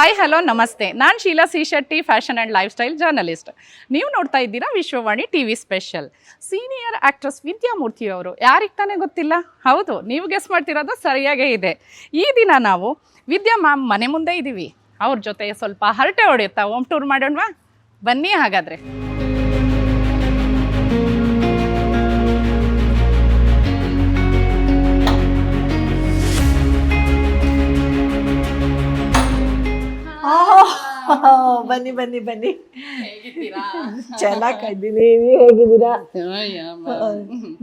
Hi hello ನಮಸ್ತೆ. ನಾನು Sheela C Shetty, fashion and lifestyle journalist. ನೀವು ನೋಡ್ತಾ ಇದ್ದೀರಾ Vishwavani TV special. Senior actress Vidyamurthy ಅವರು ಯಾರಿಗೆ ತಾನೇ ಗೊತ್ತಿಲ್ಲ? ಹೌದು, ನೀವು ಗೆಸ್ ಮಾಡ್ತಿರೋದು ಸರಿಯಾಗೇ ಇದೆ. ಈ ದಿನ ನಾವು ವಿದ್ಯಾ ಮ್ಯಾಮ್ ಮನೆ ಮುಂದೆ ಇದ್ದೀವಿ. ಅವ್ರ ಜೊತೆ ಸ್ವಲ್ಪ ಹರಟೆ ಹೊಡೆಯುತ್ತಾ ಹೋಮ್ ಟೂರ್ ಮಾಡೋಣವಾ? ಬನ್ನಿ ಹಾಗಾದರೆ. ಬನ್ನಿ ಬನ್ನಿ ಬನ್ನಿ. ಚೆನ್ನಾಗಿದ್ದೀನಿ, ನೀವು ಹೇಗಿದ್ದೀರಾ?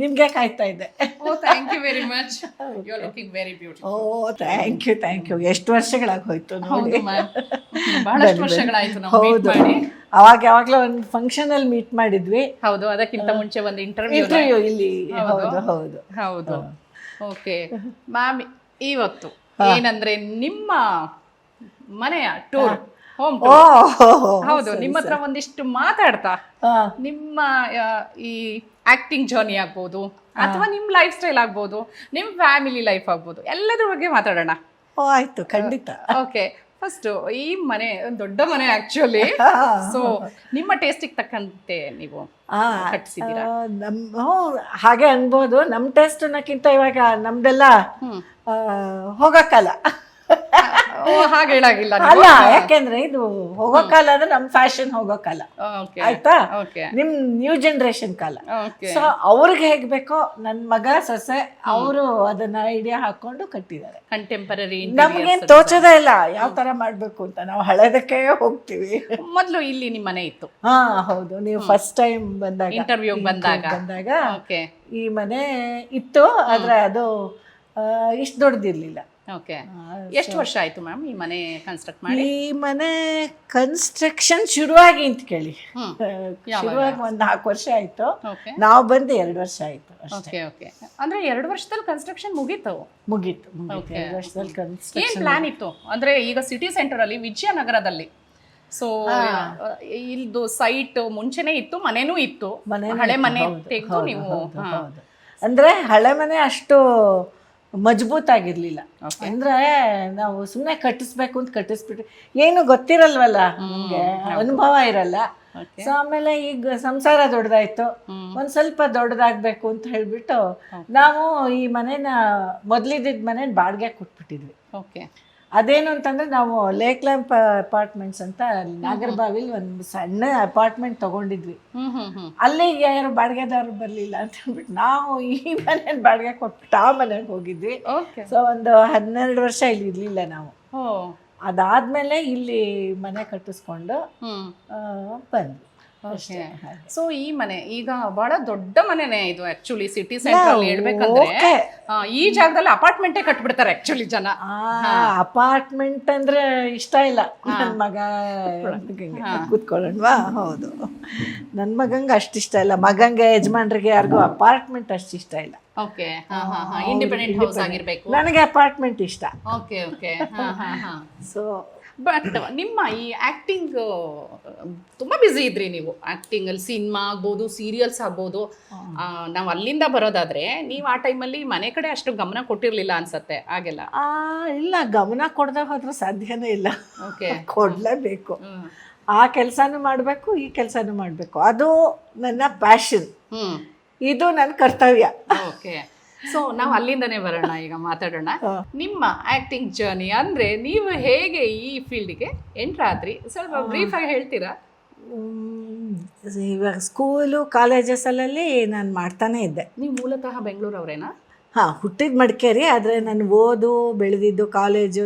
ನಿಮ್ಗೆ ಕಾಯ್ತಾ ಇದ್ದೆ. ಓ ಥ್ಯಾಂಕ್ ಯು. ಎಷ್ಟು ವರ್ಷಗಳಾಗೋಯ್ತು ನೋಡಿ. ಹೌದು, ಯಾವಾಗ್ಲೂ ಒಂದು ಫಂಕ್ಷನ್ ಅಲ್ಲಿ ಮೀಟ್ ಮಾಡಿದ್ವಿ. ಹೌದು, ಅದಕ್ಕಿಂತ ಮುಂಚೆ ಒಂದು ಇಂಟರ್ವ್ಯೂ ಇಲ್ಲಿ. ಹೌದು ಹೌದು ಹೌದು. ಓಕೆ ಮ್ಯಾಮ್, ಇವತ್ತು ಏನಂದ್ರೆ ನಿಮ್ಮ ಮನೆಯ ಟೂರ್, ಹೋಮ್ ಟೂರ್. ಹೌದು, ನಿಮ್ಮ ಹತ್ರ ಒಂದಿಷ್ಟು ಮಾತಾಡ್ತಾ ನಿಮ್ಮ ಈ ಆಕ್ಟಿಂಗ್ ಜರ್ನಿ ಆಗ್ಬೋದು, ಅಥವಾ ನಿಮ್ಮ ಲೈಫ್ ಸ್ಟೈಲ್ ಆಗ್ಬೋದು, ನಿಮ್ಮ ಫ್ಯಾಮಿಲಿ ಲೈಫ್ ಆಗ್ಬೋದು, ಎಲ್ಲದ್ರ ಬಗ್ಗೆ ಮಾತಾಡೋಣ. ಆಯ್ತು, ಖಂಡಿತ. ಓಕೆ, ಫಸ್ಟ್ ಈ ಮನೆ ದೊಡ್ಡ ಮನೆ ಆಕ್ಚುಲಿ. ಸೊ ನಿಮ್ಮ ಟೇಸ್ಟಿಗೆ ತಕ್ಕಂತೆ ನೀವು ಕಟ್ಸಿದ್ದೀರಾ? ಹಾಗೆ ಅನ್ಬೋದು. ನಮ್ ಟೇಸ್ಟ್ ಅನ್ನಕ್ಕಿಂತ ಇವಾಗ ನಮ್ದೆಲ್ಲ ಹೋಗಕ್ಕಲ್ಲ. ಹಾಗೆ ಹೇಳಾಗಿಲ್ಲ ಅಲ್ಲ, ಯಾಕೆಂದ್ರೆ ಇದು ಹೋಗೋ ಕಾಲ ಅಂದ್ರೆ ನಮ್ ಫ್ಯಾಷನ್ ಹೋಗೋ ಕಾಲ, ಆಯ್ತಾ? ನಿಮ್ ನ್ಯೂ ಜನರೇಷನ್ ಕಾಲ. ಸೊ ಅವ್ರಿಗೆ ಹೇಗ್ ಬೇಕೋ ನನ್ ಮಗ ಸೊಸೆ ಅವರು ಅದನ್ನ ಐಡಿಯಾ ಹಾಕೊಂಡು ಕಟ್ಟಿದ್ದಾರೆ. ಕಂಟೆಂಪರರಿ ನಮ್ಗೇನ್ ತೋಚೋದೇ ಇಲ್ಲ ಯಾವ ತರ ಮಾಡ್ಬೇಕು ಅಂತ. ನಾವು ಹಳೆದಕ್ಕೆ ಹೋಗ್ತೀವಿ. ಮೊದ್ಲು ಇಲ್ಲಿ ನಿಮ್ ಮನೆ ಇತ್ತು? ಹಾ ಹೌದು, ನೀವು ಫಸ್ಟ್ ಟೈಮ್ ಬಂದಾಗ, ಇಂಟರ್ವ್ಯೂ ಬಂದಾಗ ಈ ಮನೆ ಇತ್ತು. ಆದ್ರೆ ಅದು ಇಷ್ಟು ದೊಡ್ಡದಿರ್ಲಿಲ್ಲ. ಓಕೆ, ಎಷ್ಟು ವರ್ಷ ಆಯ್ತು ಮ್ಯಾಮ್ ಈ ಮನೆ ಕನ್ಸ್ಟ್ರಕ್ಟ್ ಮಾಡಿ? ಈ ಮನೆ ಕನ್ಸ್ಟ್ರಕ್ಷನ್ ಶುರುವಾಗಿ ಅಂತ ಕೇಳಿ, ಶುರುವಾಗಿ ಒಂದು 4 ವರ್ಷ ಆಯ್ತು. ನಾವು ಬಂದು 2 ವರ್ಷ ಆಯ್ತು ಅಷ್ಟೇ. ಓಕೆ, ಅಂದ್ರೆ 2 ವರ್ಷದಲ್ಲಿ ಕನ್ಸ್ಟ್ರಕ್ಷನ್ ಮುಗೀತು? ಮುಗೀತು 2 ವರ್ಷದಲ್ಲಿ ಕನ್ಸ್ಟ್ರಕ್ಷನ್. ಏನ್ ಪ್ಲಾನ್ ಇತ್ತು ಅಂದ್ರೆ, ಈಗ ಸಿಟಿ ಸೆಂಟರ್ ಅಲ್ಲಿ ವಿಜಯನಗರದಲ್ಲಿ, ಸೊ ಇಲ್ದು ಸೈಟ್ ಮುಂಚೆನೆ ಇತ್ತು, ಮನೆನೂ ಇತ್ತು, ಹಳೆ ಮನೆ ತೆಗೆದು ನೀವು? ಅಂದ್ರೆ ಹಳೆ ಮನೆ ಅಷ್ಟು ಮಜಬೂತ್ ಆಗಿರ್ಲಿಲ್ಲ. ಅಂದ್ರೆ ನಾವು ಸುಮ್ಮನೆ ಕಟ್ಟಿಸ್ಬೇಕು ಅಂತ ಕಟ್ಟಿಸ್ಬಿಟ್ರಿ, ಏನು ಗೊತ್ತಿರಲ್ವಲ್ಲ ನಮ್ಗೆ, ಅನುಭವ ಇರಲ್ಲ. ಸೊ ಆಮೇಲೆ ಈಗ ಸಂಸಾರ ದೊಡ್ಡದಾಯ್ತು, ಒಂದ್ ಸ್ವಲ್ಪ ದೊಡ್ಡದಾಗ್ಬೇಕು ಅಂತ ಹೇಳ್ಬಿಟ್ಟು ನಾವು ಈ ಮನೆನ ಮೊದ್ಲಿದ್ದ ಮನೆ ಬಾಡಿಗೆ ಕೊಟ್ಬಿಟ್ಟಿದ್ವಿ. ಓಕೆ, ಅದೇನು ಅಂತಂದ್ರೆ ನಾವು ಲೇಕ್ ಲ್ಯಾಂಪ್ ಅಪಾರ್ಟ್ಮೆಂಟ್ಸ್ ಅಂತ ನಾಗರಬಾವಿಲಿ ಒಂದು ಸಣ್ಣ ಅಪಾರ್ಟ್ಮೆಂಟ್ ತಗೊಂಡಿದ್ವಿ. ಅಲ್ಲಿಗೆ ಯಾರು ಬಾಡಿಗೆದಾರರು ಬರ್ಲಿಲ್ಲ ಅಂತ ಹೇಳ್ಬಿಟ್ಟು ನಾವು ಈ ಮನೆ ಬಾಡಿಗೆ ಕೊಟ್ಬಿಟ್ಟು ಆ ಮನೆಗೆ ಹೋಗಿದ್ವಿ. ಸೊ ಒಂದು 12 ವರ್ಷ ಇಲ್ಲಿ ಇರ್ಲಿಲ್ಲ ನಾವು. ಅದಾದ್ಮೇಲೆ ಇಲ್ಲಿ ಮನೆ ಕಟ್ಟಿಸ್ಕೊಂಡು ಬಂದ್ವಿ. ಸೊ ಈ ಮನೆ ಈಗ ಬಹಳ ದೊಡ್ಡ ಮನೆನೇ ಇದು ಆಕ್ಚುಲಿ. ಸಿಟಿ ಸೆಂಟರ್ ಹೇಳ್ಬೇಕಂದ್ರೆ ಈ ಜಾಗದಲ್ಲಿ ಅಪಾರ್ಟ್ಮೆಂಟೇ ಕಟ್ಬಿಡ್ತಾರೆ ಆಕ್ಚುಲಿ ಜನ. ಅಪಾರ್ಟ್ಮೆಂಟ್ ಅಂದ್ರೆ ಇಷ್ಟ ಇಲ್ಲ ನನ್ ಮಗ ಕೂತ್ಕೊಳ್ಳೋಣವಾ? ಹೌದು, ನನ್ ಮಗಂಗ ಅಷ್ಟು ಇಷ್ಟ ಇಲ್ಲ. ಮಗಂಗೆ ಯಜಮಾನ್ರಿಗೆ ಯಾರಿಗೂ ಅಪಾರ್ಟ್ಮೆಂಟ್ ಅಷ್ಟು ಇಷ್ಟ ಇಲ್ಲ. ಓಕೆ, ಇಂಡಿಪೆಂಡೆಂಟ್ ಹೌಸ್ ಆಗಿರ್ಬೇಕು. ನನಗೆ ಅಪಾರ್ಟ್ಮೆಂಟ್ ಇಷ್ಟ. Okay okay. ಸೊ ಬಟ್ ನಿಮ್ಮ ಈ ಆಕ್ಟಿಂಗ್ ತುಂಬಾ ಬ್ಯುಸಿ ಇದ್ರಿ ನೀವು. ಆಕ್ಟಿಂಗ್ ಅಲ್ಲಿ ಸಿನಿಮಾ ಆಗ್ಬೋದು, ಸೀರಿಯಲ್ಸ್ ಆಗ್ಬೋದು. ನಾವು ಅಲ್ಲಿಂದ ಬರೋದಾದ್ರೆ ನೀವು ಆ ಟೈಮಲ್ಲಿ ಮನೆ ಕಡೆ ಅಷ್ಟು ಗಮನ ಕೊಟ್ಟಿರ್ಲಿಲ್ಲ ಅನ್ಸತ್ತೆ, ಹಾಗೆಲ್ಲ? ಇಲ್ಲ, ಗಮನ ಕೊಡದೆ ಹೋದ್ರೆ ಸಾಧ್ಯನೇ ಇಲ್ಲ. ಓಕೆ, ಕೊಡ್ಲೇಬೇಕು. ಆ ಕೆಲಸನೂ ಮಾಡಬೇಕು, ಈ ಕೆಲಸನೂ ಮಾಡಬೇಕು. ಅದು ನನ್ನ ಪ್ಯಾಷನ್, ಇದು ನನ್ನ ಕರ್ತವ್ಯ. ಓಕೆ, ಸೊ ನಾವು ಅಲ್ಲಿಂದನೇ ಬರೋಣ, ಈಗ ಮಾತಾಡೋಣ. ನಿಮ್ಮ ಆಕ್ಟಿಂಗ್ ಜರ್ನಿ ಅಂದ್ರೆ ನೀವು ಹೇಗೆ ಈ ಫೀಲ್ಡ್ಗೆ ಎಂಟರ್ ಆದ್ರಿ, ಸ್ವಲ್ಪ ಬ್ರೀಫ್ ಆಗಿ ಹೇಳ್ತೀರಾ? ಇವಾಗ ಸ್ಕೂಲು ಕಾಲೇಜಸಲ್ಲಿ ನಾನು ಮಾಡ್ತಾನೆ ಇದ್ದೆ. ನೀವು ಮೂಲತಃ ಬೆಂಗಳೂರವ್ರೇನಾ? ಹುಟ್ಟಿದ ಮಡಿಕೇರಿ, ಆದರೆ ನಾನು ಓದು ಬೆಳೆದಿದ್ದು ಕಾಲೇಜು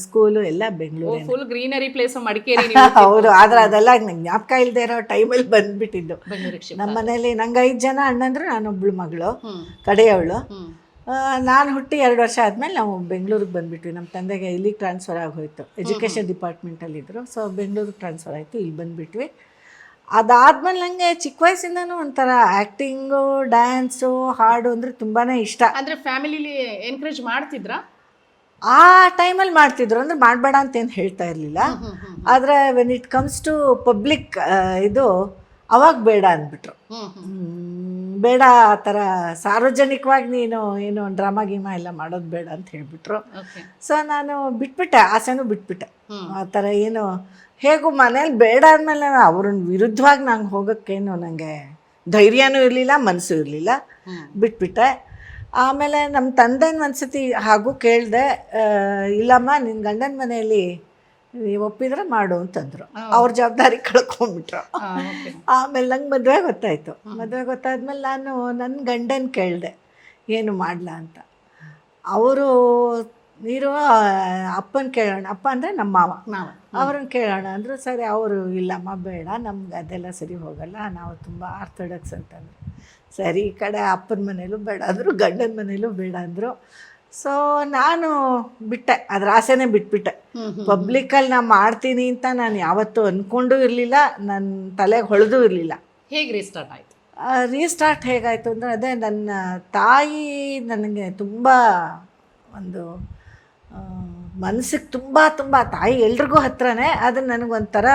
ಸ್ಕೂಲು ಎಲ್ಲ Bengaluru. Full greenery place Madikeri. ಹೌದು, ಆದ್ರೆ ಅದೆಲ್ಲ ನಂಗೆ ಜ್ಞಾಪಕ ಇಲ್ಲದೆ ಇರೋ ಟೈಮಲ್ಲಿ ಬಂದ್ಬಿಟ್ಟಿದ್ದು. ನಮ್ಮ ಮನೇಲಿ ನಂಗೆ 5 ಜನ ಅಣ್ಣಂದ್ರು, ನಾನೊಬ್ಳು ಮಗಳು ಕಡೆಯವಳು. ನಾನು ಹುಟ್ಟಿ 2 ವರ್ಷ ಆದಮೇಲೆ ನಾವು ಬೆಂಗಳೂರಿಗೆ ಬಂದುಬಿಟ್ವಿ. ನಮ್ಮ ತಂದೆಗೆ ಇಲ್ಲಿಗೆ ಟ್ರಾನ್ಸ್ಫರ್ ಆಗೋಯ್ತು, ಎಜುಕೇಷನ್ ಡಿಪಾರ್ಟ್ಮೆಂಟಲ್ಲಿದ್ದರು. ಸೊ ಬೆಂಗಳೂರಿಗೆ ಟ್ರಾನ್ಸ್ಫರ್ ಆಯಿತು, ಇಲ್ಲಿ ಬಂದುಬಿಟ್ವಿ. ಅದಾದ್ಮೇಲೆ ನನಗೆ ಚಿಕ್ಕ ವಯಸ್ಸಿಂದನೂ ಒಂಥರ ಆ್ಯಕ್ಟಿಂಗು, ಡ್ಯಾನ್ಸು, ಹಾಡು ಅಂದರೆ ತುಂಬಾ ಇಷ್ಟ. ಅಂದರೆ ಫ್ಯಾಮಿಲಿಲಿ ಎನ್ಕರೇಜ್ ಮಾಡ್ತಿದ್ರಾ? ಆ ಟೈಮಲ್ಲಿ ಮಾಡ್ತಿದ್ರು, ಅಂದರೆ ಮಾಡಬೇಡ ಅಂತೇನು ಹೇಳ್ತಾ ಇರಲಿಲ್ಲ. ಆದರೆ when it comes to public ಇದು ಅವಾಗ ಬೇಡ ಅಂದ್ಬಿಟ್ರು. ಬೇಡ, ಆ ಥರ ಸಾರ್ವಜನಿಕವಾಗಿ ನೀನು ಏನು ಡ್ರಾಮಾ ಗೀಮಾ ಎಲ್ಲ ಮಾಡೋದು ಬೇಡ ಅಂತ ಹೇಳಿಬಿಟ್ರು. ಸೊ ನಾನು ಬಿಟ್ಬಿಟ್ಟೆ, ಆಸೆನೂ ಬಿಟ್ಬಿಟ್ಟೆ. ಆ ಥರ ಏನು ಹೇಗೂ ಮನೇಲಿ ಬೇಡ ಅಂದಮೇಲೆ ಅವ್ರನ್ನ ವಿರುದ್ಧವಾಗಿ ನಂಗೆ ಹೋಗೋಕ್ಕೇನು ನನಗೆ ಧೈರ್ಯನೂ ಇರಲಿಲ್ಲ, ಮನಸ್ಸು ಇರಲಿಲ್ಲ, ಬಿಟ್ಬಿಟ್ಟೆ. ಆಮೇಲೆ ನಮ್ಮ ತಂದೆನ ಒಂದ್ಸತಿ ಹಾಗೂ ಕೇಳಿದೆ, ಇಲ್ಲಮ್ಮ ನಿನ್ನ ಗಂಡನ ಮನೆಯಲ್ಲಿ ನೀವು ಒಪ್ಪಿದ್ರೆ ಮಾಡು ಅಂತಂದರು. ಅವ್ರ ಜವಾಬ್ದಾರಿ ಕಳ್ಕೊಂಬಿಟ್ರು. ಆಮೇಲೆ ನಂಗೆ ಮದುವೆ ಗೊತ್ತಾಯಿತು. ಮದುವೆ ಗೊತ್ತಾದ್ಮೇಲೆ ನಾನು ನನ್ನ ಗಂಡನ ಕೇಳಿದೆ ಏನು ಮಾಡಲ ಅಂತ. ಅವರು ನೀರು ಅಪ್ಪನ ಕೇಳೋಣ, ಅಪ್ಪ ಅಂದರೆ ನಮ್ಮ ಮಾವ, ಅವ್ರನ್ನ ಕೇಳೋಣ ಅಂದರು. ಸರಿ, ಅವರು ಇಲ್ಲಮ್ಮ ಬೇಡ, ನಮ್ಗೆ ಅದೆಲ್ಲ ಸರಿ ಹೋಗಲ್ಲ, ನಾವು ತುಂಬ ಆರ್ಥೋಡಕ್ಸ್ ಅಂತಂದರು. ಸರಿ, ಈ ಕಡೆ ಅಪ್ಪನ ಮನೇಲೂ ಬೇಡ ಅಂದರು, ಗಂಡನ ಮನೇಲೂ ಬೇಡ ಅಂದರು. ಸೊ ನಾನು ಬಿಟ್ಟೆ, ಅದ್ರ ಆಸೆನೇ ಬಿಟ್ಬಿಟ್ಟೆ. ಪಬ್ಲಿಕಲ್ಲಿ ನಾ ಮಾಡ್ತೀನಿ ಅಂತ ನಾನು ಯಾವತ್ತೂ ಅಂದ್ಕೊಂಡೂ ಇರಲಿಲ್ಲ, ನನ್ನ ತಲೆಗೆ ಹೊಳೆದೂ ಇರಲಿಲ್ಲ. ಹೇಗೆ ರೀಸ್ಟಾರ್ಟ್ ಆಯಿತು? ರೀಸ್ಟಾರ್ಟ್ ಹೇಗಾಯಿತು ಅಂದರೆ, ಅದೇ ನನ್ನ ತಾಯಿ ನನಗೆ ತುಂಬ ಒಂದು ಮನಸ್ಸಿಗೆ ತುಂಬ ತುಂಬ, ತಾಯಿ ಎಲ್ರಿಗೂ ಹತ್ರನೇ, ಅದು ನನಗೊಂಥರ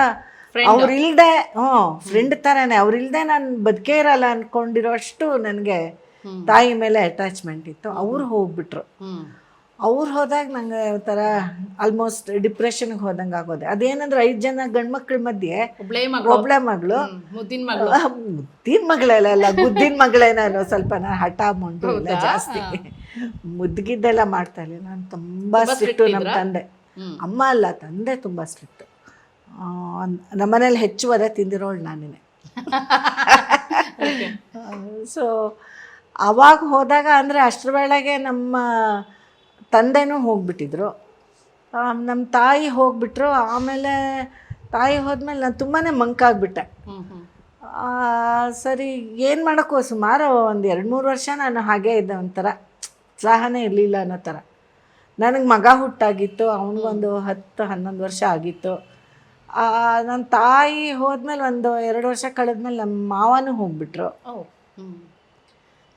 ಅವ್ರಿಲ್ದೆ ಫ್ರೆಂಡ್ ಥರನೇ, ಅವ್ರಿಲ್ದೆ ನಾನು ಬದುಕೇ ಇರಲ್ಲ ಅಂದ್ಕೊಂಡಿರೋ ಅಷ್ಟು ನನಗೆ ತಾಯಿ ಮೇಲೆ ಅಟ್ಯಾಚ್ಮೆಂಟ್ ಇತ್ತು. ಅವ್ರು ಹೋಗ್ಬಿಟ್ರು. ಅವ್ರು ಹೋದಾಗ ನಂಗೆ ಒಂಥರ ಆಲ್ಮೋಸ್ಟ್ ಡಿಪ್ರೆಷನ್ಗೆ ಹೋದಂಗೆ ಆಗೋದೆ. ಅದೇನಂದ್ರೆ 5 ಜನ ಗಂಡ್ಮಕ್ಳ ಮಧ್ಯೆ ಒಬ್ಳೆ ಮಗಳು, ಮುದ್ದಿನ ಮಗಳೆಲ್ಲ ಗುದ್ದಿನ ಮಗಳೇ. ನಾನು ಸ್ವಲ್ಪ ಹಠ ಮಂಡು ಇಲ್ಲ ಜಾಸ್ತಿ, ಮುದ್ಗಿದ್ದೆಲ್ಲ ಮಾಡ್ತಾ ಇಲ್ಲ. ನಾನು ತುಂಬ ಸ್ಟ್ರಿಕ್ಟು. ನಮ್ಮ ತಂದೆ, ಅಮ್ಮ ಅಲ್ಲ ತಂದೆ ತುಂಬ ಸ್ಟ್ರಿಕ್ಟು. ನಮ್ಮನೇಲಿ ಹೆಚ್ಚು ಒದೆ ತಿಂದಿರೋಳು ನಾನೇ. ಸೊ ಅವಾಗ ಹೋದಾಗ ಅಂದರೆ ಅಷ್ಟರ ವೇಳೆಗೆ ನಮ್ಮ ತಂದೆನೂ ಹೋಗ್ಬಿಟ್ಟಿದ್ರು, ನಮ್ಮ ತಾಯಿ ಹೋಗ್ಬಿಟ್ರು. ಆಮೇಲೆ ತಾಯಿ ಹೋದ್ಮೇಲೆ ನಾನು ತುಂಬಾ ಮಂಕಾಗ್ಬಿಟ್ಟೆ. ಸರಿ, ಏನು ಮಾಡೋಕ್ಕೋ ಸುಮಾರು ಒಂದು 2-3 ವರ್ಷ ನಾನು ಹಾಗೇ ಇದ್ದೆ. ಒಂಥರ ಉತ್ಸಾಹನೇ ಇರಲಿಲ್ಲ ಅನ್ನೋ ಥರ. ನನಗೆ ಮಗ ಹುಟ್ಟಾಗಿತ್ತು, ಅವನಿಗೊಂದು 10-11 ವರ್ಷ ಆಗಿತ್ತು. ನನ್ನ ತಾಯಿ ಹೋದ್ಮೇಲೆ ಒಂದು 2 ವರ್ಷ ಕಳೆದ್ಮೇಲೆ ನಮ್ಮ ಮಾವನೂ ಹೋಗ್ಬಿಟ್ರು.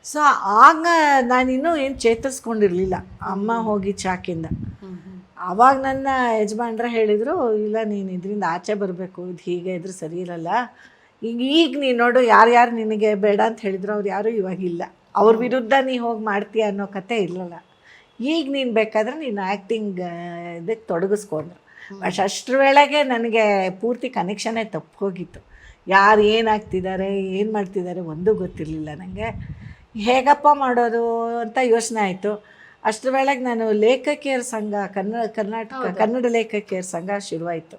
ಸೊ ಆಗ ನಾನಿನ್ನೂ ಏನು ಚೇತರಿಸ್ಕೊಂಡಿರಲಿಲ್ಲ ಅಮ್ಮ ಹೋಗಿ ಚಾಕಿಂದ. ಆವಾಗ ನನ್ನ ಯಜಮಾನ್ರೆ ಹೇಳಿದರು, ಇಲ್ಲ ನೀನು ಇದರಿಂದ ಆಚೆ ಬರಬೇಕು, ಇದು ಹೀಗೆ ಇದ್ರೆ ಸರಿ ಇರಲ್ಲ. ಈಗ ನೀನು ನೋಡು, ಯಾರ್ಯಾರು ನಿನಗೆ ಬೇಡ ಅಂತ ಹೇಳಿದ್ರು ಅವ್ರು ಯಾರೂ ಇವಾಗಿಲ್ಲ, ಅವ್ರ ವಿರುದ್ಧ ನೀ ಹೋಗಿ ಮಾಡ್ತೀಯ ಅನ್ನೋ ಕತೆ ಇರಲಿಲ್ಲ. ಈಗ ನೀನು ಬೇಕಾದ್ರೆ ನೀನು ಆ್ಯಕ್ಟಿಂಗ್ ಇದಕ್ಕೆ ತೊಡಗಿಸ್ಕೊಂಡ್ರು. ಬಟ್ ಅಷ್ಟರ ವೇಳೆಗೆ ನನಗೆ ಪೂರ್ತಿ ಕನೆಕ್ಷನ್ನೇ ತಪ್ಪು ಹೋಗಿತ್ತು. ಯಾರು ಏನಾಗ್ತಿದ್ದಾರೆ, ಏನು ಮಾಡ್ತಿದ್ದಾರೆ ಒಂದೂ ಗೊತ್ತಿರಲಿಲ್ಲ ನನಗೆ. ಹೇಗಪ್ಪ ಮಾಡೋದು ಅಂತ ಯೋಚನೆ ಆಯಿತು. ಅಷ್ಟರ ವೇಳೆಗೆ ನಾನು ಲೇಖಕಿಯರ ಸಂಘ, ಕನ್ನಡ ಲೇಖಕಿಯರ ಸಂಘ ಶುರುವಾಯಿತು.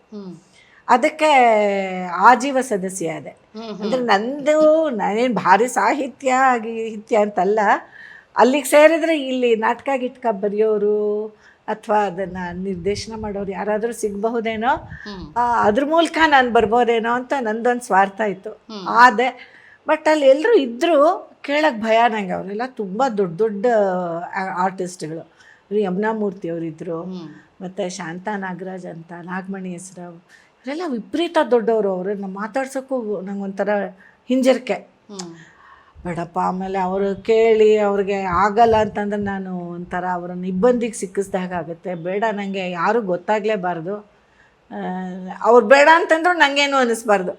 ಅದಕ್ಕೆ ಆಜೀವ ಸದಸ್ಯ ಆದೆ. ಅಂದರೆ ನಾನೇನು ಭಾರಿ ಸಾಹಿತ್ಯ ಅಂತಲ್ಲ, ಅಲ್ಲಿಗೆ ಸೇರಿದ್ರೆ ಇಲ್ಲಿ ನಾಟಕ ಗಿಟ್ಕ ಬರೆಯೋರು ಅಥವಾ ಅದನ್ನು ನಿರ್ದೇಶನ ಮಾಡೋರು ಯಾರಾದರೂ ಸಿಗಬಹುದೇನೋ, ಅದ್ರ ಮೂಲಕ ನಾನು ಬರ್ಬೋದೇನೋ ಅಂತ ನಂದೊಂದು ಸ್ವಾರ್ಥ ಇತ್ತು. ಆದೆ. ಬಟ್ ಅಲ್ಲಿ ಎಲ್ಲರೂ ಇದ್ದರೂ ಕೇಳೋಕ್ಕೆ ಭಯ ನಂಗೆ. ಅವರೆಲ್ಲ ತುಂಬ ದೊಡ್ಡ ದೊಡ್ಡ ಆರ್ಟಿಸ್ಟ್ಗಳು. ಯಮುನಾ ಮೂರ್ತಿ ಅವರಿದ್ದರು, ಮತ್ತು ಶಾಂತಾ ನಾಗರಾಜ್ ಅಂತ, ನಾಗಮಣಿ ಹೆಸರು, ಇವರೆಲ್ಲ ವಿಪರೀತ ದೊಡ್ಡವರು. ಅವ್ರನ್ನ ಮಾತಾಡ್ಸೋಕ್ಕೂ ನಂಗೊಂಥರ ಹಿಂಜರಿಕೆ. ಬೇಡಪ್ಪ, ಆಮೇಲೆ ಅವರು ಕೇಳಿ ಅವ್ರಿಗೆ ಆಗಲ್ಲ ಅಂತಂದ್ರೆ ನಾನು ಒಂಥರ ಅವರನ್ನು ಇಬ್ಬಂದಿಗೆ ಸಿಕ್ಕಿಸ್ದಾಗ ಆಗುತ್ತೆ. ಬೇಡ, ನನಗೆ ಯಾರೂ ಗೊತ್ತಾಗಲೇಬಾರ್ದು. ಅವ್ರು ಬೇಡ ಅಂತಂದ್ರು ನನಗೇನು ಅನ್ನಿಸ್ಬಾರ್ದು.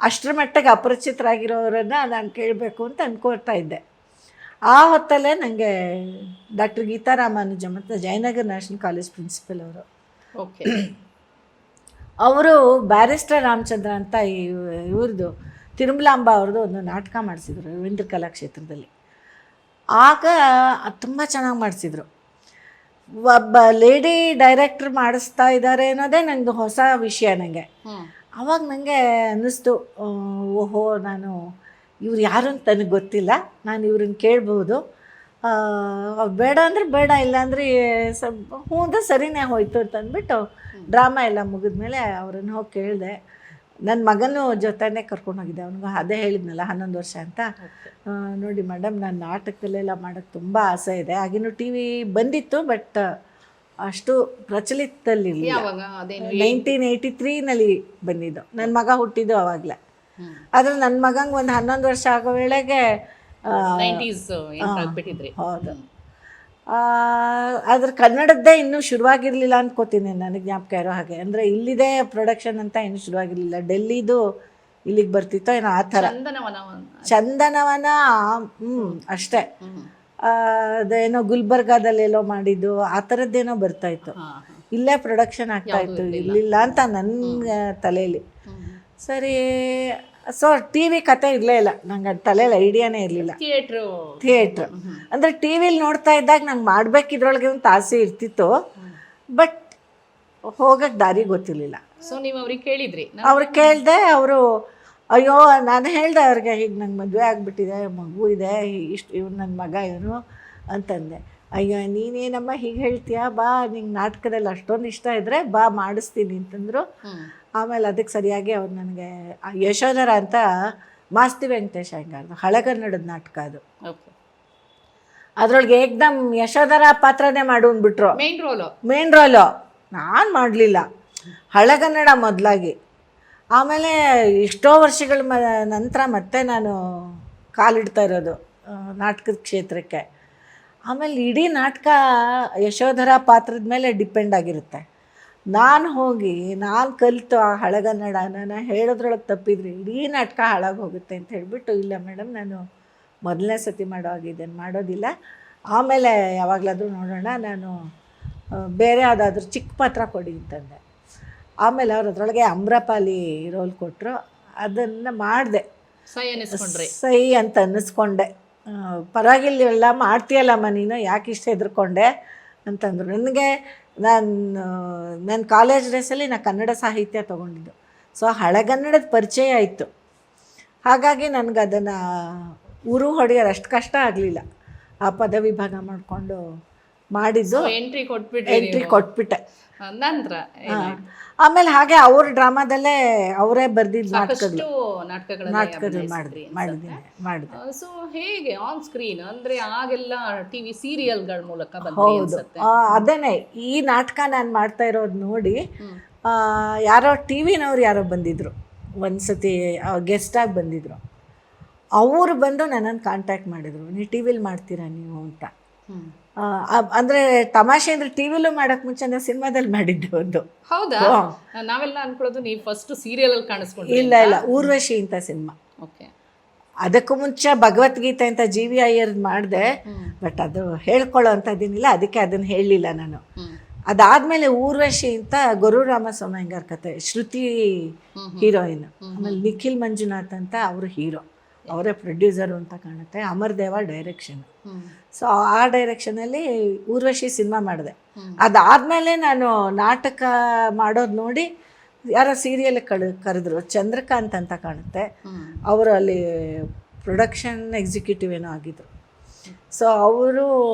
ಅಷ್ಟರ ಮಟ್ಟಿಗೆ ಅಪರಿಚಿತರಾಗಿರೋರನ್ನ ನಾನು ಕೇಳಬೇಕು ಅಂತ ಅಂದ್ಕೊಳ್ತಾ ಇದ್ದೆ. ಆ ಹೊತ್ತಲ್ಲೇ ನನಗೆ ಡಾಕ್ಟರ್ ಗೀತಾ ರಾಮಾನುಜಮ್ ಮತ್ತು ಜಯನಗರ್ ನ್ಯಾಷನಲ್ ಕಾಲೇಜ್ ಪ್ರಿನ್ಸಿಪಲ್ ಅವರು ಬ್ಯಾರಿಸ್ಟರ್ ರಾಮಚಂದ್ರ ಅಂತ ಇವ್ರದ್ದು ತಿರುಮಲಾಂಬ ಅವ್ರದ್ದು ಒಂದು ನಾಟಕ ಮಾಡಿಸಿದ್ರು ರವೀಂದ್ರ ಕಲಾಕ್ಷೇತ್ರದಲ್ಲಿ. ಆಗ ತುಂಬ ಚೆನ್ನಾಗಿ ಮಾಡಿಸಿದ್ರು. ಒಬ್ಬ ಲೇಡಿ ಡೈರೆಕ್ಟ್ರ್ ಮಾಡಿಸ್ತಾ ಇದ್ದಾರೆ ಅನ್ನೋದೇ ನನಗೆ ಹೊಸ ವಿಷಯ. ನನಗೆ ಆವಾಗ ನನಗೆ ಅನ್ನಿಸ್ತು, ಓಹೋ, ನಾನು ಇವ್ರು ಯಾರು ಅಂತ ನನಗೆ ಗೊತ್ತಿಲ್ಲ, ನಾನು ಇವ್ರನ್ನ ಕೇಳ್ಬೋದು. ಅವ್ರು ಬೇಡ ಅಂದರೆ ಬೇಡ, ಇಲ್ಲಾಂದರೆ ಹ್ಞೂ ಅಂದ್ರೆ ಸರಿನೇ ಹೋಯ್ತು ಅಂತಂದ್ಬಿಟ್ಟು ಡ್ರಾಮಾ ಎಲ್ಲ ಮುಗಿದ್ಮೇಲೆ ಅವ್ರನ್ನ ಹೋಗಿ ಕೇಳಿದೆ. ನನ್ನ ಮಗನೂ ಜೊತೆನೇ ಕರ್ಕೊಂಡೋಗಿದ್ದೆ. ಅವ್ನಿಗೆ ಅದೇ ಹೇಳಿದ್ನಲ್ಲ 11 ವರ್ಷ ಅಂತ. ನೋಡಿ ಮೇಡಮ್, ನಾನು ನಾಟಕದಲ್ಲೆಲ್ಲ ಮಾಡೋಕ್ಕೆ ತುಂಬ ಆಸೆ ಇದೆ. ಆಗಿನೂ ಟಿ ವಿ ಬಂದಿತ್ತು, ಬಟ್ ಅಷ್ಟು ಪ್ರಚಲಿತದಲ್ಲಿರಲಿಲ್ಲ. 1983ನಲ್ಲಿ ಬಂದಿದ್ದು. ನನ್ನ ಮಗ ಹುಟ್ಟಿದ್ದು ಆವಾಗಲೇ. ಆದರೆ ನನ್ನ ಮಗಂಗೆ ಒಂದು 11 ವರ್ಷ ಆಗೋ ವೇಳೆಗೆ ಹೌದು, ಅದ್ರ ಕನ್ನಡದ್ದೇ ಇನ್ನೂ ಶುರುವಾಗಿರಲಿಲ್ಲ ಅಂದ್ಕೋತೀನಿ, ನನಗೆ ಜ್ಞಾಪಕ ಇರೋ ಹಾಗೆ. ಅಂದರೆ ಇಲ್ಲಿದೆ ಪ್ರೊಡಕ್ಷನ್ ಅಂತ ಇನ್ನೂ ಶುರುವಾಗಿರಲಿಲ್ಲ. ಡೆಲ್ಲಿದು ಇಲ್ಲಿಗೆ ಬರ್ತಿತ್ತೋ ಏನೋ ಆ ಥರ. ಚಂದನವನ ಅಷ್ಟೇ. ಅದೇನೋ ಗುಲ್ಬರ್ಗಾದಲ್ಲೆಲ್ಲೋ ಮಾಡಿದ್ದು, ಆ ಥರದ್ದೇನೋ ಬರ್ತಾಯಿತ್ತು. ಇಲ್ಲೇ ಪ್ರೊಡಕ್ಷನ್ ಆಗ್ತಾ ಇತ್ತು, ಇರಲಿಲ್ಲ ಅಂತ ನನ್ನ ತಲೆಯಲ್ಲಿ. ಸರಿ, ಸೊ ಟಿ ವಿ ಕತೆ ಇರಲೇ ಇಲ್ಲ ನಂಗೆ, ಅದು ತಲೆಯಲ್ಲಿ ಐಡಿಯಾನೇ ಇರಲಿಲ್ಲ. ಥಿಯೇಟ್ರು ಅಂದರೆ ಟಿ ವಿಲಿ ನೋಡ್ತಾ ಇದ್ದಾಗ ನಂಗೆ ಮಾಡ್ಬೇಕಿದ್ರೊಳಗೆ ಒಂದು ಆಸೆ ಇರ್ತಿತ್ತು, ಬಟ್ ಹೋಗಕ್ಕೆ ದಾರಿ ಗೊತ್ತಿರಲಿಲ್ಲ. ಸೊ ನೀವು ಅವ್ರಿಗೆ ಕೇಳಿದ್ರಿ? ಅವ್ರು ಕೇಳಿದೆ, ಅವರು ಅಯ್ಯೋ ನಾನು ಹೇಳಿದೆ ಅವ್ರಿಗೆ, ಹೀಗೆ ನಂಗೆ ಮದುವೆ ಆಗಿಬಿಟ್ಟಿದೆ, ಮಗು ಇದೆ, ಇಷ್ಟು ಇವ್ನು ನನ್ನ ಮಗ ಇವನು ಅಂತಂದೆ. ಅಯ್ಯೋ ನೀನೇನಮ್ಮ ಹೀಗೆ ಹೇಳ್ತೀಯಾ, ಬಾ ನಿಂಗೆ ನಾಟಕದಲ್ಲಿ ಅಷ್ಟೊಂದು ಇಷ್ಟ ಇದ್ದರೆ ಬಾ ಮಾಡಿಸ್ತೀನಿ ಅಂತಂದರು. ಆಮೇಲೆ ಅದಕ್ಕೆ ಸರಿಯಾಗಿ ಅವ್ರು ನನಗೆ ಯಶೋಧರ ಅಂತ ಮಾಸ್ತಿ ವೆಂಕಟೇಶ್ ಅಯ್ಯಂಗಾರ್ದು ಹಳೆಗನ್ನಡದ ನಾಟಕ ಅದು. ಅದರೊಳಗೆ ಏಕ್ದಮ್ ಯಶೋಧರ ಪಾತ್ರನೇ ಮಾಡು ಅಂದ್ಬಿಟ್ರು, ಮೇನ್ ರೋಲು. ನಾನು ಮಾಡಲಿಲ್ಲ, ಹಳೆಗನ್ನಡ ಮೊದಲಾಗಿ. ಆಮೇಲೆ ಎಷ್ಟೋ ವರ್ಷಗಳ ನಂತರ ಮತ್ತೆ ನಾನು ಕಾಲಿಡ್ತಾ ಇರೋದು ನಾಟಕದ ಕ್ಷೇತ್ರಕ್ಕೆ. ಆಮೇಲೆ ಇಡೀ ನಾಟಕ ಯಶೋಧರ ಪಾತ್ರದ ಮೇಲೆ ಡಿಪೆಂಡ್ ಆಗಿರುತ್ತೆ. ನಾನು ಹೋಗಿ ನಾನು ಕಲಿತು ಆ ಹಳೆಗನ್ನಡನ ಹೇಳೋದ್ರೊಳಗೆ ತಪ್ಪಿದ್ರೆ ಇಡೀ ನಾಟಕ ಹಾಳಾಗಿ ಹೋಗುತ್ತೆ ಅಂತ ಹೇಳಿಬಿಟ್ಟು, ಇಲ್ಲ ಮೇಡಮ್ ನಾನು ಮೊದಲನೇ ಸತಿ ಮಾಡೋವಾಗಿದ್ದೇನೆ, ಮಾಡೋದಿಲ್ಲ, ಆಮೇಲೆ ಯಾವಾಗಲಾದರೂ ನೋಡೋಣ, ನಾನು ಬೇರೆ ಯಾವುದಾದ್ರೂ ಚಿಕ್ಕ ಪಾತ್ರ ಕೊಡಿ ಅಂತಂದೆ. ಆಮೇಲೆ ಅವ್ರು ಅದರೊಳಗೆ ಅಮ್ರಪಾಲಿ ರೋಲ್ ಕೊಟ್ಟರು, ಅದನ್ನು ಮಾಡಿದೆ. ಸೈ ಅಂತ ಅನ್ನಿಸ್ಕೊಂಡೆ. ಪರವಾಗಿಲ್ಲ ಮಾಡ್ತೀಯಲ್ಲಮ್ಮ ನೀನು, ಯಾಕೆ ಇಷ್ಟ ಹೆದರ್ಕೊಂಡೆ ಅಂತಂದರು. ನನಗೆ ನನ್ನ ಕಾಲೇಜ್ ಡೇಸಲ್ಲಿ ನಾನು ಕನ್ನಡ ಸಾಹಿತ್ಯ ತೊಗೊಂಡಿದ್ದು, ಸೊ ಹಳೆಗನ್ನಡದ ಪರಿಚಯ ಆಯಿತು. ಹಾಗಾಗಿ ನನಗೆ ಅದನ್ನು ಊರು ಹೊಡೆಯೋರು ಅಷ್ಟು ಕಷ್ಟ ಆಗಲಿಲ್ಲ. ಆ ಪದವಿ ಭಾಗ ಮಾಡಿಕೊಂಡು ಮಾಡಿದ್ದು, ಎಂಟ್ರಿ ಕೊಟ್ಬಿಟ್ಟೆ. ನಂತರ ಆಮೇಲೆ ಹಾಗೆ ಅವ್ರ ಡ್ರಾಮಾದಲ್ಲೇ ಅವರೇ ಬರ್ದಿದ್ದು ನಾಟಕಗಳು ಮಾಡಿದೆ. ಸೊ ಹೇಗೆ ಆನ್ ಸ್ಕ್ರೀನ್ ಅಂದ್ರೆ ಆಗೆಲ್ಲ ಟಿವಿ ಸೀರಿಯಲ್ಗಳ ಮೂಲಕ? ಹೌದು, ಅದೇನೆ ಈ ನಾಟಕ ನಾನು ಮಾಡ್ತಾ ಇರೋದು ನೋಡಿ ಯಾರೋ ಟಿ ವಿನವ್ರು ಯಾರೋ ಬಂದಿದ್ರು, ಒಂದ್ಸತಿ ಗೆಸ್ಟಾಗಿ ಬಂದಿದ್ರು. ಅವರು ಬಂದು ನನ್ನನ್ನು ಕಾಂಟ್ಯಾಕ್ಟ್ ಮಾಡಿದರು, ನೀವು ಟಿ ವಿಲಿ ಮಾಡ್ತೀರಾ ನೀವು ಅಂತ. ಅಂದರೆ ತಮಾಷೆ ಅಂದರೆ ಟಿ ವಿಲೂ ಮಾಡೋಕ್ಕೆ ಮುಂಚೆ ನಾವು ಸಿನಿಮಾದಲ್ಲಿ ಮಾಡಿದ್ದೆ ಒಂದು. ಹೌದಾ? ನಾವೆಲ್ಲ ಅನ್ಕೊಳ್ಳೋದು ನೀವು ಫಸ್ಟ್ ಸೀರಿಯಲ್ ಅಲ್ಲಿ ಕಾಣಿಸ್ಕೊಂಡು. ಇಲ್ಲ, ಊರ್ವಶಿ ಅಂತ ಸಿನಿಮಾ. ಅದಕ್ಕೂ ಮುಂಚೆ ಭಗವದ್ಗೀತೆ ಅಂತ ಜಿ ವಿ ಅಯ್ಯರ್ದು ಮಾಡಿದೆ, ಬಟ್ ಅದು ಹೇಳ್ಕೊಳ್ಳೋ ಅಂಥದ್ದೇನಿಲ್ಲ, ಅದಕ್ಕೆ ಅದನ್ನು ಹೇಳಲಿಲ್ಲ ನಾನು. ಅದಾದಮೇಲೆ ಊರ್ವಶಿ ಅಂತ ಗೊರು ರಾಮಸ್ವಾಮಿ ಅಯ್ಯಂಗಾರ್ ಕತೆ, ಶ್ರುತಿ ಹೀರೋಯಿನ್, ಆಮೇಲೆ ನಿಖಿಲ್ ಮಂಜುನಾಥ್ ಅಂತ ಅವರು ಹೀರೋ, ಅವರೇ ಪ್ರೊಡ್ಯೂಸರು ಅಂತ ಕಾಣುತ್ತೆ. ಅಮರ್ ದೇವ ಡೈರೆಕ್ಷನ್. ಸೊ ಆ ಡೈರೆಕ್ಷನಲ್ಲಿ ಊರ್ವಶಿ ಸಿನಿಮಾ ಮಾಡಿದೆ. ಅದಾದಮೇಲೆ ನಾನು ನಾಟಕ ಮಾಡೋದು ನೋಡಿ ಯಾರೋ ಸೀರಿಯಲ್ ಕರೆದ್ರು, ಚಂದ್ರಕಾಂತ್ ಅಂತ ಕಾಣುತ್ತೆ, ಅವರು ಅಲ್ಲಿ ಪ್ರೊಡಕ್ಷನ್ ಎಕ್ಸಿಕ್ಯೂಟಿವ್ ಏನೋ ಆಗಿದ್ರು. ಸೊ ಅವರು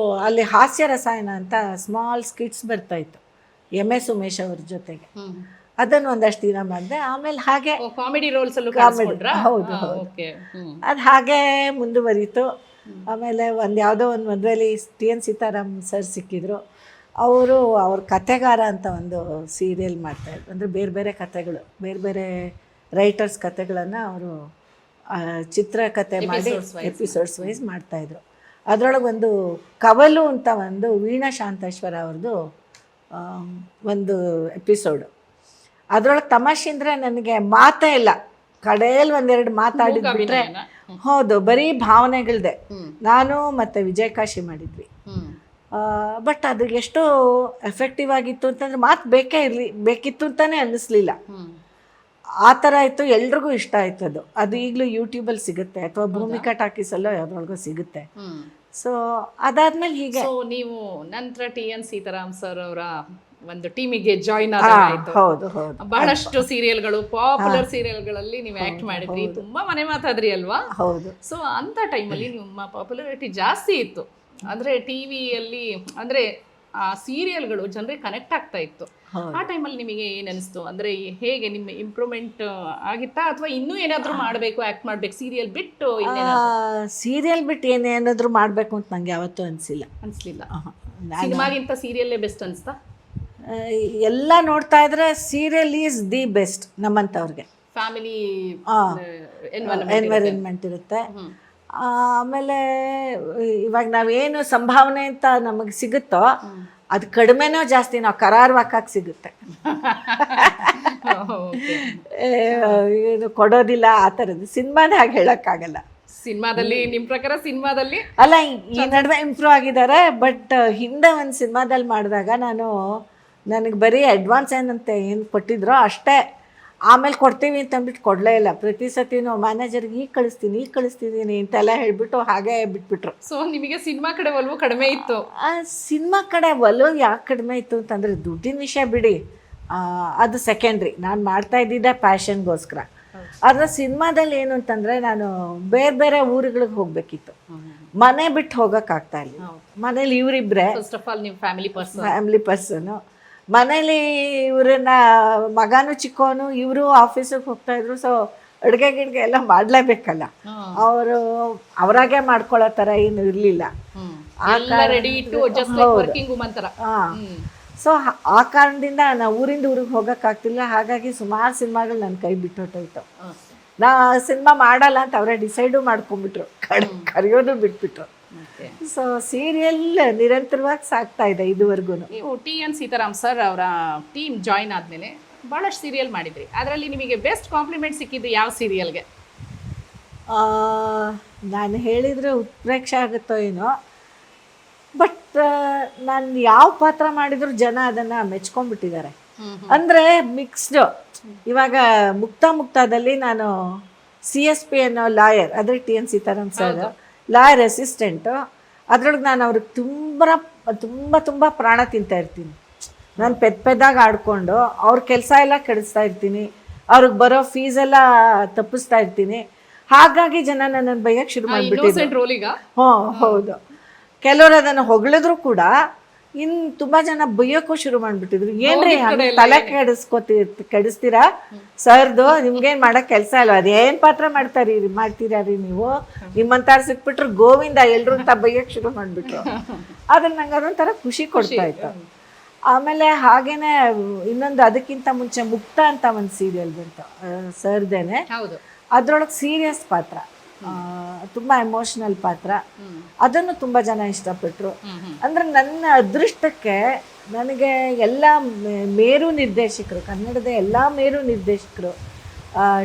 ಅಲ್ಲಿ ಹಾಸ್ಯ ರಸಾಯನ ಅಂತ ಸ್ಮಾಲ್ ಸ್ಕಿಟ್ಸ್ ಬರ್ತಾಯಿತ್ತು MS ಉಮೇಶ್ ಅವ್ರ ಜೊತೆಗೆ. ಅದನ್ನು ಒಂದಷ್ಟು ದಿನ ಮಾಡಿದೆ. ಆಮೇಲೆ ಹಾಗೆ ಕಾಮಿಡಿ ರೋಲ್ಸ್, ಹೌದು, ಅದು ಹಾಗೆ ಮುಂದುವರಿತು. ಆಮೇಲೆ ಯಾವುದೋ ಒಂದು ಮದುವೆಯಲ್ಲಿ TN ಸೀತಾರಾಮ್ ಸರ್ ಸಿಕ್ಕಿದ್ರು. ಅವರು ಅವ್ರ ಕತೆಗಾರ ಅಂತ ಒಂದು ಸೀರಿಯಲ್ ಮಾಡ್ತಾಯಿದ್ರು. ಅಂದರೆ ಬೇರೆ ಬೇರೆ ಕತೆಗಳು, ಬೇರೆ ಬೇರೆ ರೈಟರ್ಸ್ ಕತೆಗಳನ್ನು ಅವರು ಚಿತ್ರಕತೆ ಮಾಡಿ ಎಪಿಸೋಡ್ಸ್ ವೈಸ್ ಮಾಡ್ತಾಯಿದ್ರು. ಅದರೊಳಗೆ ಒಂದು ಕವಲು ಅಂತ ಒಂದು ವೀಣಾ ಶಾಂತೇಶ್ವರ ಅವ್ರದ್ದು ಒಂದು ಎಪಿಸೋಡು. ಅದರೊಳಗೆ ತಮಾಷೆ ಅಂದರೆ ನನಗೆ ಮಾತೇ ಇಲ್ಲ, ಕಡೆಯಲ್ಲಿ ಒಂದೆರಡು ಮಾತಾಡಿದ್ಬಿಟ್ರೆ ಹೌದು, ಬರೀ ಭಾವನೆಗಳ್ದೆ. ನಾನು ಮತ್ತು ವಿಜಯ್ ಕಾಶಿ ಮಾಡಿದ್ವಿ. ಬಟ್ ಅದು ಎಷ್ಟು ಎಫೆಕ್ಟಿವ್ ಆಗಿತ್ತು ಅಂತಂದ್ರೆ ಮಾತು ಬೇಕಿತ್ತು ಅಂತಲೇ ಅನ್ನಿಸ್ಲಿಲ್ಲ. ಆ ಥರ ಇತ್ತು, ಎಲ್ರಿಗೂ ಇಷ್ಟ ಆಯ್ತು ಅದು. ಅದು ಈಗಲೂ ಯೂಟ್ಯೂಬಲ್ಲಿ ಸಿಗುತ್ತೆ, ಅಥವಾ ಭೂಮಿಕಾ ಟಾಕೀಸಲ್ಲೋ ಯಾವ್ದ್ರೊಳಗೂ ಸಿಗುತ್ತೆ. ಸೊ ಅದಾದ್ಮೇಲೆ ಹೀಗೆ ನೀವು ನಂತರ TN ಸೀತಾರಾಮ್ ಸರ್ ಅವರ ಒಂದು ಟೀಮಿಗೆ ಜಾಯಿನ್ ಆದಾಯ್ತು. ಬಹಳಷ್ಟು ಸೀರಿಯಲ್ಗಳು, ಪಾಪ್ಯುಲರ್ ಸೀರಿಯಲ್ಗಳಲ್ಲಿ ನೀವು ಆಕ್ಟ್ ಮಾಡಿದ್ರಿ, ತುಂಬಾ ಮನೆ ಮಾತಾದ್ರಿ ಅಲ್ವಾ? ಹೌದು. ಸೊ ಅಂತ ಟೈಮಲ್ಲಿ ನಿಮ್ಮ ಪಾಪ್ಯುಲಾರಿಟಿ ಜಾಸ್ತಿ ಇತ್ತು. ಅಂದ್ರೆ ಟಿವಿಯಲ್ಲಿ ಅಂದ್ರೆ ಆ ಸೀರಿಯಲ್ಗಳು ಜನರಿಗೆ ಕನೆಕ್ಟ್ ಆಗ್ತಾ ಇತ್ತು. ಆ ಟೈಮಲ್ಲಿ ನಿಮಗೆ ಏನ್ ಅನಿಸ್ತು? ಅಂದ್ರೆ ಹೇಗೆ ನಿಮ್ಮ ಇಂಪ್ರೂವ್ಮೆಂಟ್ ಆಗಿತ್ತಾ, ಅಥವಾ ಇನ್ನೂ ಏನಾದ್ರು ಮಾಡಬೇಕು, ಆಕ್ಟ್ ಮಾಡ್ಬೇಕು ಸೀರಿಯಲ್ ಬಿಟ್ಟು? ಸೀರಿಯಲ್ ಬಿಟ್ಟು ಏನೇನಾದ್ರು ಮಾಡಬೇಕು ಅಂತ ನಂಗೆ ಯಾವತ್ತೂ ಅನಿಸಿಲ್ಲ. ಸಿನಿಮಾಗಿಂತ ಸೀರಿಯಲ್ಲೇ ಬೆಸ್ಟ್ ಅನಿಸ್ತಾ? ಎಲ್ಲ ನೋಡ್ತಾ ಇದ್ರೆ ಸೀರಿಯಲ್ ಈಸ್ ದಿ ಬೆಸ್ಟ್ ನಮ್ಮಂಥವ್ರಿಗೆ. ಫ್ಯಾಮಿಲಿ ಎನ್ವೈರನ್ಮೆಂಟ್ ಇರುತ್ತೆ. ಆಮೇಲೆ ಇವಾಗ ನಾವೇನು ಸಂಭಾವನೆ ಅಂತ ನಮಗೆ ಸಿಗುತ್ತೋ ಅದು ಕಡಿಮೆನೋ ಜಾಸ್ತಿ ನಾವು ಕರಾರುವಾಕಾಗಿ ಸಿಗುತ್ತೆ. ಏನು ಕೊಡೋದಿಲ್ಲ ಆ ಥರದ್ದು. ಸಿನಿಮಾನೇ ಹಾಗೆ ಹೇಳೋಕ್ಕಾಗಲ್ಲ. ಸಿನಿಮಾದಲ್ಲಿ ನಿಮ್ಮ ಪ್ರಕಾರ ಸಿನಿಮಾದಲ್ಲಿ ಅಲ್ಲ, ಈ ನಡುವೆ ಇಂಪ್ರೂವ್ ಆಗಿದ್ದಾರೆ. ಬಟ್ ಹಿಂದೆ ಒಂದು ಸಿನಿಮಾದಲ್ಲಿ ಮಾಡಿದಾಗ ನಾನು ನನಗೆ ಬರೀ ಅಡ್ವಾನ್ಸ್ ಏನಂತೆ ಏನು ಕೊಟ್ಟಿದ್ರೋ ಅಷ್ಟೇ, ಆಮೇಲೆ ಕೊಡ್ತೀವಿ ಅಂತ ಅಂದ್ಬಿಟ್ಟು ಕೊಡಲೇ ಇಲ್ಲ. ಪ್ರತಿ ಸತಿನೂ ಮ್ಯಾನೇಜರ್ಗೆ ಈಗ ಕಳಿಸ್ತಿದ್ದೀನಿ ಅಂತೆಲ್ಲ ಹೇಳಿಬಿಟ್ಟು ಹಾಗೆ ಬಿಟ್ಬಿಟ್ರು. ಸೊ ನಿಮಗೆ ಸಿನಿಮಾ ಕಡೆ ಒಲವು ಕಡಿಮೆ ಇತ್ತು? ಆ ಸಿನಿಮಾ ಕಡೆ ಒಲವು ಯಾಕೆ ಕಡಿಮೆ ಇತ್ತು ಅಂತಂದರೆ ದುಡ್ಡಿನ ವಿಷಯ ಬಿಡಿ, ಅದು ಸೆಕೆಂಡ್ರಿ. ನಾನು ಮಾಡ್ತಾ ಇದ್ದಿದ್ದೆ ಪ್ಯಾಷನ್ಗೋಸ್ಕರ. ಆದರೆ ಸಿನಿಮಾದಲ್ಲಿ ಏನು ಅಂತಂದರೆ ನಾನು ಬೇರೆ ಬೇರೆ ಊರುಗಳಿಗೆ ಹೋಗಬೇಕಿತ್ತು, ಮನೆ ಬಿಟ್ಟು ಹೋಗೋಕ್ಕಾಗ್ತಾ ಇಲ್ಲ. ಮನೇಲಿ ಇವರಿಬ್ಬರೇ, ಫಸ್ಟ್ ಆಫ್ ಆಲ್ ನೀವು ಫ್ಯಾಮಿಲಿ ಪರ್ಸನು. ಮನೇಲಿ ಇವರನ್ನ ಮಗನೂ ಚಿಕ್ಕವನು, ಇವರು ಆಫೀಸಿಗೆ ಹೋಗ್ತಾಯಿದ್ರು. ಸೊ ಅಡುಗೆ ಗಿಡ್ಗೆ ಎಲ್ಲ ಮಾಡಲೇಬೇಕಲ್ಲ, ಅವರಾಗೆ ಮಾಡ್ಕೊಳ್ಳೋ ಥರ ಏನು ಇರಲಿಲ್ಲ. ಸೊ ಆ ಕಾರಣದಿಂದ ನಾವು ಊರಿಂದ ಊರಿಗೆ ಹೋಗೋಕ್ಕಾಗ್ತಿಲ್ಲ. ಹಾಗಾಗಿ ಸುಮಾರು ಸಿನಿಮಾಗಳು ನನ್ನ ಕೈ ಬಿಟ್ಟುಬಿಟ್ಟೋಯ್ತು. ನಾ ಸಿನಿಮಾ ಮಾಡಲ್ಲ ಅಂತ ಅವರೇ ಡಿಸೈಡು ಮಾಡ್ಕೊಂಡ್ಬಿಟ್ರು, ಕರೆಯೋದು ಬಿಟ್ಬಿಟ್ರು. ಸೊ ಸೀರಿಯಲ್ ನಿರಂತರವಾಗಿ ಸಾಕ್ತಾ ಇದೆ ಇದುವರೆಗೂ. ನೀವು ಟಿ.ಎನ್. ಸೀತಾರಾಮ್ ಸರ್ ಅವರ ಟೀಮ್ ಜಾಯಿನ್ ಆದಮೇಲೆ ಭಾಳಷ್ಟು ಸೀರಿಯಲ್ ಮಾಡಿದ್ರಿ. ಅದರಲ್ಲಿ ನಿಮಗೆ ಬೆಸ್ಟ್ ಕಾಂಪ್ಲಿಮೆಂಟ್ ಸಿಕ್ಕಿದ್ದು ಯಾವ ಸೀರಿಯಲ್ಗೆ? ನಾನು ಹೇಳಿದರೆ ಉತ್ಪ್ರೇಕ್ಷೆ ಆಗುತ್ತೋ ಏನೋ, ಬಟ್ ನಾನು ಯಾವ ಪಾತ್ರ ಮಾಡಿದ್ರು ಜನ ಅದನ್ನು ಮೆಚ್ಕೊಂಡ್ಬಿಟ್ಟಿದ್ದಾರೆ. ಅಂದರೆ ಮಿಕ್ಸ್ಡು. ಇವಾಗ ಮುಕ್ತಾದಲ್ಲಿ ನಾನು CSP ಅನ್ನೋ ಲಾಯರ್, ಅದೇ T N. Sitaram sir lawyer assistant. ಅದ್ರೊಳಗೆ ನಾನು ಅವ್ರಿಗೆ ತುಂಬ ಪ್ರಾಣ ತಿಂತಾ ಇರ್ತೀನಿ. ನಾನು ಪೆದ್ದಾಗಿ ಆಡಿಕೊಂಡು ಅವ್ರ ಕೆಲಸ ಎಲ್ಲ ಕೆಡಿಸ್ತಾ ಇರ್ತೀನಿ, ಅವ್ರಿಗೆ ಬರೋ ಫೀಸೆಲ್ಲ ತಪ್ಪಿಸ್ತಾ ಇರ್ತೀನಿ. ಹಾಗಾಗಿ ಜನ ನನ್ನನ್ನು ಬೈಯಕ್ಕೆ ಶುರು ಮಾಡಿಬಿಟ್ಟಿದ್ರು. ಹೌದು. ಕೆಲವರು ಅದನ್ನು ಹೊಗಳಿದ್ರು ಕೂಡ ಇನ್ನು ತುಂಬ ಜನ ಬೈಯೋಕ್ಕೂ ಶುರು ಮಾಡಿಬಿಟ್ಟಿದ್ರು. ಏನ್ರಿ ತಲೆ ಕೆಡಿಸ್ತೀರಾ ಸರ್ದು, ನಿಮ್ಗೇನು ಮಾಡೋಕ್ಕೆ ಕೆಲಸ ಇಲ್ಲ, ಅದೇನು ಪಾತ್ರ ಮಾಡ್ತೀರಾ ರೀ ನೀವು, ನಿಮ್ಮಂತಾರು ಸಿಕ್ಬಿಟ್ರು ಗೋವಿಂದ ಎಲ್ರು ಅಂತ ಬೈಯೋಕ್ಕೆ ಶುರು ಮಾಡಿಬಿಟ್ರು. ಅದನ್ನ ನಂಗೆ ಅದೊಂಥರ ಖುಷಿ ಕೊಡ್ತಾ ಇತ್ತು. ಆಮೇಲೆ ಹಾಗೇನೆ ಇನ್ನೊಂದು ಅದಕ್ಕಿಂತ ಮುಂಚೆ ಮುಕ್ತ ಅಂತ ಒಂದು ಸೀರಿಯಲ್ ಬಂತು ಸರ್ದೇನೆ. ಅದ್ರೊಳಗೆ ಸೀರಿಯಸ್ ಪಾತ್ರ, ತುಂಬ ಎಮೋಷ್ನಲ್ ಪಾತ್ರ. ಅದನ್ನು ತುಂಬ ಜನ ಇಷ್ಟಪಟ್ಟರು. ಅಂದರೆ ನನ್ನ ಅದೃಷ್ಟಕ್ಕೆ ನನಗೆ ಎಲ್ಲ ಮೇರು ನಿರ್ದೇಶಕರು, ಕನ್ನಡದ ಎಲ್ಲ ಮೇರು ನಿರ್ದೇಶಕರು,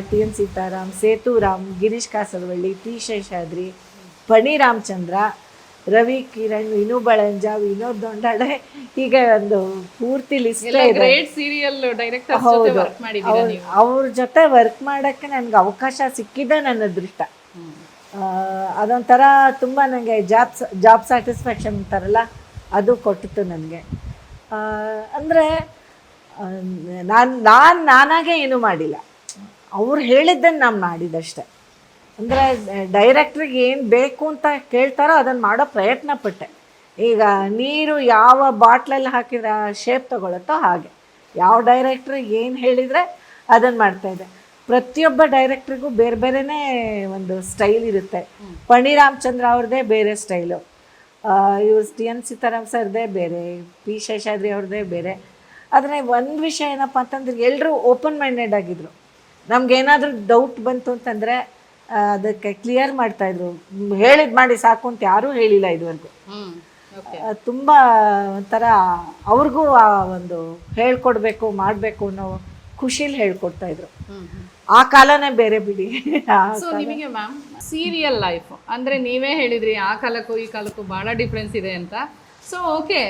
ಟಿ.ಎನ್. ಸೀತಾರಾಮ್, ಸೇತುರಾಮ್, ಗಿರೀಶ್ ಕಾಸರವಳ್ಳಿ, ಟಿ. ಶೇಷಾದ್ರಿ, ಫಣಿ ರಾಮಚಂದ್ರ, ರವಿ ಕಿರಣ್, ವಿನು ಬಳಂಜ, ವಿನೋದ್ ದೊಂಡಾಡೆ, ಹೀಗೆ ಒಂದು ಪೂರ್ತಿ ಲಿಸ್ಟ್ ಇದೆ. ಹೌದು, ಅವ್ರ ಜೊತೆ ವರ್ಕ್ ಮಾಡೋಕ್ಕೆ ನನಗೆ ಅವಕಾಶ ಸಿಕ್ಕಿದೆ ನನ್ನ ಅದೃಷ್ಟ. ಅದೊಂಥರ ತುಂಬ ನನಗೆ ಜಾಬ್ ಸ್ಯಾಟಿಸ್ಫ್ಯಾಕ್ಷನ್ ಅಂತಾರಲ್ಲ, ಅದು ಕೊಟ್ಟಿತ್ತು ನನಗೆ. ಅಂದರೆ ನಾನಾಗೆ ಏನೂ ಮಾಡಿಲ್ಲ, ಅವ್ರು ಹೇಳಿದ್ದನ್ನು ನಾನು ಮಾಡಿದಷ್ಟೆ. ಅಂದರೆ ಡೈರೆಕ್ಟ್ರಿಗೆ ಏನು ಬೇಕು ಅಂತ ಕೇಳ್ತಾರೋ ಅದನ್ನು ಮಾಡೋ ಪ್ರಯತ್ನ ಪಟ್ಟೆ. ಈಗ ನೀರು ಯಾವ ಬಾಟ್ಲಲ್ಲಿ ಹಾಕಿದ್ರೆ ಶೇಪ್ ತೊಗೊಳುತ್ತೋ ಹಾಗೆ ಯಾವ ಡೈರೆಕ್ಟ್ರಿಗೆ ಏನು ಹೇಳಿದರೆ ಅದನ್ನು ಮಾಡ್ತಾಯಿದ್ದೆ. ಪ್ರತಿಯೊಬ್ಬ ಡೈರೆಕ್ಟ್ರಿಗೂ ಬೇರೆ ಬೇರೆಯೇ ಒಂದು ಸ್ಟೈಲ್ ಇರುತ್ತೆ. ಫಣಿ ರಾಮಚಂದ್ರ ಅವ್ರದ್ದೇ ಬೇರೆ ಸ್ಟೈಲು, ಇವ್ರು ಟಿ.ಎನ್. ಸೀತಾರಾಮ್ ಸರ್ದೇ ಬೇರೆ, ಪಿ. ಶೇಷಾದ್ರಿ ಅವ್ರದ್ದೇ ಬೇರೆ. ಆದರೆ ಒಂದು ವಿಷಯ ಏನಪ್ಪ ಅಂತಂದ್ರೆ ಎಲ್ಲರೂ ಓಪನ್ ಮೈಂಡೆಡ್ ಆಗಿದ್ರು. ನಮಗೇನಾದರೂ ಡೌಟ್ ಬಂತು ಅಂತಂದರೆ ಅದಕ್ಕೆ ಕ್ಲಿಯರ್ ಮಾಡ್ತಾಯಿದ್ರು. ಹೇಳಿದ್ದು ಮಾಡಿ ಸಾಕು ಅಂತ ಯಾರೂ ಹೇಳಿಲ್ಲ ಇದುವರೆಗೂ. ತುಂಬ ಒಂಥರ ಅವ್ರಿಗೂ ಆ ಒಂದು ಹೇಳ್ಕೊಡ್ಬೇಕು ಮಾಡಬೇಕು ಅನ್ನೋ ಖುಷಿಲಿ ಹೇಳ್ಕೊಡ್ತಾಯಿದ್ರು. ಆ ಕಾಲನೇ ಬೇರೆ ಬಿಡಿ. ಸೊ ನಿಮಗೆ ಮ್ಯಾಮ್ ಸೀರಿಯಲ್ ಲೈಫ್ ಅಂದರೆ ನೀವೇ ಹೇಳಿದ್ರಿ ಆ ಕಾಲಕ್ಕೂ ಈ ಕಾಲಕ್ಕೂ ಭಾಳ ಡಿಫ್ರೆನ್ಸ್ ಇದೆ ಅಂತ. ಸೊ ಓಕೆ,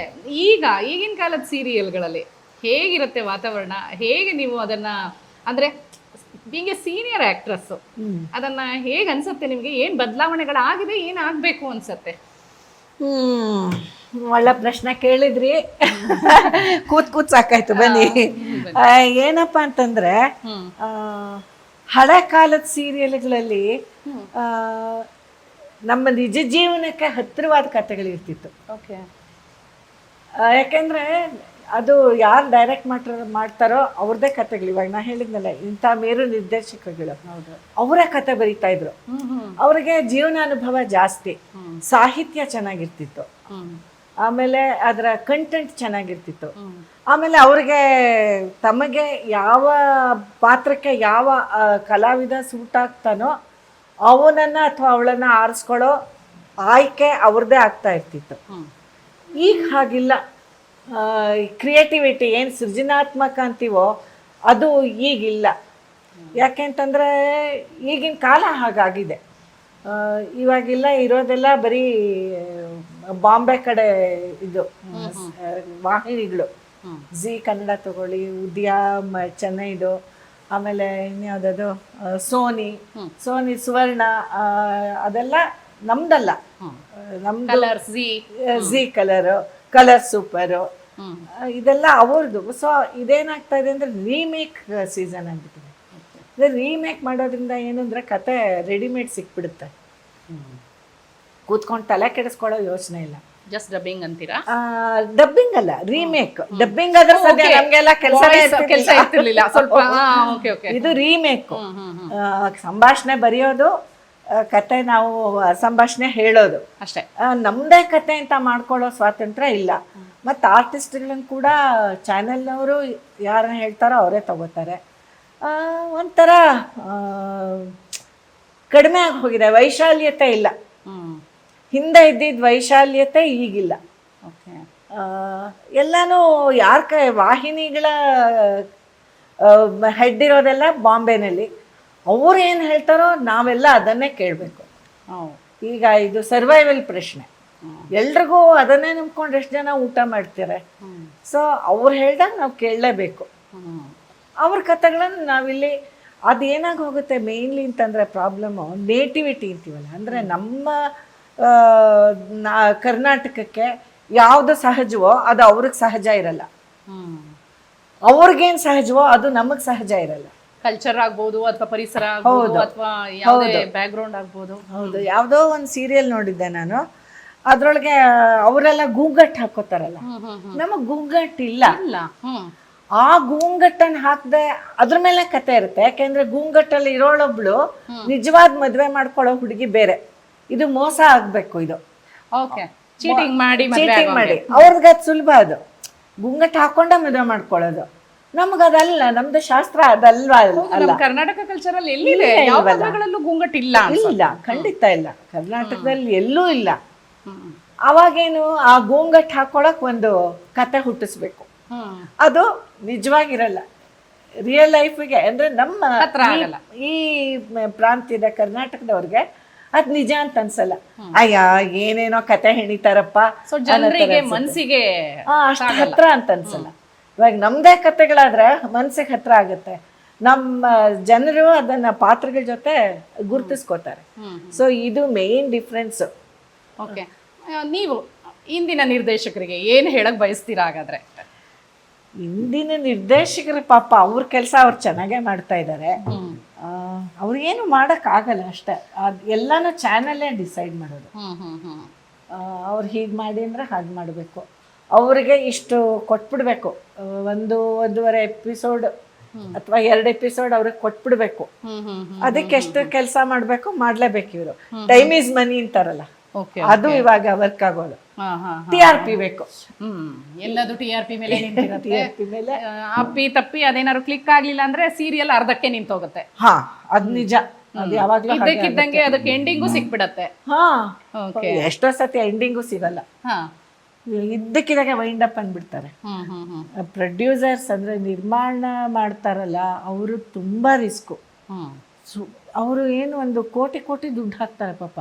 ಈಗಿನ ಕಾಲದ ಸೀರಿಯಲ್ಗಳಲ್ಲಿ ಹೇಗಿರುತ್ತೆ ವಾತಾವರಣ, ಹೇಗೆ ನೀವು ಅದನ್ನು, ಅಂದರೆ ಬೀಂಗ್ ಎ ಸೀನಿಯರ್ ಆ್ಯಕ್ಟ್ರಸ್ಸು ಅದನ್ನು ಹೇಗೆ ಅನಿಸುತ್ತೆ ನಿಮಗೆ? ಏನು ಬದಲಾವಣೆಗಳಾಗಿದೆ, ಏನು ಆಗಬೇಕು ಅನಿಸುತ್ತೆ? ಒಳ್ಳೆ ಪ್ರಶ್ನೆ ಕೇಳಿದ್ರಿ. ಕೂತ್ ಸಾಕಾಯ್ತು. ಬನ್ನಿ, ಏನಪ್ಪ ಅಂತಂದ್ರೆ ಹಳೆ ಕಾಲದ ಸೀರಿಯಲ್ಗಳಲ್ಲಿ ನಮ್ಮ ನಿಜ ಜೀವನಕ್ಕೆ ಹತ್ತಿರವಾದ ಕಥೆಗಳಿರ್ತಿತ್ತು. ಓಕೆ, ಯಾಕೆಂದ್ರೆ ಅದು ಯಾರು ಡೈರೆಕ್ಟ್ ಮಾಡ್ತಾರೋ ಅವ್ರದ್ದೇ ಕಥೆಗಳು. ಇವಾಗ ನಾ ಹೇಳಿದ್ನಲ್ಲ, ಇಂಥ ಮೇರು ನಿರ್ದೇಶಕಗಳು ಅವರೇ ಕತೆ ಬರೀತಾ ಇದ್ರು. ಅವ್ರಿಗೆ ಜೀವನಾನುಭವ ಜಾಸ್ತಿ, ಸಾಹಿತ್ಯ ಚೆನ್ನಾಗಿರ್ತಿತ್ತು, ಆಮೇಲೆ ಅದರ ಕಂಟೆಂಟ್ ಚೆನ್ನಾಗಿರ್ತಿತ್ತು. ಆಮೇಲೆ ಅವ್ರಿಗೆ ತಮಗೆ ಯಾವ ಪಾತ್ರಕ್ಕೆ ಯಾವ ಕಲಾವಿದ ಸೂಟ್ ಆಗ್ತಾನೋ ಅವನನ್ನು ಅಥವಾ ಅವಳನ್ನು ಆರಿಸ್ಕೊಳ್ಳೋ ಆಯ್ಕೆ ಅವ್ರದ್ದೇ ಆಗ್ತಾ ಇರ್ತಿತ್ತು. ಈಗ ಹಾಗಿಲ್ಲ. ಕ್ರಿಯೇಟಿವಿಟಿ ಏನು ಸೃಜನಾತ್ಮಕ ಅಂತೀವೋ ಅದು ಈಗಿಲ್ಲ. ಯಾಕೆಂತಂದರೆ ಈಗಿನ ಕಾಲ ಹಾಗಾಗಿದೆ. ಇವಾಗಿಲ್ಲ, ಇರೋದೆಲ್ಲ ಬರೀ ಬಾಂಬೆ ಕಡೆ ಇದು ವಾಹಿನಿಗಳು. ಜಿ ಕನ್ನಡ ತಗೊಳ್ಳಿ, ಉದಯ ಚೆನ್ನೈದು, ಆಮೇಲೆ ಇನ್ಯಾವುದದು ಸೋನಿ ಸುವರ್ಣ, ಅದೆಲ್ಲ ನಮ್ದಲ್ಲ, ನಮ್ದು ಜಿ ಕಲರ್ ಸೂಪರು, ಇದೆಲ್ಲ ಅವ್ರದ್ದು. ಸೊ ಇದೇನಾಗ್ತಾ ಇದೆ ಅಂದ್ರೆ ರೀಮೇಕ್ ಸೀಸನ್ ಆಗ್ಬಿಟ್ಟಿದೆ. ಅಂದ್ರೆ ರೀಮೇಕ್ ಮಾಡೋದ್ರಿಂದ ಏನು ಅಂದ್ರೆ ಕತೆ ರೆಡಿಮೇಡ್ ಸಿಕ್ಬಿಡುತ್ತೆ, ಕೂತ್ಕೊಂಡು ತಲೆ ಕೆಡಿಸ್ಕೊಳ್ಳೋ ಯೋಚನೆ ಇಲ್ಲ. ಜಸ್ಟ್ ಡಬ್ಬಿಂಗ್ ಅಂತೀರಾ? ಡಬ್ಬಿಂಗ್ ಅಲ್ಲ, ರೀಮೇಕ್. ಡಬ್ಬಿಂಗ್ ಆದ್ರೆ ಸದ್ಯ ನಮ್ಗೆಲ್ಲ ಕೆಲಸ ಇರ್ತಿರ್ಲಿಲ್ಲ ಸ್ವಲ್ಪ. ಇದು ರೀಮೇಕ್. ಸಂಭಾಷಣೆ ಬರೆಯೋದು, ಕತೆ ನಾವು ಸಂಭಾಷಣೆ ಹೇಳೋದು ಅಷ್ಟೇ. ನಮ್ದೇ ಕತೆ ಅಂತ ಮಾಡ್ಕೊಳ್ಳೋ ಸ್ವಾತಂತ್ರ್ಯ ಇಲ್ಲ. ಮತ್ತು ಆರ್ಟಿಸ್ಟ್ಗಳನ್ನ ಕೂಡ ಚಾನೆಲ್ನವರು ಯಾರನ್ನ ಹೇಳ್ತಾರೋ ಅವರೇ ತಗೋತಾರೆ. ಒಂಥರ ಕಡಿಮೆ ಆಗಿ ಹೋಗಿದೆ, ವೈಶಾಲ್ಯತೆ ಇಲ್ಲ. ಹಿಂದೆ ಇದ್ದಿದ್ದ ವೈಶಾಲ್ಯತೆ ಈಗಿಲ್ಲ. ಎಲ್ಲನೂ ವಾಹಿನಿಗಳ ಹೆಡ್ ಇರೋದೆಲ್ಲ ಬಾಂಬೆನಲ್ಲಿ, ಅವ್ರು ಏನು ಹೇಳ್ತಾರೋ ನಾವೆಲ್ಲ ಅದನ್ನೇ ಕೇಳಬೇಕು. ಈಗ ಇದು ಸರ್ವೈವಲ್ ಪ್ರಶ್ನೆ, ಎಲ್ರಿಗೂ ಅದನ್ನೇ ನಂಬ್ಕೊಂಡು ಎಷ್ಟು ಜನ ಊಟ ಮಾಡ್ತಾರೆ. ಸೊ ಅವ್ರು ಹೇಳ್ದಾಗ ನಾವು ಕೇಳಲೇಬೇಕು. ಅವ್ರ ಕಥೆಗಳನ್ನು ನಾವಿಲ್ಲಿ ಅದೇನಾಗಿ ಹೋಗುತ್ತೆ ಮೇಯ್ನ್ಲಿ ಅಂತಂದರೆ ಪ್ರಾಬ್ಲಮ್ಮು ನೇಟಿವಿಟಿ ಅಂತೀವಲ್ಲ, ಅಂದರೆ ನಮ್ಮ ಕರ್ನಾಟಕಕ್ಕೆ ಯಾವುದು ಸಹಜವೋ ಅದು ಅವ್ರಿಗೆ ಸಹಜ ಇರಲ್ಲ, ಅವ್ರಿಗೇನು ಸಹಜವೋ ಅದು ನಮಗೆ ಸಹಜ ಇರಲ್ಲ. ಕಲ್ಚರ್ ಆಗ್ಬೋದು ಅಥವಾ ಪರಿಸರ ಆಗ್ಬೋದು ಅಥವಾ ಯಾವುದೇ ಬ್ಯಾಕ್ಗ್ರೌಂಡ್ ಆಗ್ಬೋದು. ಹೌದು, ಯಾವುದೋ ಒಂದು ಸೀರಿಯಲ್ ನೋಡಿದ್ದೆ ನಾನು, ಅದ್ರೊಳಗೆ ಅವರೆಲ್ಲ ಗೂಂಗಟ್ ಹಾಕೋತಾರಲ್ಲ, ನಮಗೆ ಗೂಂಗಟ್ ಇಲ್ಲ. ಆ ಗೂಂಗಟ್ಟನ್ನು ಹಾಕದೆ ಅದ್ರ ಮೇಲೆ ಕತೆ ಇರುತ್ತೆ. ಯಾಕೆಂದ್ರೆ ಗೂಂಗಟ್ಟಲ್ಲಿ ಇರೋಳೊಬ್ಳು ನಿಜವಾದ ಮದ್ವೆ ಮಾಡ್ಕೊಳ್ಳೋ ಹುಡುಗಿ ಬೇರೆ, ಇದು ಮೋಸ ಆಗ್ಬೇಕು. ಇದು ಚೀಟಿಂಗ್ ಮಾಡಿ ಅವ್ರಿಗೆ ಅದು ಸುಲಭ, ಅದು ಗುಂಗಟ್ ಹಾಕೊಂಡ ಮದುವೆ ಮಾಡ್ಕೊಳ್ಳೋದು. ನಮಗದಲ್ಲ, ನಮ್ದು ಶಾಸ್ತ್ರ ಅದಲ್ವಾ. ಕರ್ನಾಟಕ ಕಲ್ಚರ್ ಅಲ್ಲಿ ಎಲ್ಲಿದೆ? ಗುಂಗಟ್ ಇಲ್ಲ, ಇಲ್ಲ, ಖಂಡಿತ ಇಲ್ಲ. ಕರ್ನಾಟಕದಲ್ಲಿ ಎಲ್ಲೂ ಇಲ್ಲ. ಅವಾಗೇನು ಆ ಗೂಂಗಟ್ ಹಾಕೊಳಕ್ ಒಂದು ಕತೆ ಹುಟ್ಟಿಸ್ಬೇಕು, ಅದು ನಿಜವಾಗಿರಲ್ಲ ರಿಯಲ್ ಲೈಫ್ಗೆ. ಅಂದ್ರೆ ನಮ್ಮ ಈ ಪ್ರಾಂತ್ಯದ ಕರ್ನಾಟಕದವ್ರಿಗೆ ಅದ್ ನಿಜ ಅಂತ ಅನ್ಸಲ್ಲ. ಅಯ್ಯ ಏನೇನೋ ಕತೆ ಹೆಣಿತಾರಪ್ಪ, ಮನ್ಸಿಗೆ ಅಷ್ಟು ಹತ್ರ ಅಂತ ಅನ್ಸಲ್ಲ. ಇವಾಗ ನಮ್ದೇ ಕತೆಗಳಾದ್ರೆ ಮನ್ಸಿಗೆ ಹತ್ರ ಆಗುತ್ತೆ. ನಮ್ಮ ಜನರು ಅದನ್ನ ಪಾತ್ರಗಳ ಜೊತೆ ಗುರುತಿಸ್ಕೋತಾರೆ. ಸೊ ಇದು ಮೇನ್ ಡಿಫ್ರೆನ್ಸ್. ಓಕೆ, ನೀವು ಇಂದಿನ ನಿರ್ದೇಶಕರಿಗೆ ಏನು ಹೇಳಕ್ ಬಯಸ್ತೀರಾ ಹಾಗಾದ್ರೆ? ಇಂದಿನ ನಿರ್ದೇಶಕರ ಪಾಪ ಅವ್ರ ಕೆಲಸ ಅವ್ರು ಚೆನ್ನಾಗೇ ಮಾಡ್ತಾ ಇದ್ದಾರೆ. ಅವ್ರಿಗೇನು ಮಾಡಕ್ ಆಗಲ್ಲ ಅಷ್ಟೇ, ಎಲ್ಲಾನು ಚಾನಲ್ಲೇ ಡಿಸೈಡ್ ಮಾಡೋದು. ಅವ್ರು ಹೀಗೆ ಮಾಡಿ ಅಂದ್ರೆ ಹಾಗೆ ಮಾಡಬೇಕು, ಅವ್ರಿಗೆ ಇಷ್ಟು ಕೊಟ್ಬಿಡ್ಬೇಕು, ಒಂದೂವರೆ ಎಪಿಸೋಡ್ ಅಥವಾ 2 ಎಪಿಸೋಡ್ ಅವ್ರಿಗೆ ಕೊಟ್ಬಿಡ್ಬೇಕು. ಅದಕ್ಕೆ ಎಷ್ಟು ಕೆಲಸ ಮಾಡ್ಬೇಕು ಮಾಡ್ಲೇಬೇಕು. ಇವರು ಟೈಮ್ ಈಸ್ ಮನಿ ಅಂತಾರಲ್ಲ, ಅದು ಇವಾಗ ವರ್ಕ್ ಆಗೋದು. TRP ಬೇಕು, ಎಲ್ಲದು TRP ಮೇಲೆ ಅಪ್ಪಿ ತಪ್ಪಿ ಅದೇನಾದ್ರು ಕ್ಲಿಕ್ ಆಗ್ಲಿಲ್ಲ ಅಂದ್ರೆ ಸೀರಿಯಲ್ ಅರ್ಧಕ್ಕೆ ನಿಂತೋಗುತ್ತೆ. ಅದ್ ನಿಜ. ಅದು ಯಾವಾಗ್ಲೂ ಇದ್ದಕ್ಕಿದ್ದಂಗೆ ಅದಕ್ಕೆ ಎಂಡಿಂಗು ಸಿಕ್ಬಿಡತ್ತೆ. ಎಷ್ಟೋ ಸತಿ ಎಂಡಿಂಗು ಸಿಗಲ್ಲ, ಇದ್ದಕ್ಕಿದ್ದಾಗೆ ವೈಂಡ್ ಅಪ್ ಅಂದ್ಬಿಡ್ತಾರೆ. ಪ್ರೊಡ್ಯೂಸರ್ಸ್ ಅಂದ್ರೆ ನಿರ್ಮಾಣ ಮಾಡ್ತಾರಲ್ಲ, ಅವರು ತುಂಬಾ ರಿಸ್ಕು. ಅವರು ಏನು ಒಂದು ಕೋಟಿ ದುಡ್ಡು ಹಾಕ್ತಾರೆ ಪಾಪ.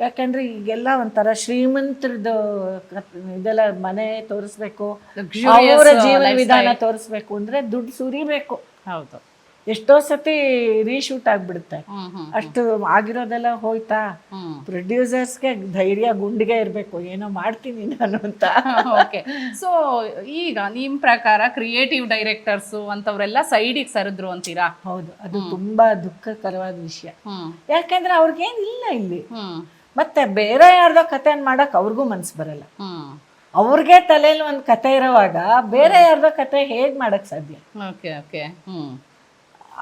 ಯಾಕಂದ್ರೆ ಈಗೆಲ್ಲ ಒಂಥರ ಶ್ರೀಮಂತರದ್ದು ಇದೆಲ್ಲ ಮನೆ ತೋರಿಸ್ಬೇಕು, ಅವರ ಜೀವನ ವಿಧಾನ ತೋರಿಸ್ಬೇಕು ಅಂದ್ರೆ ದುಡ್ಡು ಸುರಿಬೇಕು. ಹೌದು, ಎಷ್ಟೋ ಸತಿ ರೀಶೂಟ್ ಆಗ್ಬಿಡುತ್ತೆ. ಅಷ್ಟು ಆಗಿರೋದೆಲ್ಲ ಹೋಯ್ತಾ. ಪ್ರೊಡ್ಯೂಸರ್ಸ್ಗೆ ಧೈರ್ಯ ಗುಂಡಿಗೆ ಇರ್ಬೇಕು, ಏನೋ ಮಾಡ್ತೀನಿ ನಾನು ಅಂತ. ಸೊ ಈಗ ನಿಮ್ ಪ್ರಕಾರ ಕ್ರಿಯೇಟಿವ್ ಡೈರೆಕ್ಟರ್ಸ್ ಅಂತವ್ರೆಲ್ಲ ಸೈಡಿಗೆ ಸರಿದ್ರು ಅಂತೀರಾ? ಹೌದು, ಅದು ತುಂಬಾ ದುಃಖಕರವಾದ ವಿಷಯ. ಯಾಕಂದ್ರೆ ಅವ್ರಿಗೇನಿಲ್ಲ ಇಲ್ಲಿ. ಮತ್ತೆ ಬೇರೆ ಯಾರ್ದೋ ಕತೆ ಮಾಡಕ್ ಅವ್ರಿಗೂ ಮನ್ಸು ಬರಲ್ಲ. ಅವ್ರಿಗೆ ತಲೆಯಲ್ಲಿ ಒಂದು ಕತೆ ಇರೋವಾಗ ಬೇರೆ ಯಾರ್ದೋ ಕತೆ ಹೇಗ್ ಮಾಡಕ್ ಸಾಧ್ಯ?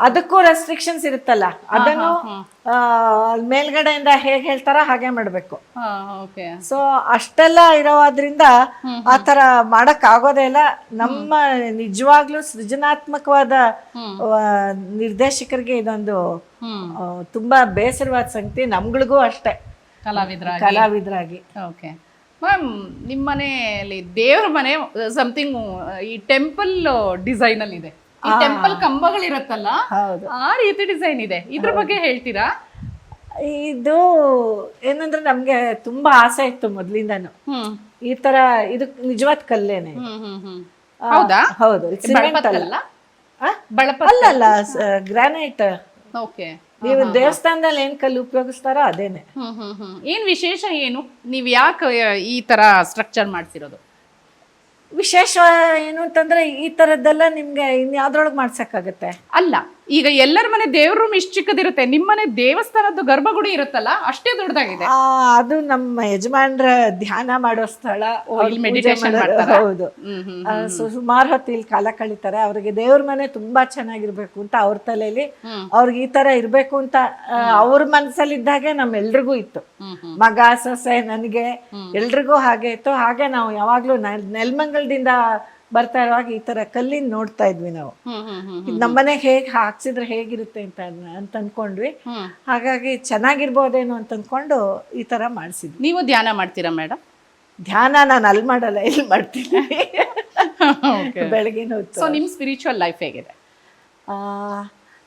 ಅದಕ್ಕೂ ರೆಸ್ಟ್ರಿಕ್ಷನ್ಸ್ ಇರುತ್ತಲ್ಲ, ಅದನ್ನು ಮೇಲ್ಗಡೆಯಿಂದ ಹೇಗೆ ಹೇಳ್ತಾರ ಹಾಗೆ ಮಾಡ್ಬೇಕು. ಸೊ ಅಷ್ಟೆಲ್ಲ ಇರೋದ್ರಿಂದ ಆತರ ಮಾಡಕ್ ಆಗೋದೇ ಇಲ್ಲ. ನಮ್ಮ ನಿಜವಾಗ್ಲೂ ಸೃಜನಾತ್ಮಕವಾದ ನಿರ್ದೇಶಕರಿಗೆ ಇದೊಂದು ತುಂಬಾ ಬೇಸರವಾದ ಸಂಗತಿ, ನಮ್ಗಳಿಗೂ ಅಷ್ಟೇ ಕಲಾವಿದರಾಗಿ. ಮ್ಯಾಮ್, ನಿಮ್ಮ ಮನೆಯಲ್ಲಿ ದೇವ್ರ ಮನೆ ಸಮಥಿಂಗ್ ಈ ಟೆಂಪಲ್ ಡಿಸೈನ್ ಅಲ್ಲಿ ಇದೆ. ಈ ಟೆಂಪಲ್ ಕಂಬಗಳಿರತ್ತಲ್ಲ, ಆ ರೀತಿ ಡಿಸೈನ್ ಇದೆ, ಇದ್ರ ಬಗ್ಗೆ ಹೇಳ್ತೀರಾ? ಇದು ಏನಂದ್ರೆ ನಮ್ಗೆ ತುಂಬಾ ಆಸೆ ಇತ್ತು ಮೊದ್ಲಿಂದಾನು ಈ ತರ. ಇದು ನಿಜವಾದ ಕಲ್ಲೇನೆ. ಹೌದಾ? ಹೌದು, ಸಿಮೆಂಟ್ ಅಲ್ಲ. ಬಳಪತ್ತಲ್ಲ? ಆ? ಬಳಪತ್ತ. ಅಲ್ಲ ಗ್ರಾನೈಟ್. ಓಕೆ. ನೀವು ದೇವಸ್ಥಾನದಲ್ಲಿ ಏನ್ ಕಲ್ಲು ಉಪಯೋಗಿಸ್ತಾರೋ ಅದೇನೆ. ಏನ್ ವಿಶೇಷ ಏನು? ನೀವ್ ಯಾಕೆ ಈ ತರ ಸ್ಟ್ರಕ್ಚರ್ ಮಾಡ್ಸಿರೋದು? ವಿಶೇಷ ಏನು ಅಂತಂದ್ರೆ ಈ ತರದ್ದೆಲ್ಲ ನಿಮ್ಗೆ ಇನ್ಯಾವ್ದ್ರೊಳಗೆ ಮಾಡ್ಸಕ್ಕಾಗತ್ತೆ? ಅಲ್ಲ, ಈಗ ಎಲ್ಲರ ಮನೆ ದೇವ್ರ ರೂಮ್ ಇಷ್ಟು ಚಿಕ್ಕದಿರುತ್ತೆ, ನಿಮ್ಮನೆ ದೇವಸ್ಥಾನದ್ದು ಗರ್ಭಗುಡಿ ಇರುತ್ತಲ್ಲ ಅಷ್ಟೇ ದೊಡ್ಡದಾಗಿದೆ. ಅದು ನಮ್ಮ ಯಜಮಾನ್ರ ಧ್ಯಾನ ಮಾಡೋ ಸ್ಥಳ. ಇಲ್ಲಿ ಮೆಡಿಟೇಷನ್ ಮಾಡ್ತಾರ? ಹೌದು. ಸುಮಾರು ಹೊತ್ತು ಇಲ್ಲಿ ಕಾಲ ಕಳೀತಾರೆ. ಅವ್ರಿಗೆ ದೇವ್ರ ಮನೆ ತುಂಬಾ ಚೆನ್ನಾಗಿರ್ಬೇಕು ಅಂತ ಅವ್ರ ತಲೆಯಲ್ಲಿ, ಅವ್ರಿಗೆ ಈ ತರ ಇರ್ಬೇಕು ಅಂತ ಅವ್ರ ಮನ್ಸಲ್ಲಿ ಇದ್ದಾಗೆ ನಮ್ಮೆಲ್ರಿಗೂ ಇತ್ತು. ಮಗ ಸೊಸೆ ನನಗೆ ಎಲ್ರಿಗೂ ಹಾಗೆ ಇತ್ತು. ಹಾಗೆ ನಾವು ಯಾವಾಗ್ಲೂ ನೆಲಮಂಗಲದಿಂದ ಬರ್ತಾ ಇರುವಾಗ ಈ ತರ ಕಲ್ಲಿನ ನೋಡ್ತಾ ಇದ್ವಿ ನಾವು. ನಮ್ಮನೆಗೆ ಹೇಗ್ ಹಾಕ್ಸಿದ್ರೆ ಹೇಗಿರುತ್ತೆ ಅಂತ ಅನ್ಕೊಂಡ್ವಿ. ಹಾಗಾಗಿ ಚೆನ್ನಾಗಿರ್ಬೋದೇನೋ ಅಂತ ಅನ್ಕೊಂಡು ಈ ತರ ಮಾಡ್ಸಿದ್ವಿ. ನೀವು ಧ್ಯಾನ ಮಾಡ್ತೀರಾ ಮೇಡಮ್? ಧ್ಯಾನ ನಾನು ಅಲ್ಲಿ ಮಾಡಲ್ಲ, ಇಲ್ಲಿ ಮಾಡ್ತೀನಿ. ಬೆಳಗಿನ ಹೊತ್ತು. ಸೊ ನಿಮ್ ಸ್ಪಿರಿಚುವಲ್ ಲೈಫ್ ಹೇಗಿದೆ?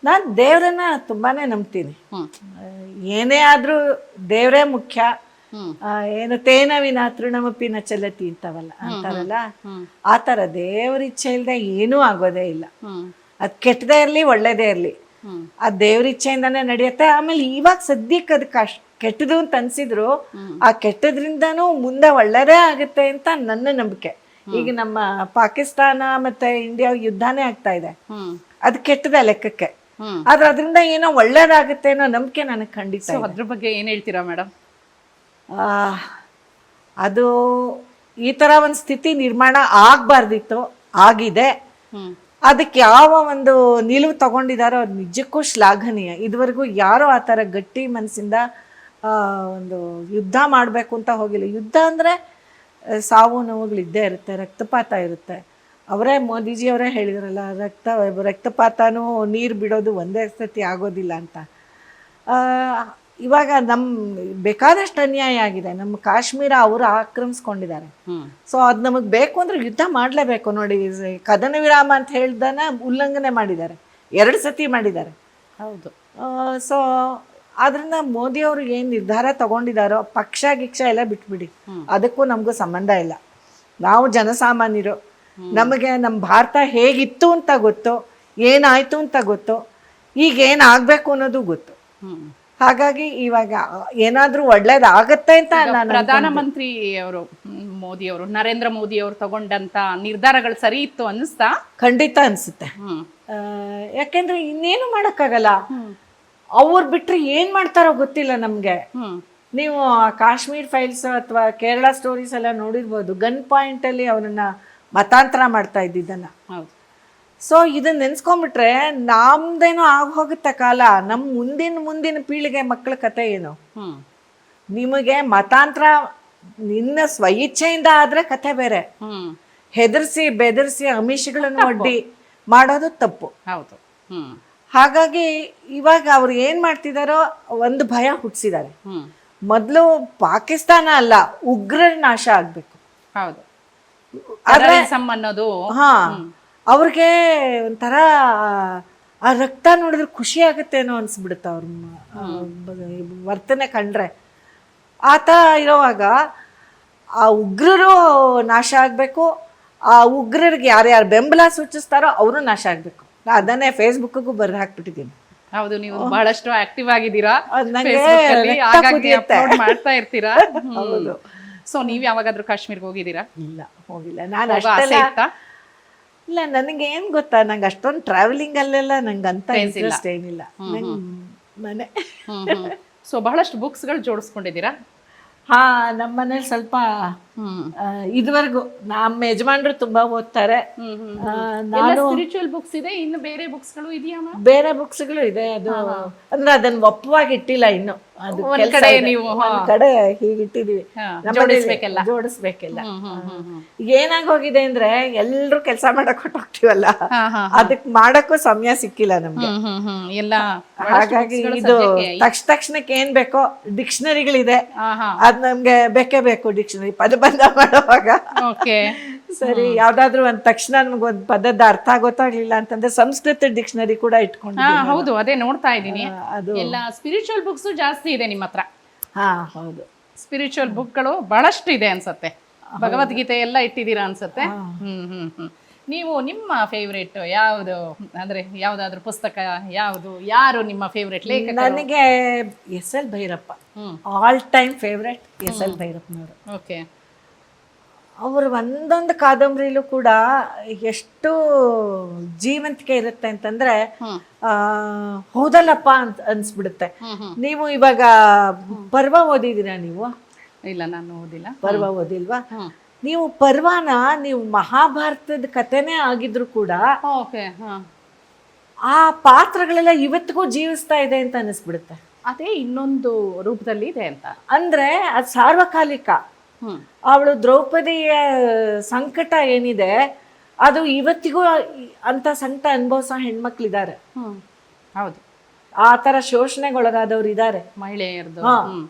ನಾನು ದೇವ್ರನ್ನ ತುಂಬಾನೇ ನಂಬ್ತೀನಿ. ಏನೇ ಆದ್ರೂ ದೇವ್ರೇ ಮುಖ್ಯ. ಏನು ತೇನ ವಿನ ತೃಣಮಪಿ ನ ಚಲತಿ ಅಂತಾರಲ್ಲ, ಆ ತರ ದೇವ್ರ ಇಚ್ಛೆ ಇಲ್ದೆ ಏನೂ ಆಗೋದೇ ಇಲ್ಲ. ಅದ್ ಕೆಟ್ಟದೇ ಇರ್ಲಿ ಒಳ್ಳೇದೇ ಇರ್ಲಿ, ಆ ದೇವ್ರ ಇಚ್ಛೆಯಿಂದಾನೇ ನಡೆಯುತ್ತೆ. ಆಮೇಲೆ ಇವಾಗ ಸದ್ಯಕ್ಕೆ ಅದ್ ಕೆಟ್ಟದು ಅಂತ ಅನ್ಸಿದ್ರು ಆ ಕೆಟ್ಟದ್ರಿಂದನೂ ಮುಂದೆ ಒಳ್ಳೇದೇ ಆಗುತ್ತೆ ಅಂತ ನನ್ನ ನಂಬಿಕೆ. ಈಗ ನಮ್ಮ ಪಾಕಿಸ್ತಾನ ಮತ್ತೆ ಇಂಡಿಯಾ ಯುದ್ಧನೇ ಆಗ್ತಾ ಇದೆ, ಅದು ಕೆಟ್ಟದ ಲೆಕ್ಕಕ್ಕೆ. ಆದ್ರೆ ಅದರಿಂದ ಏನೋ ಒಳ್ಳೇದಾಗುತ್ತೆ ಅನ್ನೋ ನಂಬಿಕೆ ನನಗೆ ಖಂಡಿತ. ಅದ್ರ ಬಗ್ಗೆ ಏನ್ ಹೇಳ್ತೀರಾ ಮೇಡಮ್? ಅದು ಈ ತರ ಒಂದು ಸ್ಥಿತಿ ನಿರ್ಮಾಣ ಆಗ್ಬಾರ್ದಿತ್ತು, ಆಗಿದೆ. ಅದಕ್ಕೆ ಯಾವ ಒಂದು ನಿಲುವು ತಗೊಂಡಿದಾರೋ ಅದು ನಿಜಕ್ಕೂ ಶ್ಲಾಘನೀಯ. ಇದುವರೆಗೂ ಯಾರೋ ಆ ಥರ ಗಟ್ಟಿ ಮನಸ್ಸಿಂದ ಒಂದು ಯುದ್ಧ ಮಾಡಬೇಕು ಅಂತ ಹೋಗಿಲ್ಲ. ಯುದ್ಧ ಅಂದರೆ ಸಾವು ನೋವುಗಳಿದ್ದೇ ಇರುತ್ತೆ, ರಕ್ತಪಾತ ಇರುತ್ತೆ. ಅವರೇ ಮೋದಿಜಿಯವರೇ ಹೇಳಿದ್ರಲ್ಲ, ರಕ್ತಪಾತನೂ ನೀರು ಬಿಡೋದು ಒಂದೇ ಸತಿ ಆಗೋದಿಲ್ಲ ಅಂತ. ಇವಾಗ ಬೇಕಾದಷ್ಟು ಅನ್ಯಾಯ ಆಗಿದೆ. ನಮ್ಮ ಕಾಶ್ಮೀರ ಅವರು ಆಕ್ರಮಿಸ್ಕೊಂಡಿದ್ದಾರೆ. ಸೊ ಅದು ನಮಗೆ ಬೇಕು ಅಂದ್ರೆ ಯುದ್ಧ ಮಾಡಲೇಬೇಕು. ನೋಡಿ, ಕದನ ವಿರಾಮ ಅಂತ ಹೇಳ್ದನ ಉಲ್ಲಂಘನೆ ಮಾಡಿದ್ದಾರೆ, 2 ಸತಿ ಮಾಡಿದ್ದಾರೆ. ಹೌದು. ಸೊ ಆದ್ರಿಂದ ಮೋದಿಯವರು ಏನು ನಿರ್ಧಾರ ತಗೊಂಡಿದ್ದಾರೋ, ಪಕ್ಷ ಗಿಕ್ಷ ಎಲ್ಲ ಬಿಟ್ಬಿಡಿ, ಅದಕ್ಕೂ ನಮಗೂ ಸಂಬಂಧ ಇಲ್ಲ. ನಾವು ಜನಸಾಮಾನ್ಯರು, ನಮಗೆ ನಮ್ಮ ಭಾರತ ಹೇಗಿತ್ತು ಅಂತ ಗೊತ್ತು, ಏನಾಯ್ತು ಅಂತ ಗೊತ್ತು, ಈಗ ಏನಾಗಬೇಕು ಅನ್ನೋದು ಗೊತ್ತು. ಹಾಗಾಗಿ ಇವಾಗ ಏನಾದ್ರೂ ಒಳ್ಳೇದಾಗತ್ತೆ ಅಂತ ನಾನು. ಪ್ರಧಾನಮಂತ್ರಿ ಅವರು ಮೋದಿ ಅವರು, ನರೇಂದ್ರ ಮೋದಿ ಅವರು ತಗೊಂಡಂತ ನಿರ್ಧಾರಗಳು ಸರಿ ಇತ್ತು ಅನಿಸ್ತಾ? ಖಂಡಿತ ಅನ್ಸುತ್ತೆ. ಯಾಕೆಂದ್ರೆ ಇನ್ನೇನು ಮಾಡಕ್ಕಾಗಲ್ಲ. ಅವ್ರು ಬಿಟ್ರೆ ಏನ್ ಮಾಡ್ತಾರೋ ಗೊತ್ತಿಲ್ಲ ನಮ್ಗೆ. ನೀವು ಕಾಶ್ಮೀರ್ ಫೈಲ್ಸ್ ಅಥವಾ ಕೇರಳ ಸ್ಟೋರೀಸ್ ಎಲ್ಲ ನೋಡಿರ್ಬೋದು. ಗನ್ ಪಾಯಿಂಟ್ ಅಲ್ಲಿ ಅವನನ್ನ ಮತಾಂತರ ಮಾಡ್ತಾ ಇದ್ದಿದ್ದನ್ನ. ಸೊ ಇದನ್ನ ನೆನ್ಸ್ಕೊಂಡ್ಬಿಟ್ರೆ ನಮ್ದೇನೋ ಆಗ ಹೋಗುತ್ತೆ ಕಾಲ. ನಮ್ ಮುಂದಿನ ಪೀಳಿಗೆ ಮಕ್ಕಳ ಕತೆ ಏನು? ನಿಮಗೆ ಮತಾಂತರ ನಿನ್ನ ಸ್ವಇಚ್ಛೆಯಿಂದ ಆದ್ರೆ ಕತೆ ಬೇರೆ. ಹೆದರ್ಸಿ ಬೆದರ್ಸಿ ಅಮಿಷಗಳನ್ನು ಒಡ್ಡಿ ಮಾಡೋದು ತಪ್ಪು. ಹೌದು. ಹಾಗಾಗಿ ಇವಾಗ ಅವ್ರು ಏನ್ ಮಾಡ್ತಿದಾರೋ ಒಂದು ಭಯ ಹುಟ್ಟಿಸಿದ್ದಾರೆ. ಮೊದ್ಲು ಪಾಕಿಸ್ತಾನ ಅಲ್ಲ, ಉಗ್ರರ ನಾಶ ಆಗ್ಬೇಕು. ಹೌದು. ಅವ್ರಿಗೆ ಒಂಥರ ಆ ರಕ್ತ ನೋಡಿದ್ರೆ ಖುಷಿ ಆಗುತ್ತೇನೋ ಅನ್ಸ್ಬಿಡುತ್ತೆ ಅವ್ರ ವರ್ತನೆ ಕಂಡ್ರೆ. ಆತ ಇರೋವಾಗ ಆ ಉಗ್ರರು ನಾಶ ಆಗ್ಬೇಕು. ಆ ಉಗ್ರರಿಗೆ ಯಾರ್ಯಾರು ಬೆಂಬಲ ಸೂಚಿಸ್ತಾರೋ ಅವರು ನಾಶ ಆಗ್ಬೇಕು. ಅದನ್ನೇ ಫೇಸ್ಬುಕ್ಗೂ ಬರೆದು ಹಾಕ್ಬಿಟ್ಟಿದ್ದೀನಿ. ಹೌದು, ನೀವು ಬಹಳಷ್ಟು ಆಕ್ಟಿವ್ ಆಗಿದ್ದೀರಾ, ಮಾಡ್ತಾ ಇರ್ತೀರಾ. ಹೌದು. ಸೊ ನೀವ್ ಯಾವಾಗಾದ್ರೂ ಕಾಶ್ಮೀರ್ಗೆ ಹೋಗಿದ್ದೀರಾ? ಇಲ್ಲ, ಹೋಗಿಲ್ಲ. ನಾನು ಇಲ್ಲ, ನನಗೆ ಏನ್ ಗೊತ್ತಾ, ನಂಗೆ ಅಷ್ಟೊಂದು ಟ್ರಾವೆಲಿಂಗ್ ಅಲ್ಲೆಲ್ಲ ನಂಗೆ ಅಂತ ಇಂಟ್ರೆಸ್ಟ್ ಏನಿಲ್ಲ. ಮನೆ. ಸೊ ಬಹಳಷ್ಟು ಬುಕ್ಸ್ಗಳು ಜೋಡಿಸ್ಕೊಂಡಿದ್ದೀರಾ? ಹಾ, ನಮ್ಮ ಮನೇಲಿ ಸ್ವಲ್ಪ ಇದುವರೆಗೂ ನಮ್ಮ ಯಜಮಾನ್ರು ತುಂಬಾ ಓದ್ತಾರೆ. ನಾನು ಸ್ಪಿರಿಚುವಲ್ ಬುಕ್ಸ್ ಇದೆ, ಇನ್ನು ಬೇರೆ ಬುಕ್ಸ್ಗಳು ಇದೆಯಾ? ಬೇರೆ ಬುಕ್ಸ್ಗಳು ಇದೆ. ಅದು ಅಂದ್ರೆ ಅದನ್ನ ಒಪ್ಪವಾಗಿ ಇಟ್ಟಿಲ್ಲ ಇನ್ನು. ಅದು ಒಂದ್ ಕಡೆ ಹೀಗಿಟ್ಟಿದೀವಿ, ಜೋಡಿಸ್ಬೇಕೆಲ್ಲ. ಈಗ ಏನಾಗೋಗಿದೆ ಅಂದ್ರೆ ಎಲ್ರು ಕೆಲಸ ಮಾಡಕ್ ಹೊಟ್ಟೋಗ್ತೀವಲ್ಲ, ಅದಕ್ ಮಾಡಕ್ಕೂ ಸಮಯ ಸಿಕ್ಕಿಲ್ಲ ನಮ್ಗೆ. ಹಾಗಾಗಿ ಇದು ತಕ್ಷಣಕ್ಕೆ ಏನ್ ಬೇಕೋ ಡಿಕ್ಷನರಿಗಳಿದೆ, ಅದ್ ನಮ್ಗೆ ಬೇಕೇ ಬೇಕು. ಡಿಕ್ಷನರಿ ಪದಬಂಧ ಮಾಡುವಾಗ ಸರಿ, ಯಾವ್ದಾದ್ರು ಒಂದ್ ತಕ್ಷಣ ನಮ್ಗೊಂದ್ ಪದದ ಅರ್ಥ ಗೊತ್ತಾಗ್ಲಿಲ್ಲ ಅಂತಂದ್ರೆ ಸಂಸ್ಕೃತ ಡಿಕ್ಷನರಿ ಕೂಡ ಇಟ್ಕೊಂಡಿದ್ದೀನಿ. ಹೌದು, ಅದೇ ನೋಡ್ತಾ ಇದ್ದೀನಿ. ಅದು ಎಲ್ಲ ಸ್ಪಿರಿಚುವಲ್ ಬುಕ್ಸ್ ಜಾಸ್ತಿ ಇದೆ ನಿಮ್ಮ ಹತ್ರ. ಹಾ, ಹೌದು. ಸ್ಪಿರಿಚುವಲ್ ಬುಕ್ಗಳು ಬಹಳಷ್ಟು ಇದೆ ಅನ್ಸತ್ತೆ. ಭಗವದ್ಗೀತೆ ಎಲ್ಲ ಇಟ್ಟಿದ್ದೀರಾ ಅನ್ಸತ್ತೆ. ನೀವು ನಿಮ್ಮ ಫೇವ್ರೇಟ್ ಯಾವುದು ಅಂದ್ರೆ ಯಾವ್ದಾದ್ರು ಪುಸ್ತಕ ಯಾವುದು, ಯಾರು ನಿಮ್ಮ ಫೇವ್ರೇಟ್ ಲೇಖಕ? ನನಗೆ S L Bhyrappa all time favourite. S L ಭೈರಪ್ಪನವರು. ಓಕೆ. ಅವರು ಒಂದೊಂದು ಕಾದಂಬರಿಲೂ ಕೂಡ ಎಷ್ಟು ಜೀವಂತಿಕೆ ಇರುತ್ತೆ ಅಂತಂದ್ರೆ ಹೌದಲ್ಲಪ್ಪ ಅಂತ ಅನ್ಸ್ಬಿಡುತ್ತೆ. ನೀವು ಇವಾಗ ಪರ್ವ ಓದಿದ್ದೀರಾ ನೀವು? ಇಲ್ಲ, ನಾನು ಓದಿಲ್ಲ. ಪರ್ವ ಓದಿಲ್ವಾ? ನೀವು ಪರ್ವಾನ ನೀವು ಮಹಾಭಾರತದ ಕಥೆನೇ ಆಗಿದ್ರು ಕೂಡ ಆ ಪಾತ್ರಗಳೆಲ್ಲ ಇವತ್ತಿಗೂ ಜೀವಿಸ್ತಾ ಇದೆ ಅಂತ ಅನಿಸ್ಬಿಡುತ್ತೆ. ಅದೇ ಇನ್ನೊಂದು ರೂಪದಲ್ಲಿ ಇದೆ ಅಂತ ಅಂದ್ರೆ ಅದು ಸಾರ್ವಕಾಲಿಕ. ಅವಳು ದ್ರೌಪದಿಯ ಸಂಕಟ ಏನಿದೆ ಅದು ಇವತ್ತಿಗೂ ಅಂತ ಸಂಕಟ ಅನುಭವಿಸೋ ಹೆಣ್ಮಕ್ಳಿದ್ದಾರೆ. ಹೌದು, ಆ ತರ ಶೋಷಣೆಗೊಳಗಾದವ್ರು ಇದ್ದಾರೆ, ಮಹಿಳೆಯರದು.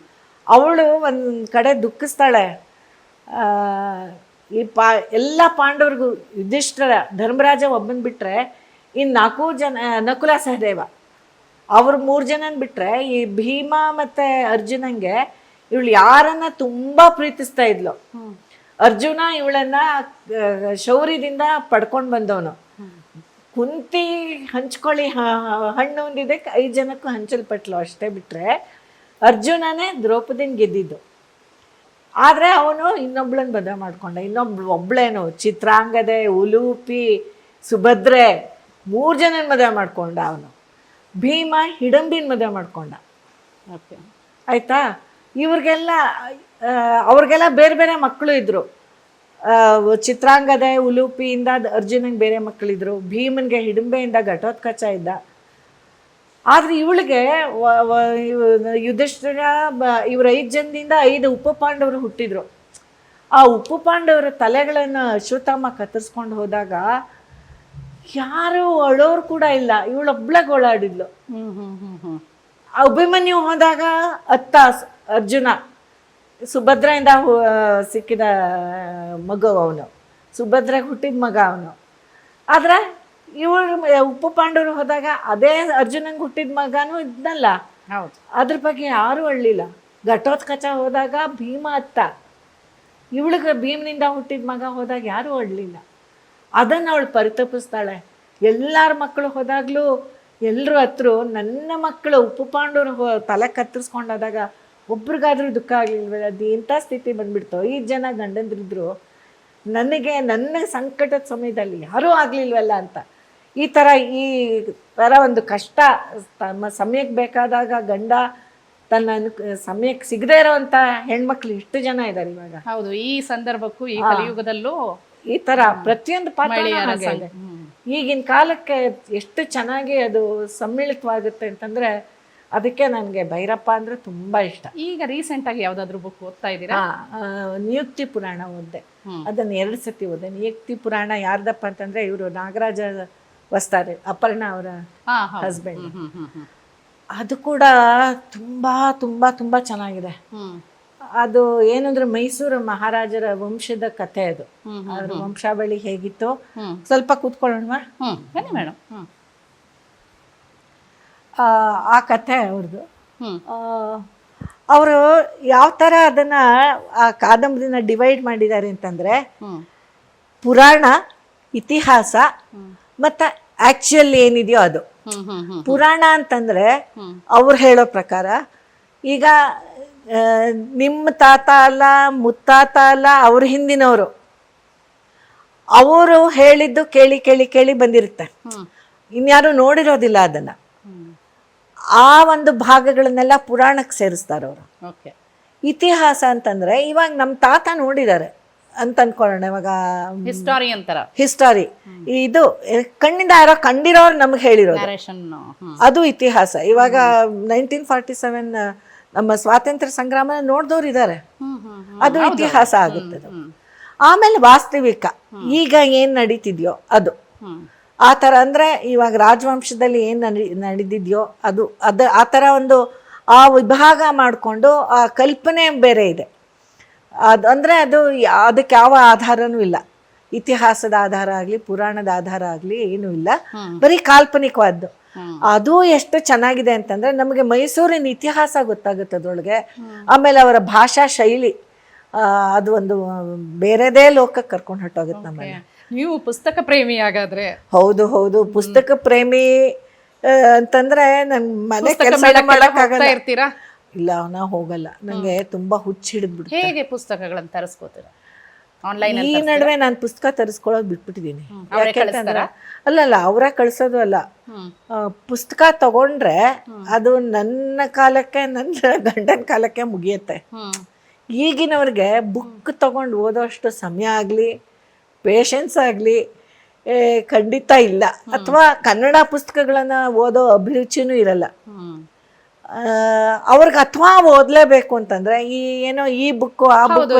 ಅವಳು ಒಂದ್ ಕಡೆ ದುಃಖಿಸ್ತಾಳೆ. ಈ ಎಲ್ಲ ಪಾಂಡವ್ರಿಗೂ ಯುಧಿಷ್ಠಿರ, ಧರ್ಮರಾಜ ಒಬ್ಬನ್ ಬಿಟ್ರೆ ಇನ್ 4 ಜನ, ನಕುಲ ಸಹದೇವ ಅವ್ರ 3 ಜನನ್ ಬಿಟ್ರೆ ಈ ಭೀಮ ಮತ್ತೆ ಅರ್ಜುನಂಗೆ ಇವಳು ಯಾರನ್ನ ತುಂಬಾ ಪ್ರೀತಿಸ್ತಾ ಇದ್ಲು. ಅರ್ಜುನ ಇವಳನ್ನ ಶೌರ್ಯದಿಂದ ಪಡ್ಕೊಂಡ್ ಬಂದವನು. ಕುಂತಿ ಹಂಚ್ಕೊಳ್ಳಿ ಹಣ್ಣು ಹೊಂದಿದ್ದಕ್ಕೆ 5 ಜನಕ್ಕೂ ಹಂಚಲ್ಪಟ್ಲು ಅಷ್ಟೇ ಬಿಟ್ರೆ ಅರ್ಜುನನೇ ದ್ರೌಪದಿನ ಗೆದ್ದಿದ್ದು. ಆದ್ರೆ ಅವನು ಇನ್ನೊಬ್ಳನ್ನ ಮದುವೆ ಮಾಡ್ಕೊಂಡ. ಒಬ್ಳೇನು ಚಿತ್ರಾಂಗದೆ, ಉಲೂಪಿ, ಸುಭದ್ರೆ 3 ಜನನ ಮದುವೆ ಮಾಡ್ಕೊಂಡ ಅವನು. ಭೀಮ ಹಿಡಂಬಿನ ಮದುವೆ ಮಾಡ್ಕೊಂಡ. ಆಯ್ತಾ? ಅವ್ರಿಗೆಲ್ಲ ಬೇರೆ ಬೇರೆ ಮಕ್ಕಳು ಇದ್ರು. ಚಿತ್ರಾಂಗದೆ, ಉಲೂಪಿಯಿಂದ ಅರ್ಜುನಂಗೆ ಬೇರೆ ಮಕ್ಕಳಿದ್ರು. ಭೀಮನ್ಗೆ ಹಿಡಂಬೆಯಿಂದ ಘಟೋತ್ಕಚ ಇದ್ದ. ಆದ್ರೆ ಇವಳಿಗೆ ಯುಧಿಷ್ಠಿರ ಇವ್ರ 5 ಜನದಿಂದ 5 ಉಪ ಪಾಂಡವರು ಹುಟ್ಟಿದ್ರು. ಆ ಉಪ ಪಾಂಡವರ ತಲೆಗಳನ್ನು ಅಶ್ವತ್ಥಾಮ ಕತ್ತರಿಸ್ಕೊಂಡು ಹೋದಾಗ ಯಾರು ಅಳೋರು ಕೂಡ ಇಲ್ಲ. ಇವಳೊಬ್ಳಗ್ ಓಡಾಡಿದ್ಲು. ಅಭಿಮನ್ಯು ಹೋದಾಗ ಅತ್ತ ಅರ್ಜುನ, ಸುಭದ್ರೆಯಿಂದ ಸಿಕ್ಕಿದ ಮಗು ಅವನು, ಸುಭದ್ರೆಗೆ ಹುಟ್ಟಿದ ಮಗ ಅವನು. ಆದ್ರೆ ಇವಳು ಉಪ ಪಾಂಡವರು ಹೋದಾಗ ಅದೇ ಅರ್ಜುನಂಗೆ ಹುಟ್ಟಿದ ಮಗನೂ ಇದ್ನಲ್ಲ. ಅದ್ರ ಬಗ್ಗೆ ಯಾರು ಅಳ್ಳಿಲ್ಲ. ಘಟೋತ್ಕಚ ಹೋದಾಗ ಭೀಮ ಅತ್ತ, ಇವಳಿಗೆ ಭೀಮನಿಂದ ಹುಟ್ಟಿದ ಮಗ ಹೋದಾಗ ಯಾರು ಅಳ್ಳಿಲ್ಲ. ಅದನ್ನ ಅವಳು ಪರಿತಪಿಸ್ತಾಳೆ. ಎಲ್ಲಾರ ಮಕ್ಕಳು ಹೋದಾಗ್ಲೂ ಎಲ್ರು ಹತ್ರು ನನ್ನ ಮಕ್ಕಳು ಉಪ ಪಾಂಡವರು ತಲೆ ಕತ್ತರಿಸ್ಕೊಂಡಾದಾಗ ಒಬ್ರಿಗಾದ್ರೂ ದುಃಖ ಆಗ್ಲಿಲ್ವಲ್ಲ. ಅದು ಎಂಥ ಸ್ಥಿತಿ ಬಂದ್ಬಿಡ್ತು. 5 ಜನ ಗಂಡಂದ್ರಿದ್ರು, ನನಗೆ ನನ್ನ ಸಂಕಟದ ಸಮಯದಲ್ಲಿ ಯಾರೂ ಆಗ್ಲಿಲ್ವಲ್ಲ ಅಂತ. ಈ ಥರ ಒಂದು ಕಷ್ಟ ತಮ್ಮ ಸಮಯಕ್ಕೆ ಬೇಕಾದಾಗ ಗಂಡ ತನ್ನ ಸಮಯಕ್ಕೆ ಸಿಗದೇ ಇರೋವಂಥ ಹೆಣ್ಮಕ್ಳು ಇಷ್ಟು ಜನ ಇದ್ದಾರೆ ಇವಾಗ. ಹೌದು, ಈ ಸಂದರ್ಭಕ್ಕೂ ಈ ಕಲಿಯುಗದಲ್ಲೂ ಈ ಥರ ಪ್ರತಿಯೊಂದು ಪಾತ್ರ ಈಗಿನ ಕಾಲಕ್ಕೆ ಎಷ್ಟು ಚೆನ್ನಾಗಿ ಅದು ಸಮ್ಮಿಳಿತವಾಗುತ್ತೆ ಅಂತಂದ್ರೆ ಅದಕ್ಕೆ ನನಗೆ ಭೈರಪ್ಪ ಅಂದ್ರೆ ತುಂಬಾ ಇಷ್ಟ. ಈಗ ರೀಸೆಂಟ್ ಆಗಿ ಯಾವ್ದಾದ್ರು ಬುಕ್ ಓದ್ತಾ ಇದ್ದೀರಾ? ನಿಯುಕ್ತಿ ಪುರಾಣ ಓದ್ದೆ. ಅದನ್ನ 2 ಸತಿ ಓದ್ದೆ. ನಿಯುಕ್ತಿ ಪುರಾಣ ಯಾರ್ದಪ್ಪ ಅಂತಂದ್ರೆ ಇವರು ನಾಗರಾಜ ವಸ್ತಾರೆ, ಅಪರ್ಣ ಅವರ ಹಸ್ಬೆಂಡ್. ಅದು ಕೂಡ ತುಂಬಾ ತುಂಬಾ ತುಂಬಾ ಚೆನ್ನಾಗಿದೆ. ಅದು ಏನಂದ್ರೆ ಮೈಸೂರು ಮಹಾರಾಜರ ವಂಶದ ಕಥೆ ಅದು. ಅದ್ರ ವಂಶಾವಳಿ ಹೇಗಿತ್ತು ಸ್ವಲ್ಪ ಕೂತ್ಕೊಳ್ಳೋಣ ಮೇಡಮ್. ಆ ಕಥೆ ಅವ್ರದ್ದು. ಅವರು ಯಾವ ಥರ ಅದನ್ನ ಆ ಕಾದಂಬರಿನ ಡಿವೈಡ್ ಮಾಡಿದ್ದಾರೆ ಅಂತಂದ್ರೆ ಪುರಾಣ, ಇತಿಹಾಸ ಮತ್ತು ಆ್ಯಕ್ಚುಯಲ್ ಏನಿದೆಯೋ ಅದು. ಪುರಾಣ ಅಂತಂದ್ರೆ ಅವ್ರು ಹೇಳೋ ಪ್ರಕಾರ ಈಗ ನಿಮ್ಮ ತಾತ ಅಲ್ಲ, ಮುತ್ತಾತ ಅಲ್ಲ, ಅವ್ರ ಹಿಂದಿನವರು ಅವರು ಹೇಳಿದ್ದು ಕೇಳಿ ಕೇಳಿ ಕೇಳಿ ಬಂದಿರುತ್ತೆ. ಇನ್ಯಾರು ನೋಡಿರೋದಿಲ್ಲ ಅದನ್ನ. ಆ ಒಂದು ಭಾಗಗಳನ್ನೆಲ್ಲ ಪುರಾಣಕ್ಕೆ ಸೇರಿಸ್ತಾರೆ ಅವರು. ಇತಿಹಾಸ ಅಂತಂದ್ರೆ ಇವಾಗ ನಮ್ಮ ತಾತ ನೋಡಿದ್ದಾರೆ ಅಂತ ಅನ್ಕೊಳ್ಳೋಣ. ಇವಾಗ ಹಿಸ್ಟಾರಿ ಇದು ಕಣ್ಣಿಂದ ಯಾರೋ ಕಂಡಿರೋರು ನಮ್ಗೆ ಹೇಳಿರೋದು, ಅದು ಇತಿಹಾಸ. ಇವಾಗ 1947 ನಮ್ಮ ಸ್ವಾತಂತ್ರ್ಯ ಸಂಗ್ರಾಮ ನೋಡ್ದವ್ರು ಇದ್ದಾರೆ, ಅದು ಇತಿಹಾಸ ಆಗುತ್ತೆ. ಆಮೇಲೆ ವಾಸ್ತವಿಕ, ಈಗ ಏನ್ ನಡೀತಿದ್ಯೋ ಅದು. ಆ ಥರ ಅಂದರೆ ಇವಾಗ ರಾಜವಂಶದಲ್ಲಿ ಏನು ನಡೆದಿದೆಯೋ ಅದು ಆ ಥರ ಒಂದು ಆ ವಿಭಾಗ ಮಾಡಿಕೊಂಡು ಆ ಕಲ್ಪನೆ ಬೇರೆ ಇದೆ. ಅದು ಅಂದರೆ ಅದಕ್ಕೆ ಯಾವ ಆಧಾರನೂ ಇಲ್ಲ. ಇತಿಹಾಸದ ಆಧಾರ ಆಗಲಿ, ಪುರಾಣದ ಆಧಾರ ಆಗಲಿ ಏನೂ ಇಲ್ಲ, ಬರೀ ಕಾಲ್ಪನಿಕವಾದ್ದು. ಅದು ಎಷ್ಟು ಚೆನ್ನಾಗಿದೆ ಅಂತಂದರೆ ನಮಗೆ ಮೈಸೂರಿನ ಇತಿಹಾಸ ಗೊತ್ತಾಗುತ್ತೆ ಅದರೊಳಗೆ. ಆಮೇಲೆ ಅವರ ಭಾಷಾ ಶೈಲಿ ಅದು ಒಂದು ಬೇರೆದೇ ಲೋಕಕ್ಕೆ ಕರ್ಕೊಂಡು ಹೊಟ್ಟೋಗುತ್ತೆ ನಮ್ಮನ್ನು. ನೀವು ಪುಸ್ತಕ ಪ್ರೇಮಿ ಹಾಗಾದ್ರೆ. ಹೌದು ಹೌದು, ಪುಸ್ತಕ ಪ್ರೇಮಿ ಅಂತಂದ್ರೆ ನನ್ ಮನೆ ಪುಸ್ತಕ ಕೆಲಸ ಮೇಳಕ್ಕೆಲ್ಲ ಮಾಡಕ್ಕಾಗಲ್ಲ. ಹೋಗ್ತಾ ಇರ್ತೀರಾ? ಇಲ್ಲ, ನಾ ಹೋಗಲ್ಲ, ನಂಗೆ ತುಂಬಾ ಹುಚ್ಚ ಹಿಡಿದ್ಬಿಡು. ಹೇಗೆ ಪುಸ್ತಕಗಳನ್ನ ತರಿಸ್ಕೋತೀರಾ? ಆನ್ಲೈನ್ ಈ ನಡುವೆ ನಾನು ಪುಸ್ತಕ ತರಿಸ್ಕೊಳ್ಳೋದು ಬಿಟ್ಬಿಟ್ಟಿದ್ದೀನಿ. ಯಾಕೆಂತಂದ್ರೆ ಅಲ್ಲಲ್ಲ, ಅವರ ಕಳ್ಸೋದು ಅಲ್ಲ, ಪುಸ್ತಕ ತಗೊಂಡ್ರೆ ಅದು ನನ್ನ ಕಾಲಕ್ಕೆ, ನನ್ನ ಗಂಡನ ಕಾಲಕ್ಕೆ ಮುಗಿಯುತ್ತೆ. ಈಗಿನವ್ರಿಗೆ ಬುಕ್ ತಗೊಂಡು ಓದೋಷ್ಟು ಸಮಯ ಆಗಲಿ, ಪೇಷನ್ಸ್ ಆಗಲಿ ಖಂಡಿತ ಇಲ್ಲ. ಅಥವಾ ಕನ್ನಡ ಪುಸ್ತಕಗಳನ್ನ ಓದೋ ಅಭಿರುಚಿನೂ ಇರಲ್ಲ ಅವ್ರಿಗೆ. ಅಥವಾ ಓದ್ಲೇಬೇಕು ಅಂತಂದ್ರೆ ಈ ಏನೋ ಈ ಬುಕ್ ಆ ಬುಕ್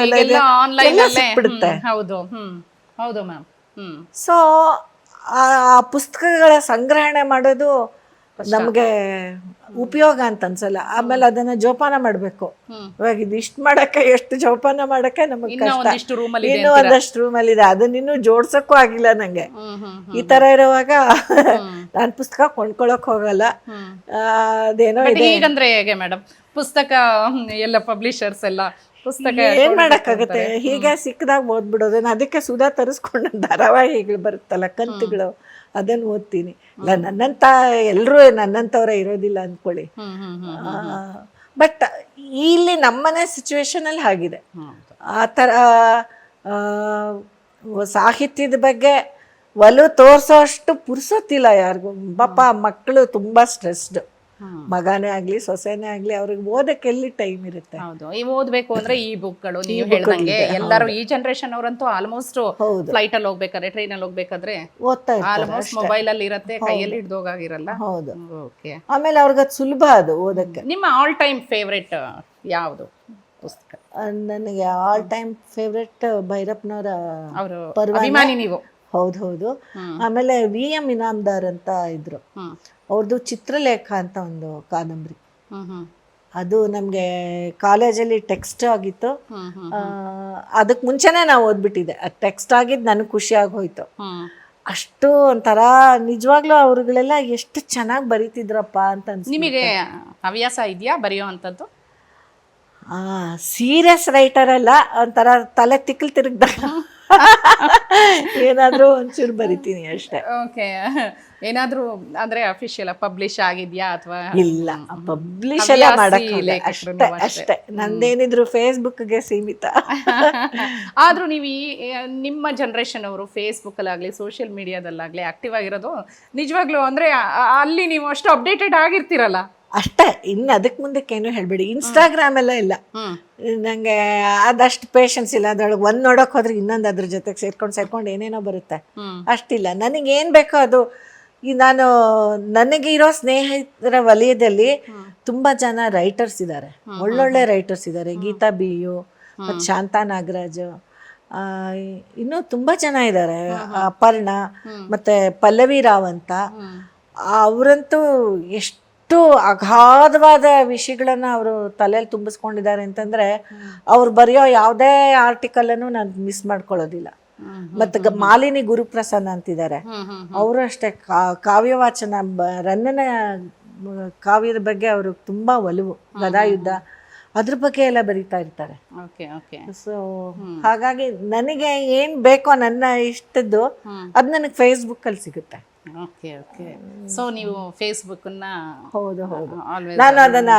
ಎಲ್ಲ ಸಿಕ್ಬಿಡುತ್ತೆ. ಹೌದು ಮ್ಯಾಮ್. ಸೊ ಆ ಪುಸ್ತಕಗಳ ಸಂಗ್ರಹಣೆ ಮಾಡೋದು ನಮ್ಗೆ ಉಪಯೋಗ ಅಂತ ಅನ್ಸಲ್ಲ. ಆಮೇಲೆ ಅದನ್ನ ಜೋಪಾನ ಮಾಡ್ಬೇಕು. ಇವಾಗ ಇದು ಇಷ್ಟು ಮಾಡಕ್ಕೆ, ಎಷ್ಟು ಜೋಪಾನ ಮಾಡಕ್ಕೆ ನಮಗ್ ಕಷ್ಟ. ಇನ್ನೂ ಒಂದಷ್ಟು ರೂಮಲ್ಲಿ ಇದೆ, ಅದನ್ನ ಇನ್ನೂ ಜೋಡ್ಸಕ್ಕೂ ಆಗಿಲ್ಲ ನಂಗೆ. ಈ ತರ ಇರುವಾಗ ನಾನ್ ಪುಸ್ತಕ ಕೊಂಡ್ಕೊಳಕ್ ಹೋಗಲ್ಲ. ಅದೇನೋ ಇದೆ. ಈಗಂದ್ರೆ ಹೇಗೆ ಮೇಡಮ್, ಪುಸ್ತಕ ಎಲ್ಲ ಪಬ್ಲಿಷರ್ಸ್ ಎಲ್ಲ ಪುಸ್ತಕ ಏನ್ ಮಾಡಕ್ಕಾಗತ್ತೆ, ಹೀಗೆ ಸಿಕ್ಕದಾಗ ಓದ್ಬಿಡೋದು. ಅದಕ್ಕೆ ಸುಧಾ ತರಿಸ್ಕೊಂಡ ಧಾರಾವಾಹಿಗಳು ಬರುತ್ತಲ್ಲ, ಕಂತುಗಳು, ಅದನ್ನ ಓದ್ತೀನಿ. ಇಲ್ಲ, ನನ್ನಂತ ಎಲ್ರೂ ನನ್ನಂತವ್ರ ಇರೋದಿಲ್ಲ ಅಂದ್ಕೊಳ್ಳಿ. ಬಟ್ ಇಲ್ಲಿ ನಮ್ಮನೆ ಸಿಚುವೇಶನ್ ಅಲ್ಲಿ ಹಾಗಿದೆ. ಆ ಥರ ಸಾಹಿತ್ಯದ ಬಗ್ಗೆ ಒಲವು ತೋರ್ಸೋಷ್ಟು ಪುರ್ಸೊತ್ತಿಲ್ಲ ಯಾರಿಗೂ. ಪಾಪ ಮಕ್ಕಳು ತುಂಬಾ ಸ್ಟ್ರೆಸ್ಡ್. ಮಗನೇ ಆಗ್ಲಿ, ಸೊಸೆನೇ ಆಗ್ಲಿ, ಅವ್ರಿಗೆ ಓದಕ್ಕೆ ಎಲ್ಲಿ ಟೈಮ್ ಇರುತ್ತೆ. ಹೌದು, ಈ ಓದ್ಬೇಕು ಅಂದ್ರೆ ಈ ಬುಕ್ಗಳು ನೀವು ಹೇಳ್ದಂಗೆ ಎಲ್ಲರೂ ಈ ಜನರೇಷನ್ ಅವರಂತೂ ಆಲ್ಮೋಸ್ಟ್ ಫ್ಲೈಟ್ ಅಲ್ಲಿ ಹೋಗ್ಬೇಕಾದ್ರೆ, ಟ್ರೈನ್ ಅಲ್ಲಿ ಹೋಗ್ಬೇಕಾದ್ರೆ ಓದ್ತಾ ಆಲ್ಮೋಸ್ಟ್ ಮೊಬೈಲ್ ಅಲ್ಲಿ ಇರುತ್ತೆ, ಕೈಯಲ್ಲಿ ಹಿಡ್ದೋಗಾಗಿರಲ್ಲ. ಹೌದು. ಓಕೆ, ಆಮೇಲೆ ಅವ್ರಿಗೆ ಅದು ಸುಲಭ ಅದು ಓದಕ್ಕೆ. ನಿಮ್ಮ ಆಲ್ ಟೈಮ್ ಫೇವ್ರೆಟ್ ಯಾವುದು ಪುಸ್ತಕ? ನನಗೆ ಆಲ್ ಟೈಮ್ ಫೇವ್ರೆಟ್ ಭೈರಪ್ಪನವರ ಅವರು ಅಭಿಮಾನಿ ನೀವು? ಹೌದು. ಆಮೇಲೆ VM ಇನಾಮ್ದಾರ್ ಅಂತ ಇದ್ರು, ಅವ್ರದ್ದು ಚಿತ್ರಲೇಖ ಅಂತ ಒಂದು ಕಾದಂಬರಿ. ಅದು ನಮ್ಗೆ ಕಾಲೇಜಲ್ಲಿ ಟೆಕ್ಸ್ಟ್ ಆಗಿತ್ತು. ಅದಕ್ಕೆ ಮುಂಚೆನೆ ನಾವು ಓದ್ಬಿಟ್ಟಿದೆ. ಟೆಕ್ಸ್ಟ್ ಆಗಿದ್ದು ನನಗೆ ಖುಷಿ ಆಗೋಯ್ತು. ಅಷ್ಟು ಒಂಥರ ನಿಜವಾಗ್ಲೂ ಅವ್ರುಗಳೆಲ್ಲ ಎಷ್ಟು ಚೆನ್ನಾಗಿ ಬರೀತಿದ್ರಪ್ಪ ಅಂತ ಅನ್ಸುತ್ತೆ. ನಿಮಗೆ ಹವ್ಯಾಸ ಇದೆಯಾ ಬರೆಯೋ ಅಂಥದ್ದು? ಸೀರಿಯಸ್ ರೈಟರ್ ಅಲ್ಲ, ಒಂಥರ ತಲೆ ತಿಕ್ಕಲ್ ತಿರುಗ್ದಾಗ ಏನಾದ್ರೂ ಒಂಚೂರು ಬರಿತೀನಿ ಅಷ್ಟೇ. ಓಕೆ, ಏನಾದ್ರೂ ಅಂದ್ರೆ ಅಫಿಷಿಯಲ್ ಪಬ್ಲಿಷ್ ಆಗಿದ್ಯಾ ಅಥವಾ? ಇಲ್ಲ, ಪಬ್ಲಿಷ್ ಎಲ್ಲ ಮಾಡಕ್ಕಿಲ್ಲ, ಅಷ್ಟೇ. ನಂದೇನಿದ್ರು ಫೇಸ್ಬುಕ್ಗೆ ಸೀಮಿತ. ಆದ್ರೂ ನೀವು ನಿಮ್ಮ ಜನರೇಷನ್ ಅವರು ಫೇಸ್ಬುಕ್ ಅಲ್ಲಾಗ್ಲಿ, ಸೋಷಿಯಲ್ ಮೀಡಿಯಾದಲ್ಲಾಗ್ಲಿ ಆಕ್ಟಿವ್ ಆಗಿರೋದು ನಿಜವಾಗ್ಲೂ ಅಂದ್ರೆ ಅಲ್ಲಿ ನೀವು ಅಷ್ಟು ಅಪ್ಡೇಟೆಡ್ ಆಗಿರ್ತೀರಲ್ಲ ಅಷ್ಟೇ. ಇನ್ನು ಅದಕ್ಕೆ ಮುಂದಕ್ಕೆ ಏನು ಹೇಳ್ಬೇಡಿ. ಇನ್ಸ್ಟಾಗ್ರಾಮ್ ಎಲ್ಲ ಇಲ್ಲ, ನಂಗೆ ಅದಷ್ಟು ಪೇಷನ್ಸ್ ಇಲ್ಲ. ಅದ್ರೊಳಗೆ ಒಂದ್ ನೋಡಕ್ ಹೋದ್ರೆ ಇನ್ನೊಂದು ಅದ್ರ ಜೊತೆಗೆ ಸೇರ್ಕೊಂಡು ಏನೇನೋ ಬರುತ್ತೆ. ಅಷ್ಟಿಲ್ಲ. ನನಗೆ ಏನ್ ಬೇಕೋ ಅದು. ನಾನು ನನಗಿರೋ ಸ್ನೇಹಿತರ ವಲಯದಲ್ಲಿ ತುಂಬಾ ಜನ ರೈಟರ್ಸ್ ಇದ್ದಾರೆ, ಒಳ್ಳೊಳ್ಳೆ ರೈಟರ್ಸ್ ಇದ್ದಾರೆ. ಗೀತಾ BU ಮತ್ತು ಶಾಂತಾ ನಾಗರಾಜ್, ಇನ್ನೂ ತುಂಬಾ ಜನ ಇದ್ದಾರೆ. ಅಪರ್ಣ ಮತ್ತೆ ಪಲ್ಲವಿ ರಾವ್ ಅಂತ. ಅವರಂತೂ ಎಷ್ಟು ಅಗಾಧವಾದ ವಿಷಯಗಳನ್ನ ಅವರು ತಲೆಯಲ್ಲಿ ತುಂಬಿಸ್ಕೊಂಡಿದ್ದಾರೆ ಅಂತಂದ್ರೆ, ಅವ್ರು ಬರೆಯೋ ಯಾವುದೇ ಆರ್ಟಿಕಲ್ ಅನ್ನು ನಾನು ಮಿಸ್ ಮಾಡ್ಕೊಳ್ಳೋದಿಲ್ಲ. ಮತ್ತೆ ಮಾಲಿನಿ ಗುರುಪ್ರಸನ್ನ ಅಂತಿದ್ದಾರೆ, ಅವರು ಅಷ್ಟೇ. ಕಾವ್ಯವಾಚನ, ರನ್ನನ ಕಾವ್ಯದ ಬಗ್ಗೆ ಅವರು ತುಂಬಾ ಒಲವು. ಗದಾಯುದ್ಧ ಅದ್ರ ಬಗ್ಗೆ ಎಲ್ಲ ಬರೀತಾ ಇರ್ತಾರೆ. ಸೊ ಹಾಗಾಗಿ ನನಗೆ ಏನ್ ಬೇಕೋ ನನ್ನ ಇಷ್ಟದ್ದು ಅದು ನನಗೆ ಫೇಸ್ಬುಕ್ ಅಲ್ಲಿ ಸಿಗುತ್ತೆ. ಸೊ ನೀವು ಫೇಸ್ಬುಕ್ ಹೌದು ನಾನು ಅದನ್ನ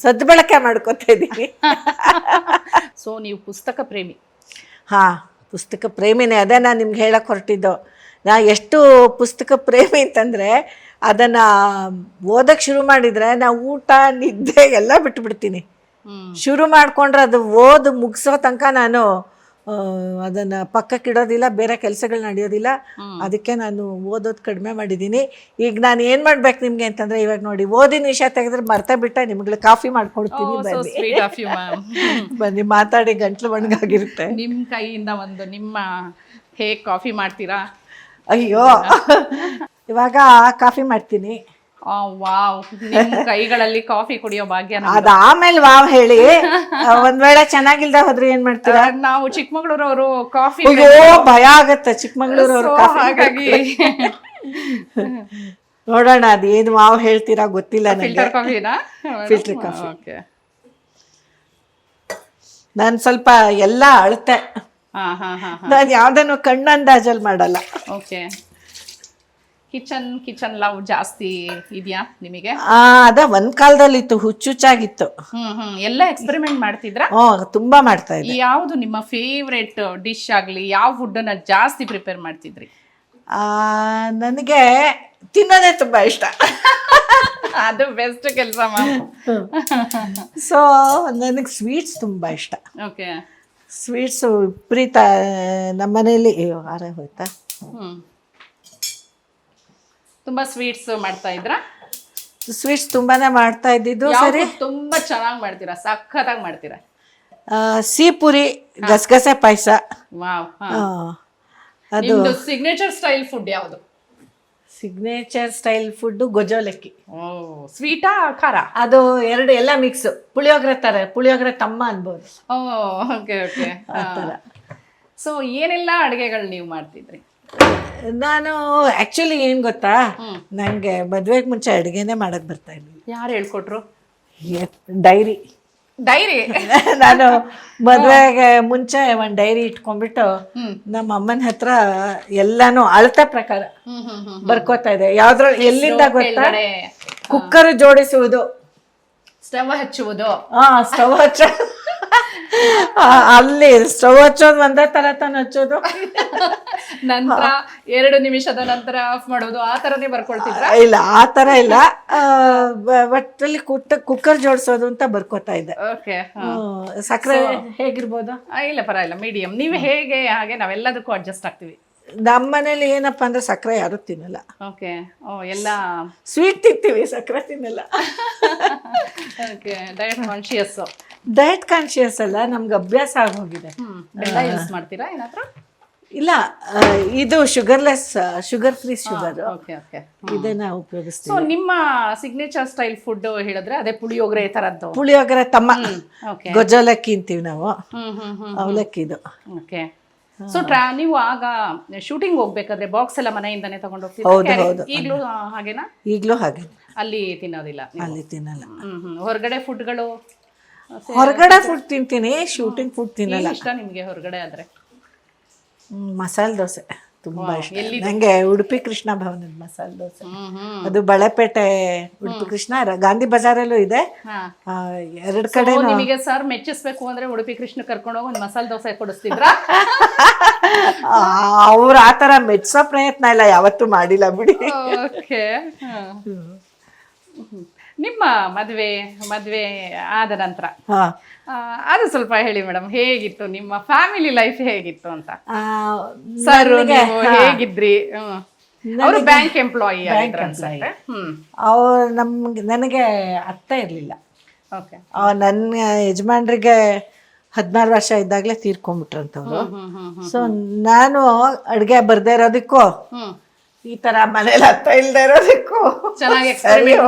ಸದ್ಬಳಕೆ ಮಾಡ್ಕೊತಾ ಇದ್ದೀನಿ. ಸೊ ನೀವು ಪುಸ್ತಕ ಪ್ರೇಮಿ? ಪುಸ್ತಕ ಪ್ರೇಮಿನೇ. ಅದೇ ನಾನು ನಿಮ್ಗೆ ಹೇಳಕ್ ಹೊರಟಿದ್ದು. ನಾ ಎಷ್ಟು ಪುಸ್ತಕ ಪ್ರೇಮಿ ಅಂತಂದ್ರೆ, ಅದನ್ನ ಓದಕ್ ಶುರು ಮಾಡಿದ್ರೆ ನಾ ಊಟ ನಿದ್ದೆ ಎಲ್ಲ ಬಿಟ್ಬಿಡ್ತೀನಿ. ಶುರು ಮಾಡ್ಕೊಂಡ್ರೆ ಅದು ಓದು ಮುಗಿಸೋ ತನಕ ನಾನು ಅದನ್ನ ಪಕ್ಕಕ್ಕಿಡೋದಿಲ್ಲ, ಬೇರೆ ಕೆಲಸಗಳು ನಡೆಯೋದಿಲ್ಲ. ಅದಕ್ಕೆ ನಾನು ಓದೋದು ಕಡಿಮೆ ಮಾಡಿದ್ದೀನಿ. ಈಗ ನಾನು ಏನ್ ಮಾಡ್ಬೇಕು ನಿಮ್ಗೆ ಅಂತಂದ್ರೆ, ಇವಾಗ ನೋಡಿ, ಓದಿನ ವಿಷಯ ತೆಗೆದ್ರೆ ಮರ್ತೆ ಬಿಟ್ಟೆ, ನಿಮ್ಗೆ ಕಾಫಿ ಮಾಡ್ಕೊಡ್ತೀನಿ, ಬನ್ನಿ ಮಾತಾಡಿ. ಗಂಟ್ಲು ಒಣಗಾಗಿರುತ್ತೆ. ನಿಮ್ ಕೈಯಿಂದ ಒಂದು ನಿಮ್ಮ ಹೇಗೆ ಕಾಫಿ ಮಾಡ್ತೀರಾ? ಅಯ್ಯೋ, ಇವಾಗ ಕಾಫಿ ಮಾಡ್ತೀನಿ. ವಾವ್, ನಿಮ್ ಕೈಗಳಲ್ಲಿ ಕಾಫಿ ಕುಡಿಯೋ ಭಾಗ್ಯ. ಅದಾಮೇಲೆ ವಾವ್ ಹೇಳಿ. ಒಂದ್ ವೇಳೆ ಚೆನ್ನಾಗಿಲ್ದ ಹೋದ್ರೆ ಏನ್ ಮಾಡ್ತೀರಾ? ನಾವು ಚಿಕ್ಕಮಗಳೂರವರು ಕಾಫಿ ಭಯ ಆಗತ್ತೆ. ಚಿಕ್ಕಮಗಳೂರವರು ಹಾಗಾಗಿ ನೋಡೋಣ, ಅದೇನು ವಾವ್ ಹೇಳ್ತೀರಾ ಗೊತ್ತಿಲ್ಲ ನನಗೆ. Filter coffee. ನಾನು ಸ್ವಲ್ಪ ಎಲ್ಲ ಅಳತೆ ಹಾ ಹಾ ಹಾ ಹಾ. ನಾನು ಯಾವ್ದನ್ನು ಕಣ್ಣಂದಾಜಲ್ಲಿ ಮಾಡಲ್ಲ. ಓಕೆ. ಕಿಚನ್ ಲವ್ ಜಾಸ್ತಿ ಇದೆಯಾ ನಿಮಗೆ? ಅದ ಒಂದ್ ಕಾಲದಲ್ಲಿ ಇತ್ತು, ಹುಚ್ಚುಚ್ಚಾಗಿತ್ತು. ಎಲ್ಲ ಎಕ್ಸ್ಪೆರಿಮೆಂಟ್ ಮಾಡ್ತಿದ್ರಾ? ತುಂಬಾ ಮಾಡ್ತಾ ಇದ್ದೆ. ಯಾವುದು ನಿಮ್ಮ ಫೇವ್ರೆಟ್ ಡಿಶ್ ಆಗ್ಲಿ, ಯಾವ ಫುಡ್ ಅನ್ನ ಜಾಸ್ತಿ ಪ್ರಿಪೇರ್ ಮಾಡ್ತಿದ್ರಿ? ನನಗೆ ತಿನ್ನೋದೇ ತುಂಬಾ ಇಷ್ಟ. ಅದು ಬೆಸ್ಟ್ ಕೆಲಸ. ಸೊ ನನಗೆ ಸ್ವೀಟ್ಸ್ ತುಂಬಾ ಇಷ್ಟ. ಓಕೆ. ಸ್ವೀಟ್ಸು ವಿಪರೀತ. ನಮ್ಮನೇಲಿ ಆರೇ ಹೋಯ್ತಾ? ತುಂಬಾ ಸ್ವೀಟ್ಸ್ ಮಾಡ್ತಾ ಇದ್ರಾ? ಸ್ವೀಟ್ಸ್ ತುಂಬಾನೇ ಮಾಡ್ತಾ ಇದ್ದಿದ್ದು. ಸರಿ, ತುಂಬಾ ಚೆನ್ನಾಗಿ ಮಾಡ್ತೀರಾ, ಸಖತ್ತಾಗಿ ಮಾಡ್ತೀರಾ. ಸಿಹಿಪುರಿ, ಗಸಗಸೆ ಪಾಯಸ. ವಾವ್. ಅದು ಸಿಗ್ನೇಚರ್ ಸ್ಟೈಲ್ ಫುಡ್ ಯಾವುದು? ಸಿಗ್ನೇಚರ್ ಸ್ಟೈಲ್ ಫುಡ್ ಗೊಜೋಲಕ್ಕಿ. ಸ್ವೀಟಾ ಖಾರ? ಅದು ಎರಡು ಎಲ್ಲ ಮಿಕ್ಸ್. ಪುಳಿಯೋಗರೆ ತರ, ಪುಳಿಯೋಗರೆ ತಮ್ಮ ಅನ್ಬೋದು. Okay okay. ಸೊ ಏನೆಲ್ಲ ಅಡುಗೆಗಳು ನೀವು ಮಾಡ್ತಿದ್ರಿ? ನಾನು ಆಕ್ಚುಲಿ ಏನ್ ಗೊತ್ತಾ, ನಂಗೆ ಮದ್ವೆಗೆ ಮುಂಚೆ ಅಡುಗೆನೇ ಮಾಡಕ್ ಬರ್ತಾ ಇರ್ಲಿಲ್ಲ. ಯಾರು ಹೇಳ್ಕೊಟ್ರು? ಡೈರಿ. ನಾನು ಮದ್ವೆಗೆ ಮುಂಚೆ ಒಂದ್ ಡೈರಿ ಇಟ್ಕೊಂಡ್ಬಿಟ್ಟು ನಮ್ಮ ಅಮ್ಮನ ಹತ್ರ ಎಲ್ಲಾನು ಅಳತೆ ಪ್ರಕಾರ ಬರ್ಕೋತಾ ಇದೆ. ಯಾವ್ದ್ರಲ್ಲಿ ಎಲ್ಲಿಂದ ಗೊತ್ತಾ, ಕುಕ್ಕರ್ ಜೋಡಿಸುವುದು, ಸ್ಟವ್ ಹಚ್ಚುವುದು. ಸ್ಟವ್ ಹಚ್ಚ ಅಲ್ಲಿ ಸ್ಟವ್ ಹಚ್ಚೋದು ಒಂದೇ ತರ ತಾನು ಹಚ್ಚೋದು. ನಂತರ 2 ನಿಮಿಷದ ನಂತರ ಆಫ್ ಮಾಡೋದು, ಆ ತರನೇ ಬರ್ಕೊಳ್ತಿದ್ರ? ಇಲ್ಲ, ಆ ತರ ಇಲ್ಲ. ಒಟ್ಟಲ್ಲಿ ಕುಕ್ಕರ್ ಜೋಡಿಸೋದು ಅಂತ ಬರ್ಕೋತಾ ಇದ್ದೆ. ಓಕೆ. ಸಕ್ಕರೆ ಹೇಗಿರ್ಬೋದು? ಇಲ್ಲ ಪರವಾಗಿಲ್ಲ, ಮೀಡಿಯಂ. ನೀವು ಹೇಗೆ ಹಾಗೆ ನಾವೆಲ್ಲದಕ್ಕೂ ಅಡ್ಜಸ್ಟ್ ಆಗ್ತೀವಿ. ನಮ್ಮ ಮನೇಲಿ ಏನಪ್ಪಾ ಅಂದ್ರೆ ಸಕ್ಕರೆ ಯಾರು ತಿನ್ನಲ್ಲ. ಓಕೆ. ಎಲ್ಲ ಸ್ವೀಟ್ ತಿಂತೀವಿ, ಸಕ್ಕರೆ ತಿನ್ನಲ್ಲ. Okay. Diet conscious. Diet conscious ಅಲ್ಲ, ನಮ್ಗೆ ಅಭ್ಯಾಸ ಆಗೋಗಿದೆ. ಬೆಲ್ಲ ಯೂಸ್ ಮಾಡ್ತೀರಾ ಏನಾದ್ರು? ಇಲ್ಲ, ಇದು sugarless, sugar free sugar. Okay okay. ಇದನ್ನ ಉಪಯೋಗಿಸ್ತೀವಿ. ಸೊ ನಿಮ್ಮ ಸಿಗ್ನೇಚರ್ ಸ್ಟೈಲ್ ಫುಡ್ ಹೇಳಿದ್ರೆ ಅದೇ ಪುಳಿಯೋಗರೆ ತರದ್ದು? ಪುಳಿಯೋಗರೆ ತಮ್ಮ, ಗೊಜ್ಜಲಕ್ಕಿ ಅಂತೀವಿ ನಾವು, ಅವಲಕ್ಕಿದು. ಓಕೆ. ಸೊ ನೀವು ಆಗ ಶೂಟಿಂಗ್ ಹೋಗ್ಬೇಕಾದ್ರೆ ಬಾಕ್ಸ್ ಎಲ್ಲ ಮನೆಯಿಂದಾನೆ ತಗೊಂಡು ಹೋಗ್ತೀರಾ? ಈಗಲೂ ಹಾಗೇನಾ? ಈಗಲೂ ಹಾಗೆ. ಅಲ್ಲಿ ತಿನ್ನೋದಿಲ್ಲ? ಅಲ್ಲಿ ತಿನ್ನಲ್ಲ. ಹೊರಗಡೆ ಫುಡ್ಗಳು? ಹೊರಗಡೆ ಫುಡ್ ತಿಂತೀನಿ, ಶೂಟಿಂಗ್ ಫುಡ್ ತಿನ್ನಲ್ಲ. ಇಷ್ಟ ನಿಮ್ಗೆ ಹೊರಗಡೆ ಆದ್ರೆ? ಮಸಾಲೆ ದೋಸೆ ತುಂಬಾ ಇಷ್ಟ ನಂಗೆ. ಉಡುಪಿ ಕೃಷ್ಣ ಭವನದ ಮಸಾಲೆ ದೋಸೆ, ಅದು ಬಳೆಪೇಟೆ ಉಡುಪಿ ಕೃಷ್ಣ, ಗಾಂಧಿ ಬಜಾರಲ್ಲೂ ಇದೆ. 2 ಕಡೆ. ನಿಮಗೆ ಸರ್ ಮೆಚ್ಚಿಸ್ಬೇಕು ಅಂದ್ರೆ ಉಡುಪಿ ಕೃಷ್ಣ ಕರ್ಕೊಂಡು ಹೋಗಿ ಒಂದು ಮಸಾಲೆ ದೋಸೆ ಕೊಡಿಸ್ತಿದ್ರ? ಅವ್ರು ಆತರ ಮೆಚ್ಚೋ ಪ್ರಯತ್ನ ಇಲ್ಲ, ಯಾವತ್ತೂ ಮಾಡಿಲ್ಲ ಬಿಡಿ. ಓಕೆ. ನಿಮ್ಮ ಮದ್ವೆ ಆದ ನಂತರ ಅದು ಸ್ವಲ್ಪ ಹೇಳಿ ಮೇಡಮ್, ಹೇಗಿತ್ತು ನಿಮ್ಮ ಫ್ಯಾಮಿಲಿ ಲೈಫ್, ಹೇಗಿತ್ತು ಅಂತ? ಸರ್ ಹೇಗಿದ್ರಿ? ಅವರು ಬ್ಯಾಂಕ್ ಎಂಪ್ಲಾಯಿ ಅನ್ಸುತ್ತೆ. ನನಗೆ ಅರ್ಥ ಇರ್ಲಿಲ್ಲ. ನನ್ನ ಯಜಮಾನ್ರಿಗೆ 16 ವರ್ಷ ಇದ್ದಾಗಲೇ ತೀರ್ಕೊಂಡ್ಬಿಟ್ರಂತವ್ರು. ಸೊ ನಾನು ಅಡ್ಗೆ ಬರ್ದೇ ಇರೋದಕ್ಕೂ, ಈ ತರ ಮನೇಲಿ ಅರ್ಥ ಇಲ್ದೇ ಇರೋದಕ್ಕೂ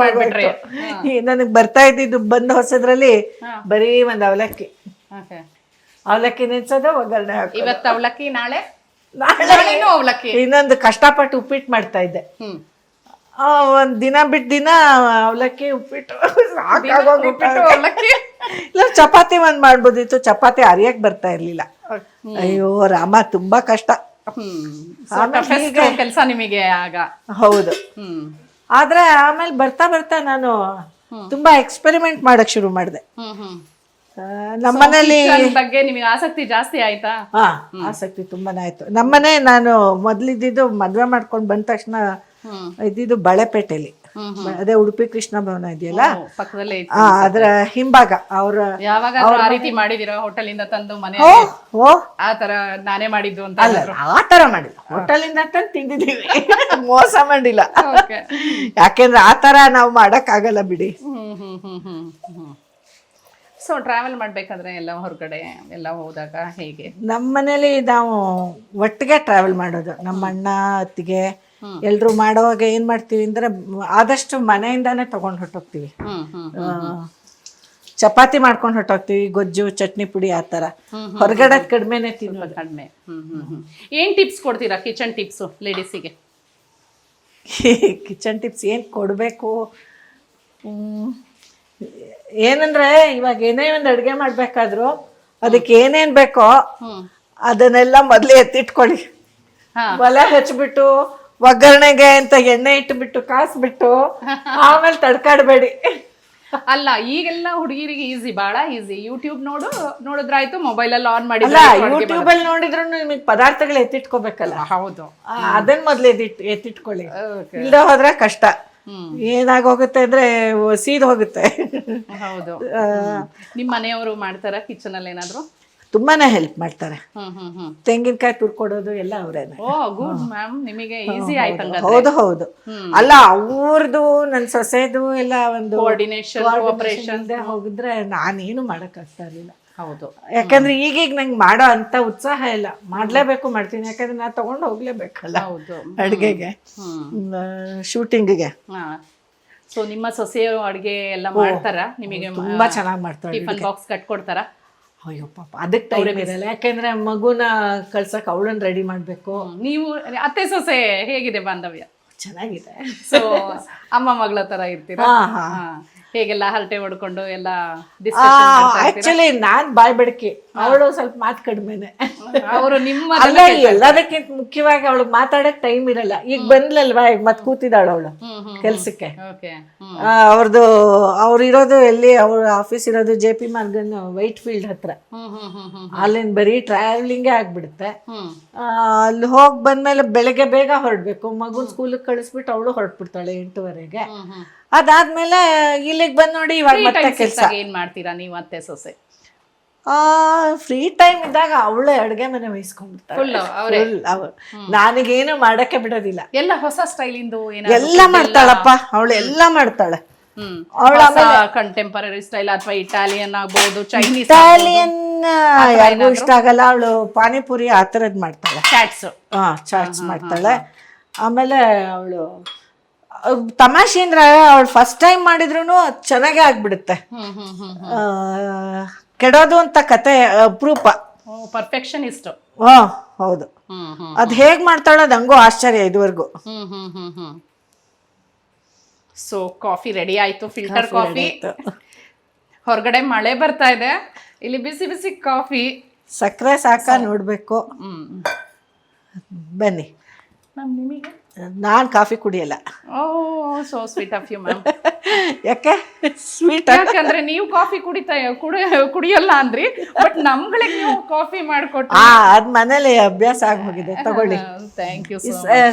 ನನಗ್ ಬರ್ತಾ ಇದ್ದಿದ್ದು ಬಂದ್ ಹೊಸದ್ರಲ್ಲಿ ಬರೀ ಒಂದ್ ಅವಲಕ್ಕಿ ನೆನ್ಸೋದು, ಒಗ್ಗರಣೆ ಹಾಕಿ. ಇವತ್ತು ಅವಲಕ್ಕಿ, ನಾಳೆ ಅವಲಕ್ಕಿ. ಇನ್ನೊಂದು ಕಷ್ಟಪಟ್ಟು ಉಪ್ಪಿಟ್ಟು ಮಾಡ್ತಾ ಇದ್ದೆ. ಒಂದ್ ದಿನ ಬಿಟ್ಟು ದಿನ ಅವಲಕ್ಕಿ ಉಪ್ಪಿಟ್ಟು ಇಲ್ಲ, ಚಪಾತಿ ಒಂದ್ ಮಾಡ್ಬೋದಿತ್ತು. ಚಪಾತಿ ಅರಿಯಕ್ ಬರ್ತಾ ಇರ್ಲಿಲ್ಲ. ಅಯ್ಯೋ ರಾಮ, ತುಂಬಾ ಕಷ್ಟ. ಕೆಲಸ ನಿಮಗೆ ಆಗ. ಹೌದು. ಆದ್ರೆ ಆಮೇಲೆ ಬರ್ತಾ ಬರ್ತಾ ನಾನು ತುಂಬಾ ಎಕ್ಸ್ಪೆರಿಮೆಂಟ್ ಮಾಡಕ್ ಶುರು ಮಾಡಿದೆ. ನಮ್ಮನೇಲಿ ಬಗ್ಗೆ ನಿಮಗೆ ಆಸಕ್ತಿ ಜಾಸ್ತಿ ಆಯ್ತಾ? ಆಸಕ್ತಿ ತುಂಬಾನೇ ಆಯ್ತು. ನಮ್ಮನೆ ನಾನು ಮೊದ್ಲಿದ್ದು ಮದ್ವೆ ಮಾಡ್ಕೊಂಡ್ ಬಂದ ತಕ್ಷಣ ಇದ್ದಿದ್ದು ಬಳೆಪೇಟೆಲಿ, ಅದೇ ಉಡುಪಿ ಕೃಷ್ಣ ಭವನ ಇದೆಯಲ್ಲ, ಅದ್ರ ಹಿಂಭಾಗ. ಅವ್ರ ಆ ರೀತಿ ಮಾಡಿದಿರ ಹೋಟೆಲ್ ಇಂದ ತಂದು ಮನೆ ಆ ತರ ನಾನೇ ಮಾಡಿದ್ದು ಅಂತ? ಆ ತರ ಮಾಡಿಲ್ಲ, ಹೋಟೆಲ್ ಇಂದ ತಂದು ತಿಂದಿದೀವಿ, ಮೋಸ ಮಾಡಿಲ್ಲ. ಯಾಕೆಂದ್ರೆ ಆ ತರ ನಾವು ಮಾಡಕ್ ಆಗಲ್ಲ ಬಿಡಿ. ಸೊ ಟ್ರಾವೆಲ್ ಮಾಡ್ಬೇಕಾದ್ರೆ ಎಲ್ಲ ಹೊರಗಡೆ ಎಲ್ಲ ಹೋದಾಗ ಹೇಗೆ? ನಮ್ಮ ಮನೇಲಿ ನಾವು ಒಟ್ಟಿಗೆ ಟ್ರಾವೆಲ್ ಮಾಡೋದು. ನಮ್ಮ ಅಣ್ಣ ಅತ್ತಿಗೆ ಎಲ್ರು ಮಾಡೋವಾಗ ಏನ್ ಮಾಡ್ತೀವಿ ಅಂದ್ರೆ, ಆದಷ್ಟು ಮನೆಯಿಂದಾನೇ ತಗೊಂಡ್ ಹೊಟ್ಟೋಗ್ತೀವಿ. ಚಪಾತಿ ಮಾಡ್ಕೊಂಡು ಹೊಟ್ಟೋಗ್ತೀವಿ, ಗೊಜ್ಜು ಚಟ್ನಿ ಪುಡಿ ಆ ತರ. ಹೊರಗಡೆ ಕಡಿಮೆನೆ ತಿನ್ನೋದು. ಕಡಿಮೆ. ಏನ್ ಟಿಪ್ಸ್ ಕೊಡ್ತೀರಾ, ಕಿಚನ್ ಟಿಪ್ಸ್ ಲೇಡೀಸಿಗೆ? ಕಿಚನ್ ಟಿಪ್ಸ್ ಏನ್ ಕೊಡ್ಬೇಕು ಏನಂದ್ರೆ, ಇವಾಗ ಏನೇ ಒಂದು ಅಡುಗೆ ಮಾಡ್ಬೇಕಾದ್ರು ಅದಕ್ಕೆ ಏನೇನ್ ಬೇಕೋ ಅದನ್ನೆಲ್ಲ ಮೊದಲೇ ಎತ್ತಿಟ್ಕೊಳ್ಳಿ. ಹಾ. ಒಲೆ ಹಚ್ಬಿಟ್ಟು ಒಗ್ಗರಣೆಗೆ ಅಂತ ಎಣ್ಣೆ ಇಟ್ಬಿಟ್ಟು ಕಾಸ್ಬಿಟ್ಟು ಆಮೇಲೆ ತಡ್ಕಾಡ್ಬೇಡಿ. ಅಲ್ಲ ಈಗೆಲ್ಲ ಹುಡುಗಿರಿಗೆ ಈಸಿ, ಬಹಳ ಈಸಿ. ಯೂಟ್ಯೂಬ್ ನೋಡಿದ್ರಾಯ್ತು, ಮೊಬೈಲ್ ಅಲ್ಲಿ ಆನ್ ಮಾಡಿ. ಅಲ್ಲ ಯೂಟ್ಯೂಬ್ ಅಲ್ಲಿ ನೋಡಿದ್ರು ನಿಮಗೆ ಪದಾರ್ಥಗಳು ಎತ್ತಿಟ್ಕೋಬೇಕಲ್ಲ. ಹೌದು, ಅದನ್ನ ಮೊದ್ಲು ಎತ್ತಿಟ್ಕೊಳ್ಳಿ. ಇಲ್ದ ಹೋದ್ರೆ ಕಷ್ಟ. ಏನಾಗೋಗುತ್ತೆ ಅಂದ್ರೆ ಸೀದ್ ಹೋಗುತ್ತೆ. ಹೌದು. ನಿಮ್ ಮನೆಯವರು ಮಾಡ್ತಾರ ಕಿಚನ್ ಅಲ್ಲಿ ಏನಾದ್ರು? ತುಂಬಾನೇ ಹೆಲ್ಪ್ ಮಾಡ್ತಾರೆ. ತೆಂಗಿನಕಾಯಿ ತುರ್ಕೊಡೋದು ಎಲ್ಲ ಅವರೇನೆ. ಓ ಗುಡ್ ಮ್ಯಾಮ್, ನಿಮಗೆ ಈಸಿ ಆಯ್ತು. ಹೌದು ಹೌದು. ಅಲ್ಲ ಅವ್ರದ್ದು ನನ್ ಸೊಸೆದು ಎಲ್ಲ ಒಂದು ಕೋಆರ್ಡಿನೇಷನ್ ಕೋಆಪರೇಷನ್ ಹೋಗಿದ್ರೆ ನಾನೇನು ಮಾಡಕ್ ಆಗ್ತಾ ಇರ್ಲಿಲ್ಲ. ಹೌದು, ಯಾಕಂದ್ರೆ ಈಗೀಗ ನಂಗೆ ಮಾಡೋ ಅಂತ ಉತ್ಸಾಹ ಇಲ್ಲ. ಮಾಡ್ಲೇಬೇಕು, ಮಾಡ್ತೀನಿ, ಯಾಕಂದ್ರೆ ನಾ ತಗೊಂಡು ಹೋಗ್ಲೇಬೇಕಲ್ಲ ಅಡ್ಗೆಗೆ, ಶೂಟಿಂಗ್ಗೆ. ಸೊ ನಿಮ್ಮ ಸೊಸೆಯರು ಅಡ್ಗೆ ಎಲ್ಲ ಮಾಡ್ತಾರ? ನಿಮಗೆ ತುಂಬಾ ಚೆನ್ನಾಗಿ ಮಾಡ್ತಾರೆ. ಟಿಫನ್ ಬಾಕ್ಸ್ ಕಟ್ಕೊಡ್ತಾರ? ಅಯ್ಯೋ ಪಾಪ, ಅದಕ್ಕೆ ಟೈಮ್ ಇರಲ್ಲ. ಯಾಕಂದ್ರೆ ಮಗುನ ಕಳ್ಸಕ್ ಅವಳನ್ನ ರೆಡಿ ಮಾಡ್ಬೇಕು. ನೀವು ಅತ್ತೆ ಸೊಸೆ ಹೇಗಿದೆ ಬಾಂಧವ್ಯ? ಚೆನ್ನಾಗಿದೆ. ಸೊ ಅಮ್ಮ ಮಗಳ ತರ ಇರ್ತೀರಾ? ಹೇಗೆಲ್ಲ ಹರಟೆ ಹೊಡ್ಕೊಂಡು ಎಲ್ಲ ಆಕ್ಚುಲಿ ನಾನ್ ಬಾಯ್ ಬಡಕಿ, ಅವಳು ಸ್ವಲ್ಪ ಮಾತು ಕಡಿಮೆನೆ. ಅವರು ನಿಮ್ಮ ಅಲ್ಲ, ಎಲ್ಲದಕ್ಕಿಂತ ಮುಖ್ಯವಾಗಿ ಅವಳು ಮಾತಾಡಕ್ ಟೈಮ್ ಇರಲ್ಲ. ಈಗ ಬಂದ್ಲಲ್ವಾ, ಈಗ ಮತ್ ಕೂತಿದ್ದಾಳ ಅವಳು ಕೆಲ್ಸಕ್ಕೆ. ಅವ್ರದ್ದು ಅವ್ರು ಇರೋದು ಎಲ್ಲಿ, ಅವ್ರ ಆಫೀಸ್ ಇರೋದು JP ಮಾರ್ಗನ್ ವೈಟ್ ಫೀಲ್ಡ್ ಹತ್ರ. ಅಲ್ಲಿಂದ ಬರೀ ಟ್ರಾವೆಲಿಂಗೇ ಆಗ್ಬಿಡುತ್ತೆ. ಅಲ್ಲಿ ಹೋಗಿ ಬಂದ್ಮೇಲೆ ಬೆಳಗ್ಗೆ ಬೇಗ ಹೊರಡ್ಬೇಕು. ಮಗುನ್ ಸ್ಕೂಲಿಗೆ ಕಳಿಸ್ಬಿಟ್ಟು ಅವಳು ಹೊರಟ್ಬಿಡ್ತಾಳೆ 8:30ಗೆ. ಅದಾದ್ಮೇಲೆ ಇಲ್ಲಿಗೆ ಬಂದ್ ನೋಡಿ ಇವಾಗ ಮತ್ತೆ ಕೆಲಸ. ಏನ್ ಮಾಡ್ತೀರಾ ನೀವು ಅತ್ತೆ ಸೊಸೆ? ಫ್ರೀ ಟೈಮ್ ಇದ್ದಾಗ ಅವಳೇ ಅಡ್ಗೆ ಮನೆ ವಹಿಸ್ಕೊಂಡ್ಬಿಡ್ತಾಳೆ. ನನಗೇನು ಮಾಡಕ್ಕೆ ಬಿಡೋದಿಲ್ಲ. ಎಲ್ಲ ಹೊಸ ಸ್ಟೈಲ್ ಇಂದು ಎಲ್ಲ ಮಾಡ್ತಾಳಪ್ಪ ಅವಳು, ಎಲ್ಲ ಮಾಡ್ತಾಳೆ. ಕಂಟೆಂಪರರಿ ಸ್ಟೈಲ್ ಅಥವಾ ಇಟಾಲಿಯನ್ ಆಗ್ಬಹುದು, ಚೈನೀಸ್. ಇಟಾಲಿಯನ್ ಯಾರಿಗೂ ಇಷ್ಟ ಆಗಲ್ಲ. ಅವಳು ಪಾನಿಪುರಿ ಆ ಥರದ್ ಮಾಡ್ತಾಳೆ. ಚಾಟ್ಸ್ ಮಾಡ್ತಾಳೆ. ಆಮೇಲೆ ಅವಳು ತಮಾಷೆ ಅಂದ್ರೆ ಅವಳು ಫಸ್ಟ್ ಟೈಮ್ ಮಾಡಿದ್ರು ಚೆನ್ನಾಗೇ ಆಗ್ಬಿಡುತ್ತೆ. ಕೆಡೋದು ಅಂತ ಕತೆ ಅಪರೂಪ. ಪರ್ಫೆಕ್ಷನಿಸ್ಟ್. ಹೌದು. ಅದ್ ಹೇಗ್ ಮಾಡ್ತಾಳೋ ನಂಗೂ ಆಶ್ಚರ್ಯ ಇದುವರೆಗೂ. ಸೊ ಕಾಫಿ ರೆಡಿ ಆಯ್ತು, ಫಿಲ್ಟರ್ ಕಾಫಿ. ಹೊರಗಡೆ ಮಳೆ ಬರ್ತಾ ಇದೆ, ಇಲ್ಲಿ ಬಿಸಿ ಬಿಸಿ ಕಾಫಿ. ಸಕ್ಕರೆ ಸಾಕ ನೋಡ್ಬೇಕು. ಬನ್ನಿ. ನಿಮಗೆ ನಾನ್ ಕಾಫಿ ಕುಡಿಯಲ್ಲ. So sweet of you ma'am. ಯಾಕೆ ಸ್ವೀಟ್? ಯಾಕಂದ್ರೆ ನೀವು ಕಾಫಿ ಕುಡಿಯಲ್ಲ ಅಂದ್ರಿ, ಬಟ್ ನಮ್ಗಳಿಗೆ ನೀವು ಕಾಫಿ ಮಾಡ್ಕೊಟ್ಟು ಅದ್ ಮನೇಲಿ ಅಭ್ಯಾಸ ಆಗೋಗಿದೆ. ತಗೊಳ್ಳಿ. Thank you.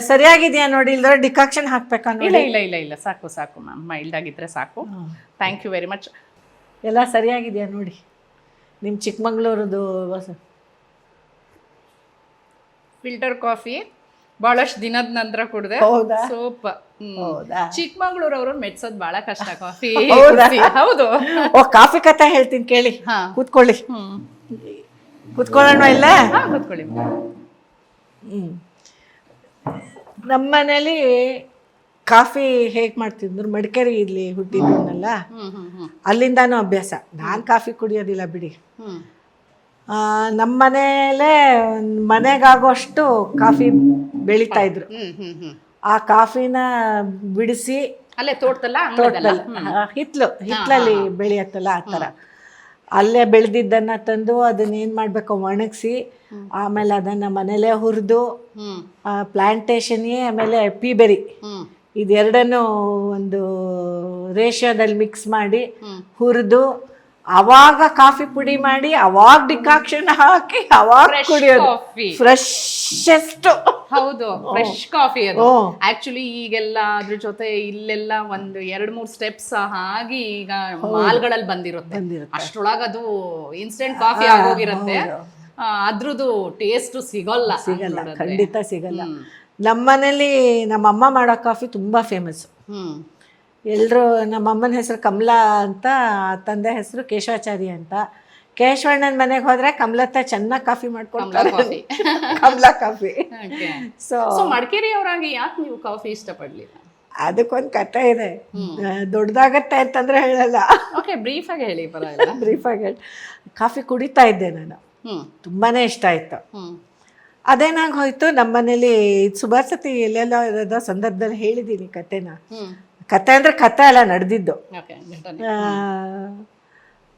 ಸರಿಯಾಗಿದ್ಯಾ ನೋಡಿ, ಇಲ್ದ್ರೆ ಡಿಕಾಕ್ಷನ್ ಹಾಕ್ಬೇಕಾ? ಇಲ್ಲ ಸಾಕು ಮ್ಯಾಮ್, ಮೈಲ್ಡ್ ಆಗಿದ್ರೆ ಸಾಕು. Thank you very much. ಎಲ್ಲ ಸರಿಯಾಗಿದ್ಯಾ ನೋಡಿ. ನಿಮ್ ಚಿಕ್ಕಮಂಗ್ಳೂರದು ಫಿಲ್ಟರ್ ಕಾಫಿ ಬಹಳಷ್ಟು ದಿನದ ನಂತರ ಕುಡ್ದೆ. ಸೂಪರ್. ಚಿಕ್ಕಮಂಗ್ಳೂರವ್ರು ಮೆಚ್ಚೋದ್ ಬಹಳ ಕಷ್ಟ ಕಾಫಿ. ಹೌದು. ಕಾಫಿ ಕಥೆ ಹೇಳ್ತೀನಿ ಕೇಳಿ. ಕೂತ್ಕೊಳ್ಳಿ. ಕೂತ್ಕೊಳ್ಳೋಣ ಇಲ್ಲ? ಕೂತ್ಕೊಳ್ಳಿ. ನಮ್ಮನೇಲಿ ಕಾಫಿ ಹೇಗ್ ಮಾಡ್ತಿದ್ರು, ಮಡಿಕೇರಿ ಇಲ್ಲಿ ಹುಟ್ಟಿದ್ನಲ್ಲ, ಅಲ್ಲಿಂದಾನು ಅಭ್ಯಾಸ. ನಾನ್ ಕಾಫಿ ಕುಡಿಯೋದಿಲ್ಲ ಬಿಡಿ. ನಮ್ಮ ಮನೇಲೇ ಮನೆಗಾಗೋಷ್ಟು ಕಾಫಿ ಬೆಳಿತಾ ಇದ್ರು. ಆ ಕಾಫಿನ ಬಿಡಿಸಿ ಅಲ್ಲೇ ತೋಟದಲ್ಲಿ ಹಿತ್ಲಲ್ಲಿ ಬೆಳೆಯತ್ತಲ್ಲ ಆ ಥರ, ಅಲ್ಲೇ ಬೆಳೆದಿದ್ದನ್ನ ತಂದು ಅದನ್ನ ಏನ್ ಮಾಡ್ಬೇಕು, ಒಣಗಿಸಿ ಆಮೇಲೆ ಅದನ್ನ ಮನೇಲೆ ಹುರಿದು ಪ್ಲಾಂಟೇಶನ್ಗೆ, ಆಮೇಲೆ ಪೀಬೆರಿ ಇದೆರಡನ್ನು ಒಂದು ರೇಷಿಯೋದಲ್ಲಿ ಮಿಕ್ಸ್ ಮಾಡಿ ಹುರಿದು ಅವಾಗ ಕಾಫಿ ಪುಡಿ ಮಾಡಿ ಅವಾಗ ಡಿಕಾಕ್ಷನ್ ಹಾಕಿ ಅವಾಗ ಕುಡಿಯೋದು. ಫ್ರೆಶೆಸ್ಟ್. ಹೌದು, ಫ್ರೆಶ್ ಕಾಫಿ ಅದು. ಆಕ್ಚುಲಿ ಈಗೆಲ್ಲ ಅದ್ರ ಜೊತೆ ಇಲ್ಲೆಲ್ಲ ಒಂದು 2-3 ಸ್ಟೆಪ್ಸ್ ಹಾಗೆ ಈಗ ಮಾಲ್ಗಳಲ್ಲಿ ಬಂದಿರುತ್ತೆ. ಅಷ್ಟ್ರೊಳಗ ಅದು ಇನ್ಸ್ಟೆಂಟ್ ಕಾಫಿ ಆಗೋಗಿರುತ್ತೆ. ಅದ್ರದ್ದು ಟೇಸ್ಟ್ ಸಿಗಲ್ಲ. ಖಂಡಿತ ಸಿಗಲ್ಲ. ನಮ್ಮನೇಲಿ ನಮ್ಮಮ್ಮ ಮಾಡೋ ಕಾಫಿ ತುಂಬಾ ಫೇಮಸ್. ಎಲ್ಲರೂ, ನಮ್ಮಮ್ಮನ ಹೆಸರು ಕಮಲಾ ಅಂತ, ತಂದೆ ಹೆಸರು ಕೇಶವಾಚಾರಿ ಅಂತ. ಕೇಶವಣ್ಣನ ಮನೆಗೆ ಹೋದ್ರೆ ಕಮಲತ್ತ ಚೆನ್ನಾಗಿ ಕಾಫಿ ಮಾಡ್ಕೊಡ್ತಾರೆ. ಕಮಲಾ ಕಾಫಿ. ಸೊ ಮಡಿಕೇರಿ ಅವರಾಗಿ ಯಾಕೆ ನೀವು ಕಾಫಿ ಇಷ್ಟಪಡ್ಲಿಲ್ಲ? ಅದಕ್ಕೊಂದು ಕಥೆ ಇದೆ. ದೊಡ್ಡದಾಗತ್ತೆ ಅಂತಂದ್ರೆ ಹೇಳಲ್ಲ. ಓಕೆ, ಬ್ರೀಫ್ ಆಗಿ ಹೇಳಿ, ಪರವಾಗಿಲ್ಲ. ಬ್ರೀಫ್ ಆಗಿ ಹೇಳಿ. ಕಾಫಿ ಕುಡಿತಾ ಇದ್ದೆ ನಾನು, ತುಂಬಾನೇ ಇಷ್ಟ ಆಯ್ತು. ಅದೇನಾಗ ಹೋಯ್ತು, ನಮ್ಮನೇಲಿ ಸುಭಾಷತಿ ಎಲ್ಲೆಲ್ಲ ಇರೋದೋ ಸಂದರ್ಭದಲ್ಲಿ ಹೇಳಿದ್ದೀನಿ ಕತೆನ. ಕತೆ ಅಂದ್ರೆ ಕತೆ ಅಲ್ಲ, ನಡೆದಿದ್ದು.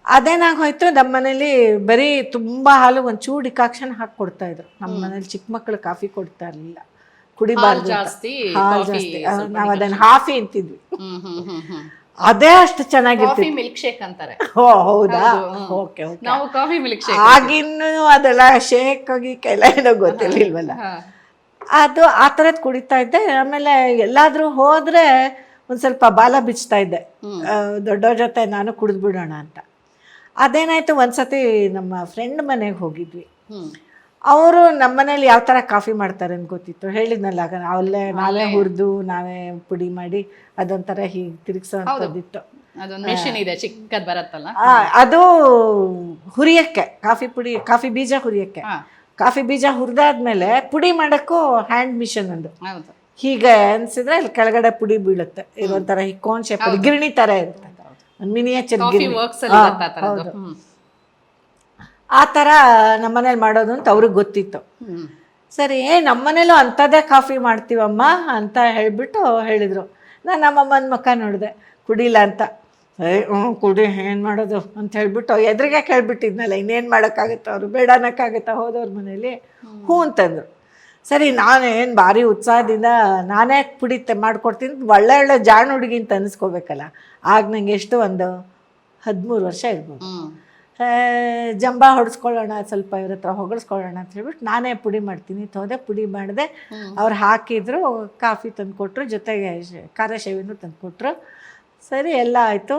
ಅದೇನಾಗೋಯ್ತು, ನಮ್ಮ ಮನೇಲಿ ಬರೀ ತುಂಬಾ ಹಾಲು ಒಂಚೂರು ಡಿಕಾಕ್ಷನ್ ಹಾಕಿ ಕೊಡ್ತಾ ಇದ್ರು. ನಮ್ಮ ಮನೇಲಿ ಚಿಕ್ಕ ಮಕ್ಕಳು ಕಾಫಿ ಕೊಡ್ತಾ ಇರಲಿಲ್ಲ, ಕುಡಿಬಾರ್ದು ಅಂತ. ಜಾಸ್ತಿ ಹಾಲು ಜಾಸ್ತಿ, ನಾವು ಅದನ್ನ ಹಾಫಿ ಅಂತಿದ್ವಿ. ಅದೇ ಅಷ್ಟು ಚೆನ್ನಾಗಿರ್ತಿತ್ತು. ಮಿಲ್ಕ್ ಶೇಕ್ ಅಂತಾರೆ. ಓ ಹೌದಾ, ಓಕೆ ಓಕೆ. ನಾವು ಕಾಫಿ ಮಿಲ್ಕ್ ಶೇಕ್. ಆಗಿನ್ನು ಅದೆಲ್ಲ ಶೇಕ್ ಆಗಿ ಕೈಲ ಏನೋ ಗೊತ್ತಿರ್ಲಿಲ್ವಲ್ಲ, ಅದು ಆ ಥರದ್ದು ಕುಡಿತಾ ಇದ್ದೆ. ಆಮೇಲೆ ಎಲ್ಲಾದ್ರೂ ಹೋದ್ರೆ ಒಂದ್ ಸ್ವಲ್ಪ ಬಾಲ ಬಿಚ್ತಾ ಇದ್ದೆ, ದೊಡ್ಡವ್ರ ಜೊತೆ ನಾನು ಕುಡಿದು ಬಿಡೋಣ ಅಂತ. ಅದೇನಾಯ್ತು, ಒಂದ್ಸತಿ ನಮ್ಮ ಫ್ರೆಂಡ್ ಮನೆಗೆ ಹೋಗಿದ್ವಿ. ಅವರು ನಮ್ಮ ಮನೇಲಿ ಯಾವ ಥರ ಕಾಫಿ ಮಾಡ್ತಾರೆ ಅಂತ ಗೊತ್ತಿತ್ತು, ಹೇಳಿದ್ನಲ್ಲ, ಅಲ್ಲೇ ನಾವೇ ಹುರಿದು ನಾವೇ ಪುಡಿ ಮಾಡಿ ಅದೊಂಥರ ಹೀಗೆ ತಿರುಗಿಸೋಂಥದ್ದಿತ್ತು. ಅದೊಂದು ಮೆಷಿನ್ ಇದೆ ಚಿಕ್ಕದ್ ಬರತ್ತಲ್ಲ, ಅದು ಹುರಿಯಕ್ಕೆ, ಕಾಫಿ ಬೀಜ ಹುರಿಯಕ್ಕೆ. ಕಾಫಿ ಬೀಜ ಹುರಿದಾದ್ಮೇಲೆ ಪುಡಿ ಮಾಡೋಕ್ಕೂ ಹ್ಯಾಂಡ್ ಮಿಷನ್ ಒಂದು, ಹೀಗೆ ಅನ್ಸಿದ್ರೆ ಅಲ್ಲಿ ಕೆಳಗಡೆ ಪುಡಿ ಬೀಳುತ್ತೆ. ಇದೊಂಥರ ಈ ಕೋನ್ ಶೇಪ್ ಗಿರಣಿ ಥರ ಇರುತ್ತೆ, ಒಂದು ಮಿನಿಯೇಚರ್ ಗಿರಣಿ. ಆ ಥರ ನಮ್ಮನೇಲಿ ಮಾಡೋದು ಅಂತ ಅವ್ರಿಗೆ ಗೊತ್ತಿತ್ತು. ಸರಿ, ನಮ್ಮನೇಲೂ ಅಂಥದ್ದೇ ಕಾಫಿ ಮಾಡ್ತೀವಮ್ಮ ಅಂತ ಹೇಳಿಬಿಟ್ಟು ಹೇಳಿದರು. ನಾನು ನಮ್ಮಮ್ಮನ ಮುಖ ನೋಡಿದೆ, ಕುಡಿಲ್ಲ ಅಂತ. ಕುಡಿ, ಏನು ಮಾಡೋದು ಅಂತ ಹೇಳ್ಬಿಟ್ಟು ಎದುರಿಗೆ ಕೇಳ್ಬಿಟ್ಟಿದ್ನಲ್ಲ, ಇನ್ನೇನು ಮಾಡೋಕ್ಕಾಗುತ್ತೋ, ಅವರು ಬೇಡ ಅನ್ನೋಕ್ಕಾಗುತ್ತಾ ಹೋದವ್ರ ಮನೇಲಿ. ಹ್ಞೂ ಅಂತಂದರು. ಸರಿ, ನಾನೇನು ಭಾರಿ ಉತ್ಸಾಹದಿಂದ ನಾನೇ ಪುಡಿ ಮಾಡ್ಕೊಡ್ತೀನಿ, ಒಳ್ಳೆ ಜಾಣ ಹುಡುಗಿ ಅಂತ ಅನ್ನಿಸ್ಕೋಬೇಕಲ್ಲ. ಆಗ ನಂಗೆ ಎಷ್ಟು, ಒಂದು 13 ವರ್ಷ ಇರ್ಬೋದು. ಜಂಬ ಹೊಡೆಸ್ಕೊಳ್ಳೋಣ, ಸ್ವಲ್ಪ ಇವ್ರ ಹತ್ರ ಹೊಗಳಿಸ್ಕೊಳ್ಳೋಣ ಅಂತ ಹೇಳ್ಬಿಟ್ಟು ನಾನೇ ಪುಡಿ ಮಾಡ್ತೀನಿ ಹೋದೆ. ಪುಡಿ ಮಾಡಿದೆ, ಅವ್ರು ಹಾಕಿದ್ರು, ಕಾಫಿ ತಂದು ಕೊಟ್ಟರು, ಜೊತೆಗೆ ಖಾರ ಶೇವಿನೂ ತಂದು ಕೊಟ್ಟರು. ಸರಿ, ಎಲ್ಲ ಆಯಿತು.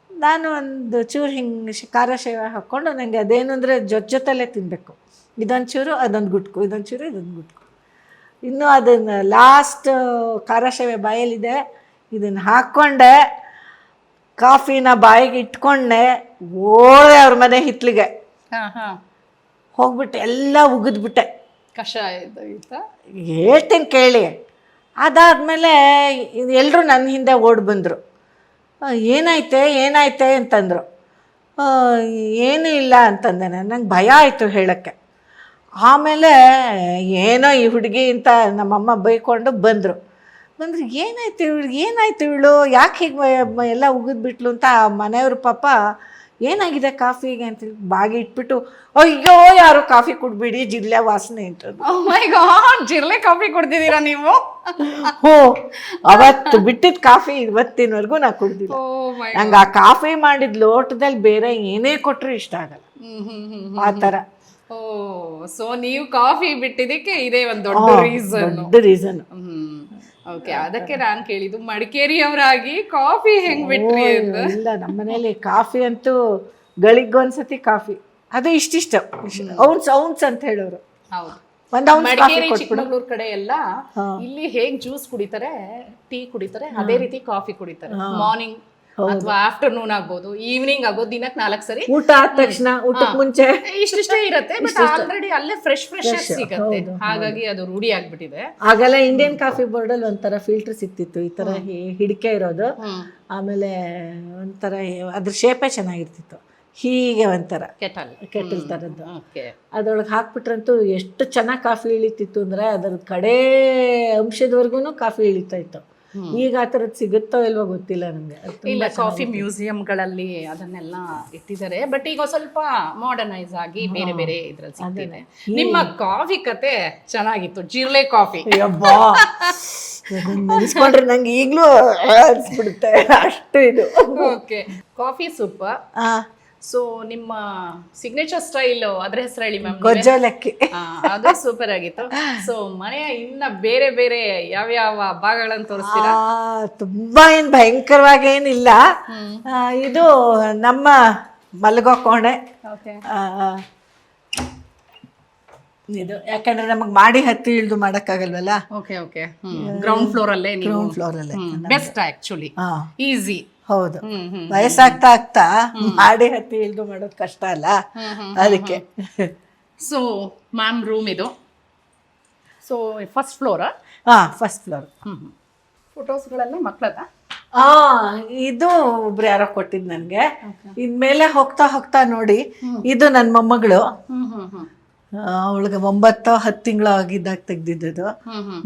ನಾನು ಒಂದು ಚೂರು ಹಿಂಗೆ ಖಾರ ಶೇವ ಹಾಕ್ಕೊಂಡು, ನನಗೆ ಅದೇನು ಅಂದರೆ ಜೊತೆಲೇ ತಿನ್ನಬೇಕು. ಇದೊಂದು ಚೂರು ಅದೊಂದು ಗುಟ್ಕು, ಇದೊಂದು ಚೂರು ಇದೊಂದು ಗುಟ್ಕು. ಇನ್ನೂ ಅದನ್ನು ಲಾಸ್ಟ್ ಖಾರ ಶೇವೆ ಬಾಯಲ್ಲಿದೆ, ಇದನ್ನು ಹಾಕ್ಕೊಂಡೆ, ಕಾಫಿನ ಬಾಯಿಗೆ ಇಟ್ಕೊಂಡೆ, ಓಡೆ ಅವ್ರ ಮನೆ ಹಿತ್ಲಿಗೆ ಹೋಗ್ಬಿಟ್ಟೆ, ಎಲ್ಲ ಉಗಿದ್ಬಿಟ್ಟೆ. ಕಷಾಯ ಹೇಳ್ತೀನಿ ಕೇಳಿ. ಅದಾದಮೇಲೆ ಎಲ್ಲರೂ ನನ್ನ ಹಿಂದೆ ಓಡಿ ಬಂದರು. ಏನಾಯ್ತೆ ಅಂತಂದರು. ಏನೂ ಇಲ್ಲ ಅಂತಂದೆ ನಾನು. ನಂಗೆ ಭಯ ಆಯಿತು ಹೇಳೋಕ್ಕೆ. ಆಮೇಲೆ ಏನೋ ಈ ಹುಡುಗಿ ಅಂತ ನಮ್ಮಮ್ಮ ಬೈಕೊಂಡು ಬಂದರು. ಏನಾಯ್ತು ಇವಳು ಯಾಕೆ ಹೀಗೆ ಎಲ್ಲ ಉಗಿದ್ಬಿಟ್ಲು ಅಂತ ಮನೆಯವ್ರ ಪಾಪ ಏನಾಗಿದೆ ಕಾಫಿಗೆ ಅಂತ ಬಾಗಿ ಇಟ್ಬಿಟ್ಟು, ಅಯ್ಯೋ ಯಾರು ಕಾಫಿ ಕುಡ್ಬಿಡಿ, ಜಿರ್ಲೆ ವಾಸನೆ ಅಂತ. ಜಿರ್ಲೆ ಕಾಫಿ ಕುಡ್ದಿದ್ದೀರಾ ನೀವು? ಹೋ, ಅವತ್ತು ಬಿಟ್ಟಿದ್ ಕಾಫಿ ಇವತ್ತಿನವರೆಗೂ ನಾ ಕುಡ್ದಿಲ್ಲ. ನಂಗೆ ಆ ಕಾಫಿ ಮಾಡಿದ ಲೋಟದಲ್ಲಿ ಬೇರೆ ಏನೇ ಕೊಟ್ರು ಇಷ್ಟ ಆಗಲ್ಲ, ಆ ಥರ. ಸೊ ನೀವು ಕಾಫಿ ಬಿಟ್ಟಿದ್ದಕ್ಕೆ ಇದೇ ಒಂದು ದೊಡ್ಡ ರೀಸನ್. ಓಕೆ, ಅದಕ್ಕೆ ನಾನು ಕೇಳಿದ್ದು ಮಡಿಕೇರಿಯವರಾಗಿ ಕಾಫಿ ಹೆಂಗ್ ಬಿಟ್ರಿ ಅಂತ. ಇಲ್ಲ, ನಮ್ಮ ಮನೇಲಿ ಕಾಫಿ ಅಂತೂ ಗಳಿಗೊಂದ್ಸತಿ ಕಾಫಿ, ಅದು ಇಷ್ಟಿಷ್ಟ ಔನ್ಸ್ ಅಂತ ಹೇಳೋರು. ಮಡಿಕೇರಿ ಚಿಕ್ಕಮಗಳೂರು ಕಡೆ ಎಲ್ಲ ಇಲ್ಲಿ ಹೇಗ್ ಜ್ಯೂಸ್ ಕುಡಿತಾರೆ, ಟೀ ಕುಡಿತಾರೆ, ಅದೇ ರೀತಿ ಕಾಫಿ ಕುಡಿತಾರೆ. ಮಾರ್ನಿಂಗ್ ಅಥವಾ ಆಫ್ಟರ್ನೂನ್ ಆಗ್ಬೋದು, ಈವ್ನಿಂಗ್ ಆಗ್ಬೋದು, ದಿನಕ್ಕೆ 4 ಸರಿ. ಊಟ ಆದ ತಕ್ಷಣ, ಊಟಕ್ಕೆ ಮುಂಚೆ ಇಷ್ಟಿಷ್ಟೇ ಇರುತ್ತೆ. ಬಟ್ ಆಲ್ರೆಡಿ ಅಲ್ಲೇ ಫ್ರೆಶ್ ಸಿಗುತ್ತೆ, ಹಾಗಾಗಿ ಅದು ರೂಢಿ ಆಗ್ಬಿಟ್ಟಿದೆ. ಆಗೆಲ್ಲ ಇಂಡಿಯನ್ ಕಾಫಿ ಬೋರ್ಡ್ ಅಲ್ಲಿ ಒಂಥರ ಫಿಲ್ಟರ್ ಸಿಕ್ತಿತ್ತು, ಈ ತರ ಹಿಡಿಕೆ ಇರೋದು. ಆಮೇಲೆ ಒಂಥರ ಅದ್ರ ಶೇಪೇ ಚೆನ್ನಾಗಿರ್ತಿತ್ತು, ಹೀಗೆ ಒಂಥರ ಕೆಟಲ್ ತರದ್ದು. ಅದ್ರೊಳಗೆ ಹಾಕ್ಬಿಟ್ರಂತೂ ಎಷ್ಟು ಚೆನ್ನಾಗಿ ಕಾಫಿ ಇಳಿತಿತ್ತು ಅಂದ್ರೆ, ಅದ್ರ ಕಡೆ ಅಂಶದವರೆಗೂ ಕಾಫಿ ಇಳಿತಾ ಇತ್ತು. ಈಗ ಆ ಥರದ್ದು ಸಿಗುತ್ತೋ ಇಲ್ವೋ ಗೊತ್ತಿಲ್ಲ ನಮಗೆ. ಇಲ್ಲ, ಕಾಫಿ ಮ್ಯೂಸಿಯಂಗಳಲ್ಲಿ ಅದನ್ನೆಲ್ಲ ಇಟ್ಟಿದ್ದಾರೆ. ಬಟ್ ಈಗ ಸ್ವಲ್ಪ ಮಾಡರ್ನೈಸ್ ಆಗಿ ಬೇರೆ ಬೇರೆ ಇದ್ರಲ್ಲಿ ಸಿಗ್ತಿದೆ. ನಿಮ್ಮ ಕಾಫಿ ಕತೆ ಚೆನ್ನಾಗಿತ್ತು, ಜಿರ್ಲೆ ಕಾಫಿ. ನೆನೆಸ್ಕೊಂಡ್ರೆ ನಂಗೆ ಈಗಲೂ ಅನ್ಸ್ಬಿಡುತ್ತೆ, ಅಷ್ಟು ಇದು. Okay, coffee soup. ಸೊ ನಿಮ್ಮ ಸಿಗ್ನೇಚರ್ ಸ್ಟೈಲ್ ಅದ್ರ ಹೆಸರು ಹೇಳಿ ಮ್ಯಾಮ್. ಗೊಜ್ಜೋಲಕ್ಕಿ, ಅದು ಸೂಪರ್ ಆಗಿತ್ತು. ಸೊ ಮನೆಯ ಇನ್ನ ಬೇರೆ ಬೇರೆ ಯಾವ್ಯಾವ ಭಾಗಗಳನ್ನು ತೋರಿಸ್ತೀರಾ? ತುಂಬಾ ಏನ್ ಭಯಂಕರವಾಗಿ ಏನಿಲ್ಲ. ಇದು ನಮ್ಮ ಮಲಗೋ ಕೋಣೆ. ಇದು ಯಾಕಂದ್ರೆ ನಮಗ್ ಮಾಡಿ ಹತ್ತಿ ಇಳಿದು ಮಾಡಕ್ಕಾಗಲ್ವಲ್ಲ. ಗ್ರೌಂಡ್ ಫ್ಲೋರ್ ಅಲ್ಲೇ. Best actually, easy. ಹೌದು, ವಯಸ್ಸಾಗ್ತಾ ಮಾಡಿ ಹತ್ತಿ ಇಳಿದು ಮಾಡೋದು ಕಷ್ಟ ಅಲ್ಲ, ಅದಕ್ಕೆ. ಸೊ ಮ್ಯಾಮ್ ರೂಮ್ ಇದು. So first floor. First floor. ಫೋಟೋಸ್ಗಳೆಲ್ಲ ಮಕ್ಕಳದ? ಇದು ಒಬ್ರು ಯಾರೋ ಕೊಟ್ಟಿದ್ ನನ್ಗೆ. ಇದ್ಮೇಲೆ ಹೋಗ್ತಾ ನೋಡಿ, ಇದು ನನ್ನ ಮೊಮ್ಮಗಳು. ಅವಳಿಗೆ 9-10 ತಿಂಗಳು ಆಗಿದ್ದಾಗ ತೆಗ್ದಿದ್ದು,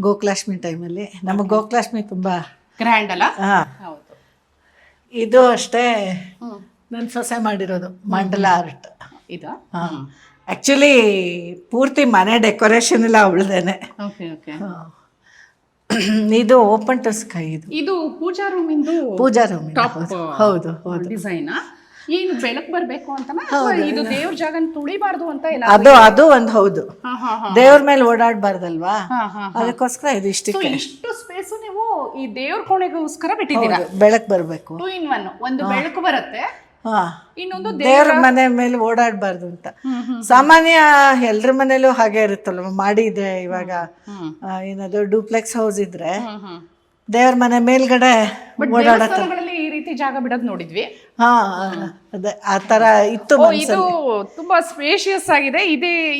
ಗೋಕುಲಾಷ್ಟಮಿ ಟೈಮಲ್ಲಿ. ನಮಗೆ ಗೋಕುಲಾಷ್ಟಮಿ ತುಂಬಾ ಗ್ರ್ಯಾಂಡ್ ಅಲ್ಲ? ಇದು ಅಷ್ಟೇ, ನನ್ನ ಸೊಸೆ ಮಾಡಿರೋದು ಮಂಡಲ ಆರ್ಟ್. ಇದಾ? ಹಾಂ, ಆ್ಯಕ್ಚುಲಿ ಪೂರ್ತಿ ಮನೆ ಡೆಕೋರೇಷನ್ ಎಲ್ಲ ಅವಳದೇನೆ. Okay okay. ಇದು ಓಪನ್ ಟು ಸ್ಕೈ. ಇದು ಪೂಜಾ ರೂಮಿಂದು ಪೂಜಾ ರೂಮ್. ಟಾಪ್ ಹೌದು ಹೌದು. ಡಿಸೈನಾ? ಏನು ಬೆಳಕು ಬರಬೇಕು ಅಂತನಾ, ಇದು ದೇವ್ರ ಜಾಗ ತುಳಿಬಾರ್ದು ಅಂತ ಅದು ಒಂದು ಹೌದು, ದೇವ್ರ ಮೇಲೆ ಓಡಾಡಬಾರ್ದಲ್ವಾ, ಅದಕ್ಕೋಸ್ಕರ ಇದು ಇಷ್ಟಕ್ಕೆ. ಇಷ್ಟು ಸ್ಪೇಸ್ ನೀವು ಈ ದೇವ್ರ ಕೋಣೆಗೋಸ್ಕರ ಬಿಟ್ಟಿದ್ದೀರಾ. ಬೆಳಕು ಬರಬೇಕು. 2 in 1. ಒಂದು ಬೆಳಕು ಬರುತ್ತೆ, ಇನ್ನೊಂದು ದೇವ್ರ ಮನೆ ಮೇಲೆ ಓಡಾಡಬಾರ್ದು ಅಂತ. ಸಾಮಾನ್ಯ ಎಲ್ರ ಮನೇಲೂ ಹಾಗೆ ಇರುತ್ತಲ್ವ, ಮಾಡಿದ್ರೆ ಇವಾಗ ಏನಾದ್ರು ಡೂಪ್ಲೆಕ್ಸ್ ಹೌಸ್ ಇದ್ರೆ ದೇವ್ರ ಮನೆ ಮೇಲ್ಗಡೆ ಓಡಾಡತ್ತ. ಈ ರೀತಿ ಜಾಗ ಬಿಡೋದು ನೋಡಿದ್ವಿ. ಹಾ, ಅದೇ ಆ ತರ ಇತ್ತು. ಇದು ತುಂಬಾ ಸ್ಪೇಷಿಯಸ್ ಆಗಿದೆ.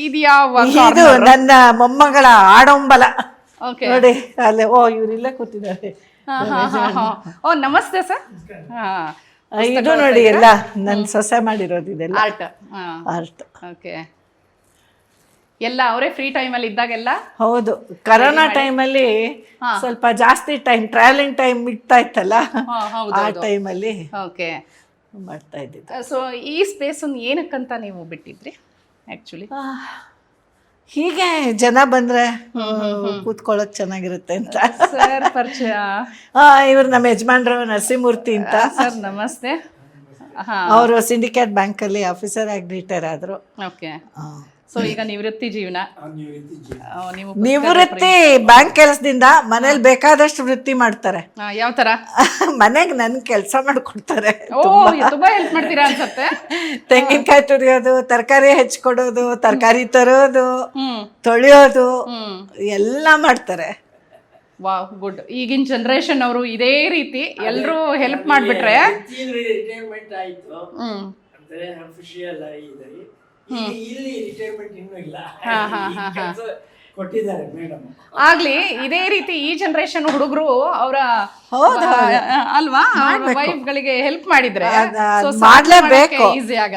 ಇದು ಯಾವ? ಇದು ನನ್ನ ಮೊಮ್ಮಗಳ ಆಡಂಬಲ ನೋಡಿ ಅಲ್ಲೇ. ಓ, ಇವರಿಲ್ಲೇ ಕೂತಿದ್ದಾರೆ. ಓ, ನಮಸ್ತೆ ಸರ್. ಇದು ನೋಡಿ ಎಲ್ಲ ನನ್ನ ಸೊಸೆ ಮಾಡಿರೋದು, ಇದೆಲ್ಲ ಆರ್ಟ್. ಓಕೆ. ಎಲ್ಲ ಅವರೇ ಫ್ರೀ ಟೈಮಲ್ಲಿ ಇದ್ದಾಗೆಲ್ಲ? ಹೌದು, ಕರೋನಾ ಟೈಮಲ್ಲಿ ಸ್ವಲ್ಪ ಜಾಸ್ತಿ ಟೈಮ್ ಟ್ರಾವೆಲಿಂಗ್ ಟೈಮ್ ಇಡ್ತಾ ಇತ್ತಲ್ಲ, ಆ ಟೈಮಲ್ಲಿ ಓಕೆ ಮಾಡ್ತಾ ಇದ್ದಿದ್ದು. ಸೊ ಈ ಸ್ಪೇಸ್ ಏನಕ್ಕಂತ ನೀವು ಬಿಟ್ಟಿದ್ರಿ ಆ್ಯಕ್ಚುಲಿ? ಹೀಗೆ ಜನ ಬಂದ್ರೆ ಕೂತ್ಕೊಳ್ಳೋದು ಚೆನ್ನಾಗಿರುತ್ತೆ ಅಂತ. ಸರ್ ಪರಿಚಯ? ಇವ್ರು ನಮ್ಮ ಯಜಮಾನ್ರು ನರಸಿಂಹಮೂರ್ತಿ ಅಂತ. ಸರ್ ನಮಸ್ತೆ. ಅವರು ಸಿಂಡಿಕೇಟ್ ಬ್ಯಾಂಕಲ್ಲಿ ಆಫೀಸರ್ ಆಗಿ ರಿಟೈರ್ ಆದರು. ಓಕೆ. ಸೊ ಈಗ ನಿವೃತ್ತಿ ಜೀವನ. ನಿವೃತ್ತಿ ಬ್ಯಾಂಕ್ ಕೆಲಸದಿಂದ ಮನೇಲಿ ಬೇಕಾದಷ್ಟು ವೃತ್ತಿ ಮಾಡ್ತಾರೆ. ಯಾವ ತರ? ಮನೆಗೆ ನನ್ ಕೆಲಸ ಮಾಡ್ಕೊಡ್ತಾರೆ. ತುಂಬಾ ಹೆಲ್ಪ್ ಮಾಡ್ತೀರಾ ಅನ್ಸತ್ತೆ. ತೆಂಗಿನಕಾಯಿ ತುರಿಯೋದು, ತರಕಾರಿ ಹೆಚ್ಚಿಕೊಡೋದು, ತರಕಾರಿ ತರೋದು, ತೊಳೆಯೋದು ಎಲ್ಲ ಮಾಡ್ತಾರೆ. Wow, good. ಈಗಿನ ಜನರೇಷನ್ ಅವರು ಇದೇ ರೀತಿ ಎಲ್ಲರೂ ಹೆಲ್ಪ್ ಮಾಡ್ಬಿಟ್ರೆ. ಇಲ್ಲಿ ರಿಟೈರ್ಮೆಂಟ್ ಇನ್ನೂ ಇಲ್ಲ, ಕೊಟ್ಟಿದ್ದಾರೆ ಮೇಡಮ್. ಆಗ್ಲಿ, ಇದೇ ರೀತಿ ಈ ಜನರೇಷನ್ ಹುಡುಗರು ಅವರ ಅಲ್ವಾ ವೈಫ್ ಗಳಿಗೆ ಹೆಲ್ಪ್ ಮಾಡಿದ್ರೆ ಮಾಡ್ಲೇಬೇಕು.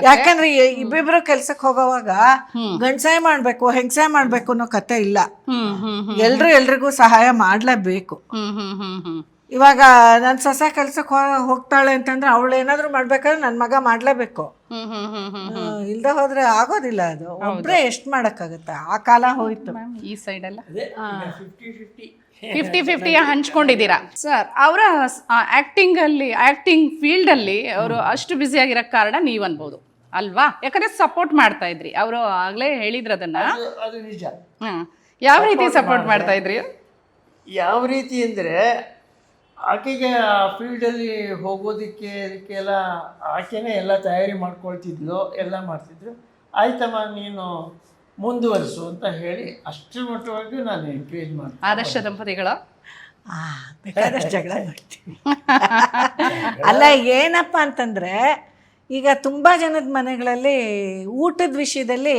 ಯಾಕಂದ್ರೆ ಇಬ್ಬಿಬ್ರು ಕೆಲ್ಸಕ್ಕೆ ಹೋಗೋವಾಗ ಗಂಡ್ಸಾಯ ಮಾಡ್ಬೇಕು ಹೆಂಗಸಾಯ ಮಾಡ್ಬೇಕು ಅನ್ನೋ ಕತೆ ಇಲ್ಲ. ಎಲ್ರಿಗೂ ಸಹಾಯ ಮಾಡ್ಲೇಬೇಕು. ಇವಾಗ ನನ್ನ ಸೊಸೆ ಕೆಲ್ಸಕ್ಕೆ ಹೋಗ್ತಾಳೆ ಅಂತಂದ್ರೆ ಅವಳು ಏನಾದ್ರು ಮಾಡ್ಬೇಕಾದ್ರೆ ನನ್ನ ಮಗ ಮಾಡ್ಲೇಬೇಕು. ಇಲ್ದ ಹೋದ್ರೆ ಆಗೋದಿಲ್ಲ. ಅದು ಒಬ್ರೆ ಎಷ್ಟ್ ಮಾಡಕ್ಕಾಗತ್ತೆ, ಆ ಕಾಲ ಹೋಯ್ತು. ಈ ಸೈಡ್ ಎಲ್ಲ 50-50 ಹಂಚ್ಕೊಂಡಿದ್ದೀರಾ ಸರ್. ಅವರ ಆಕ್ಟಿಂಗ್ ಫೀಲ್ಡ್ ಅಲ್ಲಿ ಅವರು ಅಷ್ಟು ಬ್ಯುಸಿ ಆಗಿರೋ ಕಾರಣ ನೀವ್ ಅನ್ಬೋದು ಅಲ್ವಾ? ಯಾಕಂದ್ರೆ ಸಪೋರ್ಟ್ ಮಾಡ್ತಾ ಇದ್ರಿ, ಅವರು ಆಗ್ಲೇ ಹೇಳಿದ್ರು ಅದನ್ನ. ಅದು ನಿಜ. ಯಾವ ರೀತಿ ಸಪೋರ್ಟ್ ಮಾಡ್ತಾ ಇದ್ರಿ? ಯಾವ ರೀತಿ ಅಂದರೆ, ಆಕೆಗೆ ಆ ಫೀಲ್ಡಲ್ಲಿ ಹೋಗೋದಕ್ಕೆ ಅದಕ್ಕೆಲ್ಲ ಆಕೆನೇ ಎಲ್ಲ ತಯಾರಿ ಮಾಡ್ಕೊಳ್ತಿದ್ಲು, ಎಲ್ಲ ಮಾಡ್ತಿದ್ರು. ಆಯ್ತಮ್ಮ ನೀನು ಮುಂದುವರಿಸು ಅಂತ ಹೇಳಿ ಅಷ್ಟರ ಮಟ್ಟವಾಗಿ ನಾನು ಎಂಕರೇಜ್ ಮಾಡ್ತೀನಿ. ಆದರ್ಶ ದಂಪತಿಗಳ ಬೇಕಾದಷ್ಟು ಜಗಳ ಮಾಡ್ತೀವಿ. ಅಲ್ಲ, ಏನಪ್ಪ ಅಂತಂದರೆ ಈಗ ತುಂಬ ಜನದ ಮನೆಗಳಲ್ಲಿ ಊಟದ ವಿಷಯದಲ್ಲಿ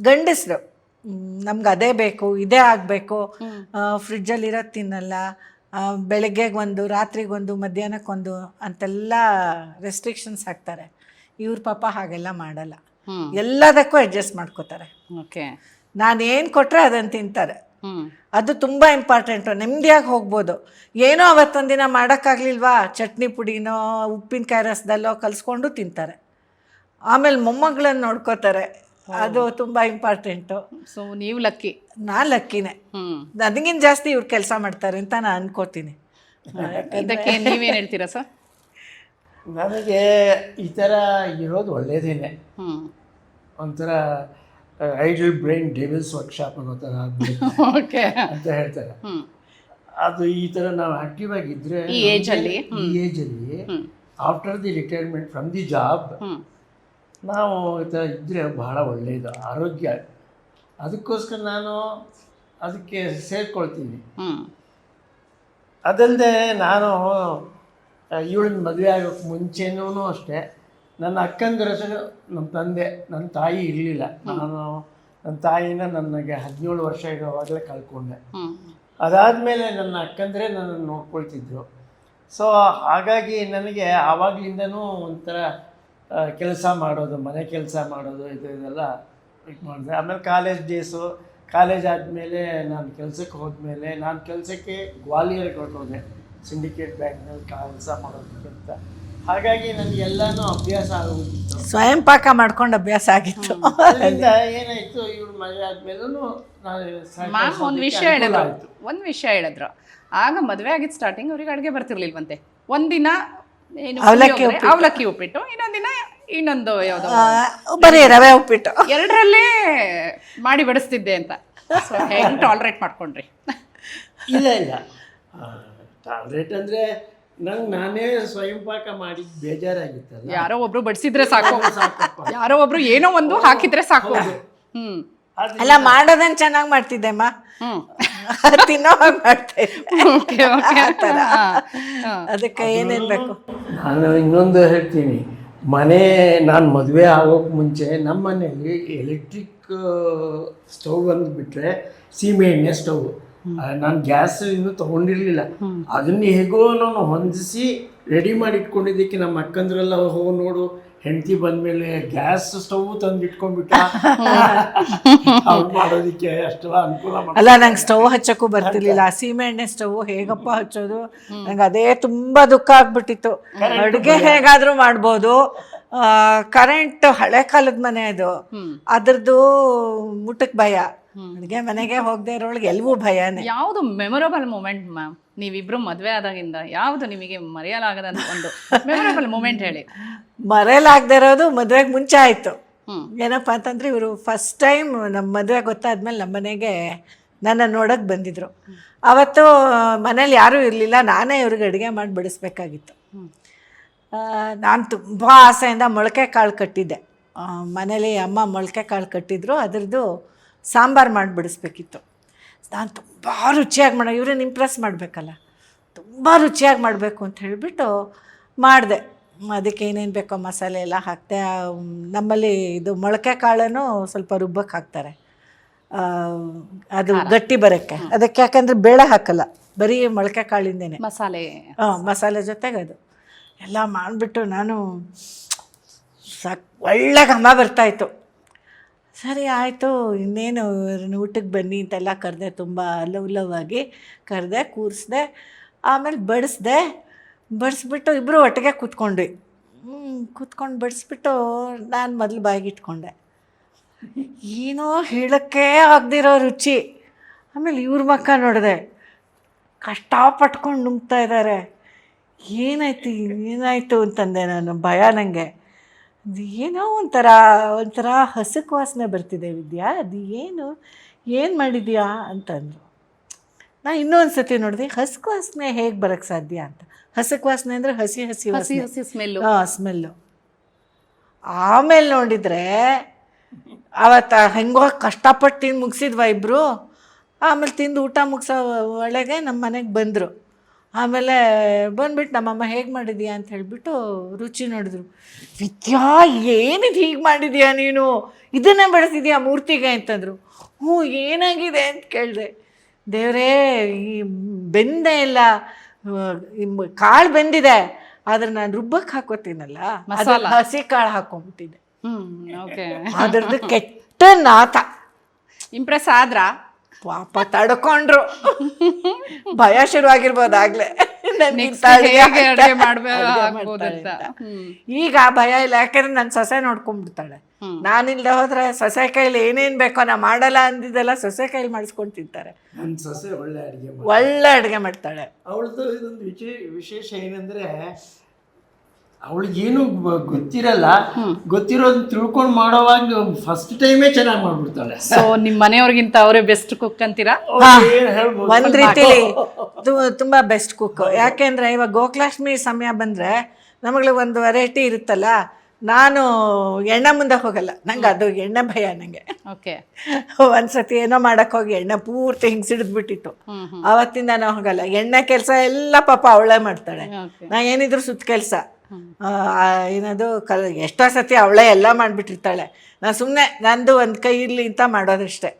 ಗಂಡಸರು ನಮ್ಗೆ ಅದೇ ಬೇಕು, ಇದೇ ಆಗಬೇಕು, ಫ್ರಿಡ್ಜಲ್ಲಿರೋದು ತಿನ್ನಲ್ಲ, ಬೆಳಗ್ಗೆಗೊಂದು, ರಾತ್ರಿಗೊಂದು, ಮಧ್ಯಾಹ್ನಕ್ಕೊಂದು ಅಂತೆಲ್ಲ ರೆಸ್ಟ್ರಿಕ್ಷನ್ಸ್ ಹಾಕ್ತಾರೆ. ಇವ್ರ ಪಾಪ ಹಾಗೆಲ್ಲ ಮಾಡಲ್ಲ, ಎಲ್ಲದಕ್ಕೂ ಅಡ್ಜಸ್ಟ್ ಮಾಡ್ಕೋತಾರೆ. ಓಕೆ. ನಾನೇನು ಕೊಟ್ಟರೆ ಅದನ್ನು ತಿಂತಾರೆ. ಅದು ತುಂಬ ಇಂಪಾರ್ಟೆಂಟು. ನೆಮ್ಮದಿಯಾಗಿ ಹೋಗ್ಬೋದು. ಏನೋ ಅವತ್ತೊಂದಿನ ಮಾಡೋಕ್ಕಾಗಲಿಲ್ವಾ, ಚಟ್ನಿ ಪುಡಿನೋ ಉಪ್ಪಿನಕಾಯಿ ರಸದಲ್ಲೋ ಕಲಿಸ್ಕೊಂಡು ತಿಂತಾರೆ. ಆಮೇಲೆ ಮೊಮ್ಮಗಳನ್ನ ನೋಡ್ಕೋತಾರೆ. ಅದು ತುಂಬ ಇಂಪಾರ್ಟೆಂಟು. ಸೊ ನೀವು ಲಕ್ಕಿ. ನಾನು ಲಕ್ಕಿನೇ. ನನಗಿಂತ ಜಾಸ್ತಿ ಇವ್ರು ಕೆಲಸ ಮಾಡ್ತಾರೆ ಅಂತ ನಾನು ಅನ್ಕೋತೀನಿ. ಇದಕ್ಕೆ ನೀವೇನು ಹೇಳ್ತೀರಾ ಸರ್? ನನಗೆ ಈ ಥರ ಇರೋದು ಒಳ್ಳೇದೇನೆ. ಒಂಥರ ಐಡಲ್ ಬ್ರೈನ್ ಡೆವಿಲ್ಸ್ ವರ್ಕ್ಶಾಪ್ ಅನ್ನೋ ಥರ ಓಕೆ ಅಂತ ಹೇಳ್ತಾರೆ. ಅದು ಈ ಥರ ನಾವು ಆಕ್ಟಿವ್ ಆಗಿದ್ದರೆ ಈ ಏಜಲ್ಲಿ after the retirement from the job ನಾವು ಈ ಥರ ಇದ್ದರೆ ಬಹಳ ಒಳ್ಳೆಯದು, ಆರೋಗ್ಯ. ಅದಕ್ಕೋಸ್ಕರ ನಾನು ಅದಕ್ಕೆ ಸೇರ್ಕೊಳ್ತೀನಿ. ಅದಲ್ಲದೆ ನಾನು ಇವಳನ್ನ ಮದುವೆ ಆಗೋಕ್ಕೆ ಮುಂಚೆನೂ ಅಷ್ಟೇ ನನ್ನ ಅಕ್ಕಂದಿರಸು ನಮ್ಮ ತಂದೆ, ನನ್ನ ತಾಯಿ ಇರಲಿಲ್ಲ. ನನ್ನ ತಾಯಿನ ನನಗೆ 17 ವರ್ಷ ಇರೋವಾಗಲೇ ಕಳ್ಕೊಂಡೆ. ಅದಾದಮೇಲೆ ನನ್ನ ಅಕ್ಕಂದರೆ ನನ್ನನ್ನು ನೋಡ್ಕೊಳ್ತಿದ್ರು. ಸೊ ಹಾಗಾಗಿ ನನಗೆ ಆವಾಗಲಿಂದನೂ ಒಂಥರ ಕೆಲಸ ಮಾಡೋದು, ಮನೆ ಕೆಲಸ ಮಾಡೋದು, ಇದೆಲ್ಲ ಇದು ಮಾಡಿದೆ. ಆಮೇಲೆ ಕಾಲೇಜ್ ಆದಮೇಲೆ ನಾನು ಕೆಲಸಕ್ಕೆ ಹೋದ್ಮೇಲೆ ನಾನು ಕೆಲಸಕ್ಕೆ ಗ್ವಾಲಿಯರ್ಗೆ ಹೊರಟೋದೆ, ಸಿಂಡಿಕೇಟ್ ಬ್ಯಾಂಕ್ನಲ್ಲಿ ಕೆಲಸ ಮಾಡೋದಕ್ಕೆ ಅಂತ. ಹಾಗಾಗಿ ನನಗೆಲ್ಲನೂ ಅಭ್ಯಾಸ ಆಗೋಗಿತ್ತು. ಸ್ವಯಂ ಪಾಕ ಮಾಡ್ಕೊಂಡು ಅಭ್ಯಾಸ ಆಗಿತ್ತು. ಅದರಿಂದ ಏನಾಯ್ತು, ಇವ್ರು ಮದುವೆ ಆದ್ಮೇಲೂ ನಾನು ಮ್ಯಾಮ್ ಒಂದು ವಿಷಯ ಹೇಳಿದ್ರು ಆಗ ಮದುವೆ ಆಗಿದ್ದು ಸ್ಟಾರ್ಟಿಂಗ್ ಅವ್ರಿಗೆ ಅಡುಗೆ ಬರ್ತಿರ್ಲಿಲ್ವಂತೆ. ಒಂದಿನ ಏನು ಅವಲಕ್ಕಿ ಉಪ್ಪಿಟ್ಟು, ಇನ್ನೊಂದಿನ ಇನ್ನೊಂದು ಯಾವ್ದೋ ಬರೀ ರವೆ ಉಪ್ಪಿಟ್ಟು, ಎರಡರಲ್ಲೇ ಮಾಡಿ ಬಡಿಸ್ತಿದ್ದೆ ಅಂತ. ಸೊ ಹೆಂಗ್ ಟಾಲರೇಟ್ ಮಾಡ್ಕೊಂಡ್ರಿ? ಇಲ್ಲ ಟಾಲರೇಟ್ ಅಂದರೆ ನಾನೇ ಸ್ವಯಂ ಪಾಕ ಮಾಡಿ ಬೇಜಾರಾಗಿತ್ತಲ್ಲ. ಯಾರೋ ಒಬ್ರು ಬಡಿಸಿದ್ರೆ ಸಾಕು, ಯಾರೋ ಒಬ್ರು ಏನೋ ಒಂದು ಹಾಕಿದ್ರೆ ಸಾಕು. ಅಲ್ಲ, ಮಾಡೋದನ್ನ ಚೆನ್ನಾಗಿ ಮಾಡ್ತಿದ್ದೆಮ್ಮ, ತಿನ್ನೋ ಹಾಗೆ ಮಾಡ್ತಾ ಇದ್ದೆ. ಅದಕ್ಕೆ ಏನೇನು ಬೇಕು. ನಾನು ಇನ್ನೊಂದು ಹೇಳ್ತೀನಿ, ನಾನು ಮದುವೆ ಆಗೋಕೆ ಮುಂಚೆ ನಮ್ಮ ಮನೆಯಲ್ಲಿ ಎಲೆಕ್ಟ್ರಿಕ್ ಸ್ಟವ್ ಒಂದು ಬಿಟ್ಟರೆ ಸೀಮೆ ಎಣ್ಣೆ ಸ್ಟವ್. ನಾನು ಗ್ಯಾಸ್ ಇನ್ನೂ ತೊಗೊಂಡಿರಲಿಲ್ಲ. ಅದನ್ನ ಹೇಗೋ ನಾನು ಹೊಂದಿಸಿ ರೆಡಿ ಮಾಡಿ ಇಟ್ಕೊಂಡಿದ್ದಕ್ಕೆ ನಮ್ಮ ಅಕ್ಕಂದ್ರೆಲ್ಲ ಹೋಗಿ ನೋಡು, ಹೆಂಡತಿ ಬಂದಮೇಲೆ ಗ್ಯಾಸ್ ಸ್ಟವ್ ತಂದು ಇಟ್ಕೊಂಡ್ಬಿಟ್ಟ, ಅವ್ರು ಮಾಡೋದಕ್ಕೆ ಅಷ್ಟು ಅನುಕೂಲ. ಅಲ್ಲ, ನಂಗೆ ಸ್ಟವ್ ಹಚ್ಚಕ್ಕೂ ಬರ್ತಿರ್ಲಿಲ್ಲ. ಸೀಮೆ ಎಣ್ಣೆ ಸ್ಟವ್ ಹೇಗಪ್ಪ ಹಚ್ಚೋದು, ನಂಗೆ ಅದೇ ತುಂಬಾ ದುಃಖ ಆಗ್ಬಿಟ್ಟಿತ್ತು. ಅಡುಗೆ ಹೇಗಾದ್ರೂ ಮಾಡ್ಬೋದು, ಕರೆಂಟ್ ಹಳೆ ಕಾಲದ ಮನೆ ಅದು, ಅದ್ರದ್ದು ಮುಟ್ಟಕ್ ಭಯ. ಅಡುಗೆ ಮನೆಗೆ ಹೋಗದೆ ಇರೋಳಿಗೆ ಎಲ್ವೂ ಭಯನೇ. ಯಾವುದು ಮೆಮೊರಬಲ್ ಮೂಮೆಂಟ್ ಮ್ಯಾಮ್ ನೀವಿಬ್ರು ಮದುವೆ ಆದಾಗಿಂದ ಯಾವುದು ನಿಮಗೆ ಮರೆಯಲಾಗದಂತ ಒಂದು ಮೆಮೊರಬಲ್ ಮೂಮೆಂಟ್ ಹೇಳಿ? ಮರೆಯಲಾಗದೆ ಇರೋದು ಮದುವೆಗೆ ಮುಂಚೆ ಆಯಿತು. ಏನಪ್ಪ ಅಂತಂದ್ರೆ, ಇವರು ಫಸ್ಟ್ ಟೈಮ್ ನಮ್ಮ ಮದುವೆ ಗೊತ್ತಾದ್ಮೇಲೆ ನಮ್ಮ ಮನೆಗೆ ನನ್ನ ನೋಡೋಕೆ ಬಂದಿದ್ರು. ಅವತ್ತು ಮನೇಲಿ ಯಾರೂ ಇರಲಿಲ್ಲ, ನಾನೇ ಇವ್ರಿಗೆ ಅಡುಗೆ ಮಾಡಿ ಬಡಿಸ್ಬೇಕಾಗಿತ್ತು. ನಾನು ತುಂಬ ಆಸೆಯಿಂದ ಮೊಳಕೆ ಕಾಳು ಕಟ್ಟಿದ್ದೆ. ಮನೇಲಿ ಅಮ್ಮ ಮೊಳಕೆ ಕಾಳು ಕಟ್ಟಿದ್ರು, ಅದ್ರದ್ದು ಸಾಂಬಾರು ಮಾಡಿ ಬಿಡಿಸ್ಬೇಕಿತ್ತು. ನಾನು ತುಂಬ ರುಚಿಯಾಗಿ ಇವ್ರನ್ನ ಇಂಪ್ರೆಸ್ ಮಾಡಬೇಕಲ್ಲ, ತುಂಬ ರುಚಿಯಾಗಿ ಮಾಡಬೇಕು ಅಂತ ಹೇಳಿಬಿಟ್ಟು ಮಾಡಿದೆ. ಅದಕ್ಕೆ ಏನೇನು ಬೇಕೋ ಮಸಾಲೆ ಎಲ್ಲ ಹಾಕ್ತೆ. ನಮ್ಮಲ್ಲಿ ಇದು ಮೊಳಕೆ ಕಾಳನ್ನು ಸ್ವಲ್ಪ ರುಬ್ಬಕ್ಕೆ ಹಾಕ್ತಾರೆ, ಅದು ಗಟ್ಟಿ ಬರೋಕ್ಕೆ. ಅದಕ್ಕೆ ಯಾಕಂದರೆ ಬೇಳೆ ಹಾಕಲ್ಲ, ಬರೀ ಮೊಳಕೆ ಕಾಳಿಂದೇನೆ ಮಸಾಲೆ ಜೊತೆಗೆ ಅದು ಎಲ್ಲ ಮಾಡಿಬಿಟ್ಟು ನಾನು ಒಳ್ಳೆ ಘಮ ಬರ್ತಾಯಿತ್ತು. ಸರಿ ಆಯಿತು, ಇನ್ನೇನು ಊಟಕ್ಕೆ ಬನ್ನಿ ಅಂತೆಲ್ಲ ಕರೆದೆ, ತುಂಬ ಲವ್ವಾಗಿ ಕರೆದೆ, ಕೂರಿಸ್ದೆ. ಆಮೇಲೆ ಬಡಿಸ್ಬಿಟ್ಟು ಇಬ್ಬರು ಒಟ್ಟಿಗೆ ಕೂತ್ಕೊಂಡ್ವಿ. ಕೂತ್ಕೊಂಡು ಬಡಿಸ್ಬಿಟ್ಟು ನಾನು ಮೊದಲು ಬಾಯಿಗೆ ಇಟ್ಕೊಂಡೆ. ಏನೋ ಹೇಳೋಕ್ಕೆ ಆಗದಿರೋ ರುಚಿ. ಆಮೇಲೆ ಇವ್ರ ಮಕ್ಕ ನೋಡಿದೆ, ಕಷ್ಟಪಟ್ಕೊಂಡು ನುಂಗ್ತಾ ಇದ್ದಾರೆ. ಏನಾಯಿತು ಅಂತಂದೆ ನಾನು, ಭಯ ನನಗೆ. ಅದು ಏನೋ ಒಂಥರ ಹಸಕ್ ವಾಸನೆ ಬರ್ತಿದೆ ವಿದ್ಯಾ, ಅದು ಏನು ಮಾಡಿದ್ಯಾ ಅಂತಂದರು. ನಾ ಇನ್ನೊಂದು ಸತಿ ನೋಡಿದೆ, ಹಸಕ್ ವಾಸನೆ ಹೇಗೆ ಬರೋಕ್ಕೆ ಸಾಧ್ಯ ಅಂತ. ಹಸಕ್ ವಾಸನೆ ಅಂದರೆ ಹಸಿ ಸ್ಮೆಲ್ಲು. ಆಮೇಲೆ ನೋಡಿದರೆ ಅವತ್ತು ಹೆಂಗೋ ಕಷ್ಟಪಟ್ಟು ತಿಂದು ಮುಗಿಸಿದ್ವಾ ಇಬ್ಬರು. ಆಮೇಲೆ ತಿಂದು ಊಟ ಮುಗಿಸೋ ಒಳಗೆ ನಮ್ಮ ಮನೆಗೆ ಬಂದರು. ಆಮೇಲೆ ಬಂದ್ಬಿಟ್ಟು ನಮ್ಮಮ್ಮ ಹೇಗೆ ಮಾಡಿದ್ಯಾ ಅಂತ ಹೇಳಿಬಿಟ್ಟು ರುಚಿ ನೋಡಿದ್ರು. ವಿದ್ಯಾ, ಏನಿದು ಹೀಗೆ ಮಾಡಿದ್ಯಾ ನೀನು, ಇದನ್ನೇ ಬೆಳೆಸಿದ್ಯಾ ಮೂರ್ತಿಗೆ ಅಂತಂದರು. ಹ್ಞೂ, ಏನಾಗಿದೆ ಅಂತ ಕೇಳಿದೆ. ದೇವರೇ, ಈ ಬೆಂದೇ ಇಲ್ಲ, ಕಾಳು ಬೆಂದಿದೆ, ಆದರೆ ನಾನು ರುಬ್ಬಕ್ಕೆ ಹಾಕೋತೀನಲ್ಲ, ಹಸಿ ಕಾಳು ಹಾಕೊಂಡ್ಬಿಟ್ಟಿದ್ದೆ. ಅದ್ರದ್ದು ಕೆಟ್ಟ ನಾತ. ಇಂಪ್ರೆಸ್ ಆದ್ರಾ? ಪಾಪ ತಡ್ಕೊಂಡ್ರು, ಭಯ ಶುರುವಾಗಿರ್ಬೋದಾಗ್ಲೇ ಈಗ ಭಯ ಇಲ್ಲ, ಯಾಕಂದ್ರೆ ನನ್ನ ಸೊಸೆ ನೋಡ್ಕೊಂಡ್ಬಿಡ್ತಾಳೆ. ನಾನಿಲ್ದೆ ಹೋದ್ರೆ ಸೊಸೆ ಕೈಲಿ ಏನೇನು ಬೇಕೋ ನಾ ಮಾಡಲ್ಲ ಅಂದಿದ್ದೆಲ್ಲ ಸೊಸೆ ಕೈಲಿ ಮಾಡಿಸ್ಕೊಂಡು ತಿಂತಾರೆ. ನನ್ನ ಸೊಸೆ ಒಳ್ಳೆ ಅಡುಗೆ ಮಾಡ್ತಾಳೆ. ಅವಳದು ಇದೊಂದು ವಿಶೇಷ ಏನಂದ್ರೆ, ಅವಳಿಗೇನು ಗೊತ್ತಿರೋದು ತಿಳ್ಕೊಂಡು ಮಾಡೋವಾಗ ಫಸ್ಟ್ ಟೈಮೇ ಚೆನ್ನಾಗಿ ಮಾಡ್ಬಿಡ್ತಾಳೆ. ಸೊ ನಿಮ್ಮ ಮನೆಯವ್ರಿಗಿಂತ ಅವರೇ ಬೆಸ್ಟ್ ಕುಕ್ ಅಂತೀರಾ? ಒಂದ್ ರೀತಿಲಿ ತುಂಬಾ ಬೆಸ್ಟ್ ಕುಕ್. ಯಾಕೆಂದ್ರೆ ಇವಾಗ ಗೋಕುಲಾಷ್ಟಮಿ ಸಮಯ ಬಂದ್ರೆ ನಮಗೆ ಒಂದು ವೆರೈಟಿ ಇರುತ್ತಲ್ಲ, ನಾನು ಎಣ್ಣೆ ಮುಂದೆ ಹೋಗಲ್ಲ, ನಂಗೆ ಅದು ಎಣ್ಣೆ ಭಯ. ನಂಗೆ ಒಂದ್ಸತಿ ಏನೋ ಮಾಡಕ್ ಹೋಗಿ ಎಣ್ಣೆ ಪೂರ್ತಿ ಹಿಂಗೆ ಸಿಡಿದ್ಬಿಟ್ಟಿತ್ತು. ಅವತ್ತಿಂದ ನಾನು ಹೋಗಲ್ಲ. ಎಣ್ಣೆ ಕೆಲಸ ಎಲ್ಲ ಪಾಪ ಅವಳೇ ಮಾಡ್ತಾಳೆ. ನಾ ಏನಿದ್ರು ಸುತ್ತ ಕೆಲಸ ಏನದು ಎಷ್ಟೋ ಸತಿ ಅವಳೇ ಎಲ್ಲ ಮಾಡಿಬಿಟ್ಟಿರ್ತಾಳೆ. ನಾನು ಸುಮ್ಮನೆ ನಂದು ಒಂದು ಕೈ ಇರಲಿ ಅಂತ ಮಾಡೋದಷ್ಟೇ.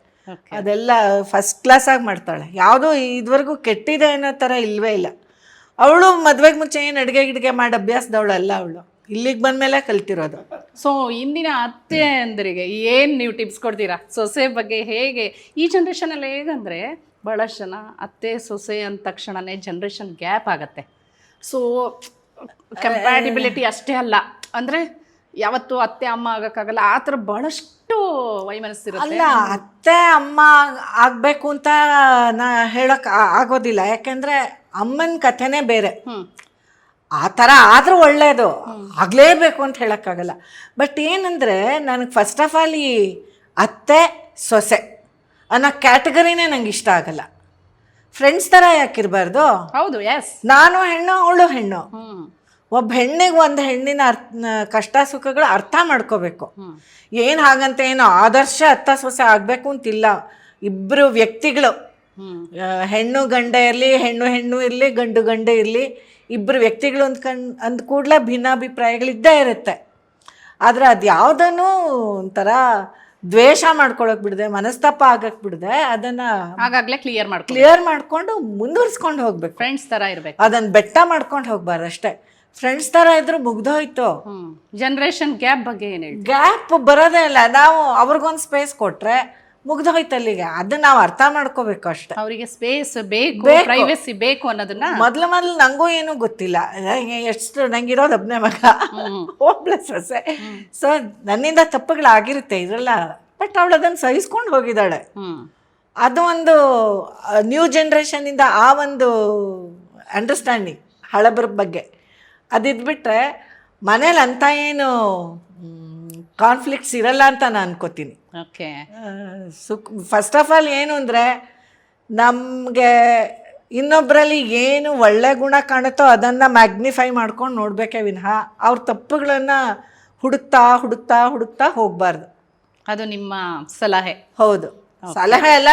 ಅದೆಲ್ಲ ಫಸ್ಟ್ ಕ್ಲಾಸಾಗಿ ಮಾಡ್ತಾಳೆ. ಯಾವುದೂ ಇದುವರೆಗೂ ಕೆಟ್ಟಿದೆ ಅನ್ನೋ ಥರ ಇಲ್ಲವೇ ಇಲ್ಲ. ಅವಳು ಮದುವೆಗೆ ಮುಂಚೆ ಏನು ಅಡುಗೆ ಮಾಡಿ ಅಭ್ಯಾಸದವಳಲ್ಲ ಅವಳು, ಇಲ್ಲಿಗೆ ಬಂದಮೇಲೆ ಕಲ್ತಿರೋದು. ಸೊ ಇಂದಿನ ಅತ್ತೆ ಅಂದರಿಗೆ ಏನು ನೀವು ಟಿಪ್ಸ್ ಕೊಡ್ತೀರಾ ಸೊಸೆ ಬಗ್ಗೆ? ಹೇಗೆ ಈ ಜನ್ರೇಷನಲ್ಲಿ ಹೇಗಂದರೆ ಭಾಳಷ್ಟು ಜನ ಅತ್ತೆ ಸೊಸೆ ಅಂದ ತಕ್ಷಣವೇ ಜನ್ರೇಷನ್ ಗ್ಯಾಪ್ ಆಗುತ್ತೆ. ಸೊ ಕಂಪ್ಯಾಟಿಬಿಲಿಟಿ ಅಷ್ಟೇ ಅಲ್ಲ, ಅಂದರೆ ಯಾವತ್ತು ಅತ್ತೆ ಅಮ್ಮ ಆಗಕ್ಕಾಗಲ್ಲ, ಆ ಥರ ಬಹಳಷ್ಟು ವೈಮನಸ್ಸಿರುತ್ತೆ. ಅಲ್ಲ, ಅತ್ತೆ ಅಮ್ಮ ಆಗಬೇಕು ಅಂತ ನಾ ಹೇಳಕ್ ಆಗೋದಿಲ್ಲ, ಯಾಕೆಂದ್ರೆ ಅಮ್ಮನ ಕಥೆನೇ ಬೇರೆ. ಆ ಥರ ಆದರೂ ಒಳ್ಳೆಯದು, ಆಗಲೇಬೇಕು ಅಂತ ಹೇಳೋಕ್ಕಾಗಲ್ಲ. ಬಟ್ ಏನಂದರೆ ನನಗೆ ಫಸ್ಟ್ ಆಫ್ ಆಲ್ ಈ ಅತ್ತೆ ಸೊಸೆ ಅನ್ನೋ ಕ್ಯಾಟಗರಿನೇ ನಂಗೆ ಇಷ್ಟ ಆಗಲ್ಲ. ಫ್ರೆಂಡ್ಸ್ ಥರ ಯಾಕಿರಬಾರ್ದು? ಹೌದು, ಎಸ್. ನಾನು ಹೆಣ್ಣು, ಅವಳು ಹೆಣ್ಣು. ಒಬ್ಬ ಹೆಣ್ಣಿಗೆ ಒಂದು ಹೆಣ್ಣಿನ ಕಷ್ಟ ಸುಖಗಳು ಅರ್ಥ ಮಾಡ್ಕೋಬೇಕು. ಏನು ಹಾಗಂತ ಏನು ಆದರ್ಶ ಅತ್ತ ಸೊಸೆ ಆಗಬೇಕು ಅಂತಿಲ್ಲ. ಇಬ್ಬರು ವ್ಯಕ್ತಿಗಳು, ಹೆಣ್ಣು ಗಂಡ ಇರಲಿ, ಹೆಣ್ಣು ಹೆಣ್ಣು ಇರಲಿ, ಗಂಡು ಗಂಡ ಇರಲಿ, ಇಬ್ಬರು ವ್ಯಕ್ತಿಗಳು ಅಂದ ಕೂಡಲೇ ಭಿನ್ನಾಭಿಪ್ರಾಯಗಳಿದ್ದೇ ಇರುತ್ತೆ. ಆದರೆ ಅದು ಯಾವುದನ್ನು ಒಂಥರ ದ್ವೇಷ ಮಾಡ್ಕೊಳಕ್ ಬಿಡದೆ, ಮನಸ್ತಾಪ ಆಗಕ್ಕೆ ಬಿಡದೆ, ಅದನ್ನು ಆಗಾಗಲೇ ಕ್ಲಿಯರ್ ಮಾಡ್ಕೊಂಡು ಮುಂದುವರ್ಸ್ಕೊಂಡು ಹೋಗ್ಬೇಕು. ಫ್ರೆಂಡ್ಸ್ ಥರ ಇರಬೇಕು, ಅದನ್ನು ಬೆಟ್ಟ ಮಾಡ್ಕೊಂಡು ಹೋಗ್ಬಾರ್ದು ಅಷ್ಟೇ. ಫ್ರೆಂಡ್ಸ್ ಥರ ಇದ್ರು ಮುಗ್ದೋಯ್ತು. ಜನರೇಷನ್ ಗ್ಯಾಪ್ ಬಗ್ಗೆ ಏನು ಹೇಳಿ? ಗ್ಯಾಪ್ ಬರೋದೇ ಇಲ್ಲ. ನಾವು ಅವ್ರಿಗೊಂದು ಸ್ಪೇಸ್ ಕೊಟ್ರೆ ಮುಗ್ದೋಯ್ತು ಅಲ್ಲಿಗೆ. ಅದನ್ನ ನಾವು ಅರ್ಥ ಮಾಡ್ಕೋಬೇಕು ಅಷ್ಟೇ. ಅವರಿಗೆ ಸ್ಪೇಸ್ ಬೇಕು, ಪ್ರೈವಸಿ ಬೇಕು ಅನ್ನೋದನ್ನ ಮೊದ್ಲು ನಂಗೂ ಏನೂ ಗೊತ್ತಿಲ್ಲ. ಎಷ್ಟು ನಂಗಿರೋದು ಒಬ್ಬನೇ ಮಗ, ಹೋಪ್ಲೆಸ್ ಸೊಸೆ. ಸೊ ನನ್ನಿಂದ ತಪ್ಪುಗಳಾಗಿರುತ್ತೆ ಇರಲ್ಲ, ಬಟ್ ಅವಳು ಅದನ್ನು ಸಹಿಸ್ಕೊಂಡು ಹೋಗಿದ್ದಾಳೆ. ಅದು ಒಂದು ನ್ಯೂ ಜನ್ರೇಷನಿಂದ ಆ ಒಂದು ಅಂಡರ್ಸ್ಟ್ಯಾಂಡಿಂಗ್ ಹಳಬರ ಬಗ್ಗೆ ಅದಿದ್ಬಿಟ್ರೆ ಮನೇಲಿ ಅಂತ ಏನು ಕಾನ್ಫ್ಲಿಕ್ಟ್ಸ್ ಇರಲ್ಲ ಅಂತ ನಾನು ಅನ್ಕೋತೀನಿ. ಓಕೆ. ಫಸ್ಟ್ ಆಫ್ ಆಲ್ ಏನು ಅಂದರೆ, ನಮಗೆ ಇನ್ನೊಬ್ಬರಲ್ಲಿ ಏನು ಒಳ್ಳೆ ಗುಣ ಕಾಣುತ್ತೋ ಅದನ್ನು ಮ್ಯಾಗ್ನಿಫೈ ಮಾಡ್ಕೊಂಡು ನೋಡಬೇಕೇ ವಿನಃ ಅವ್ರ ತಪ್ಪುಗಳನ್ನು ಹುಡುಕ್ತಾ ಹುಡುಕ್ತಾ ಹುಡುಕ್ತಾ ಹೋಗಬಾರ್ದು. ಅದು ನಿಮ್ಮ ಸಲಹೆ? ಹೌದು, ಸಲಹೆ ಎಲ್ಲ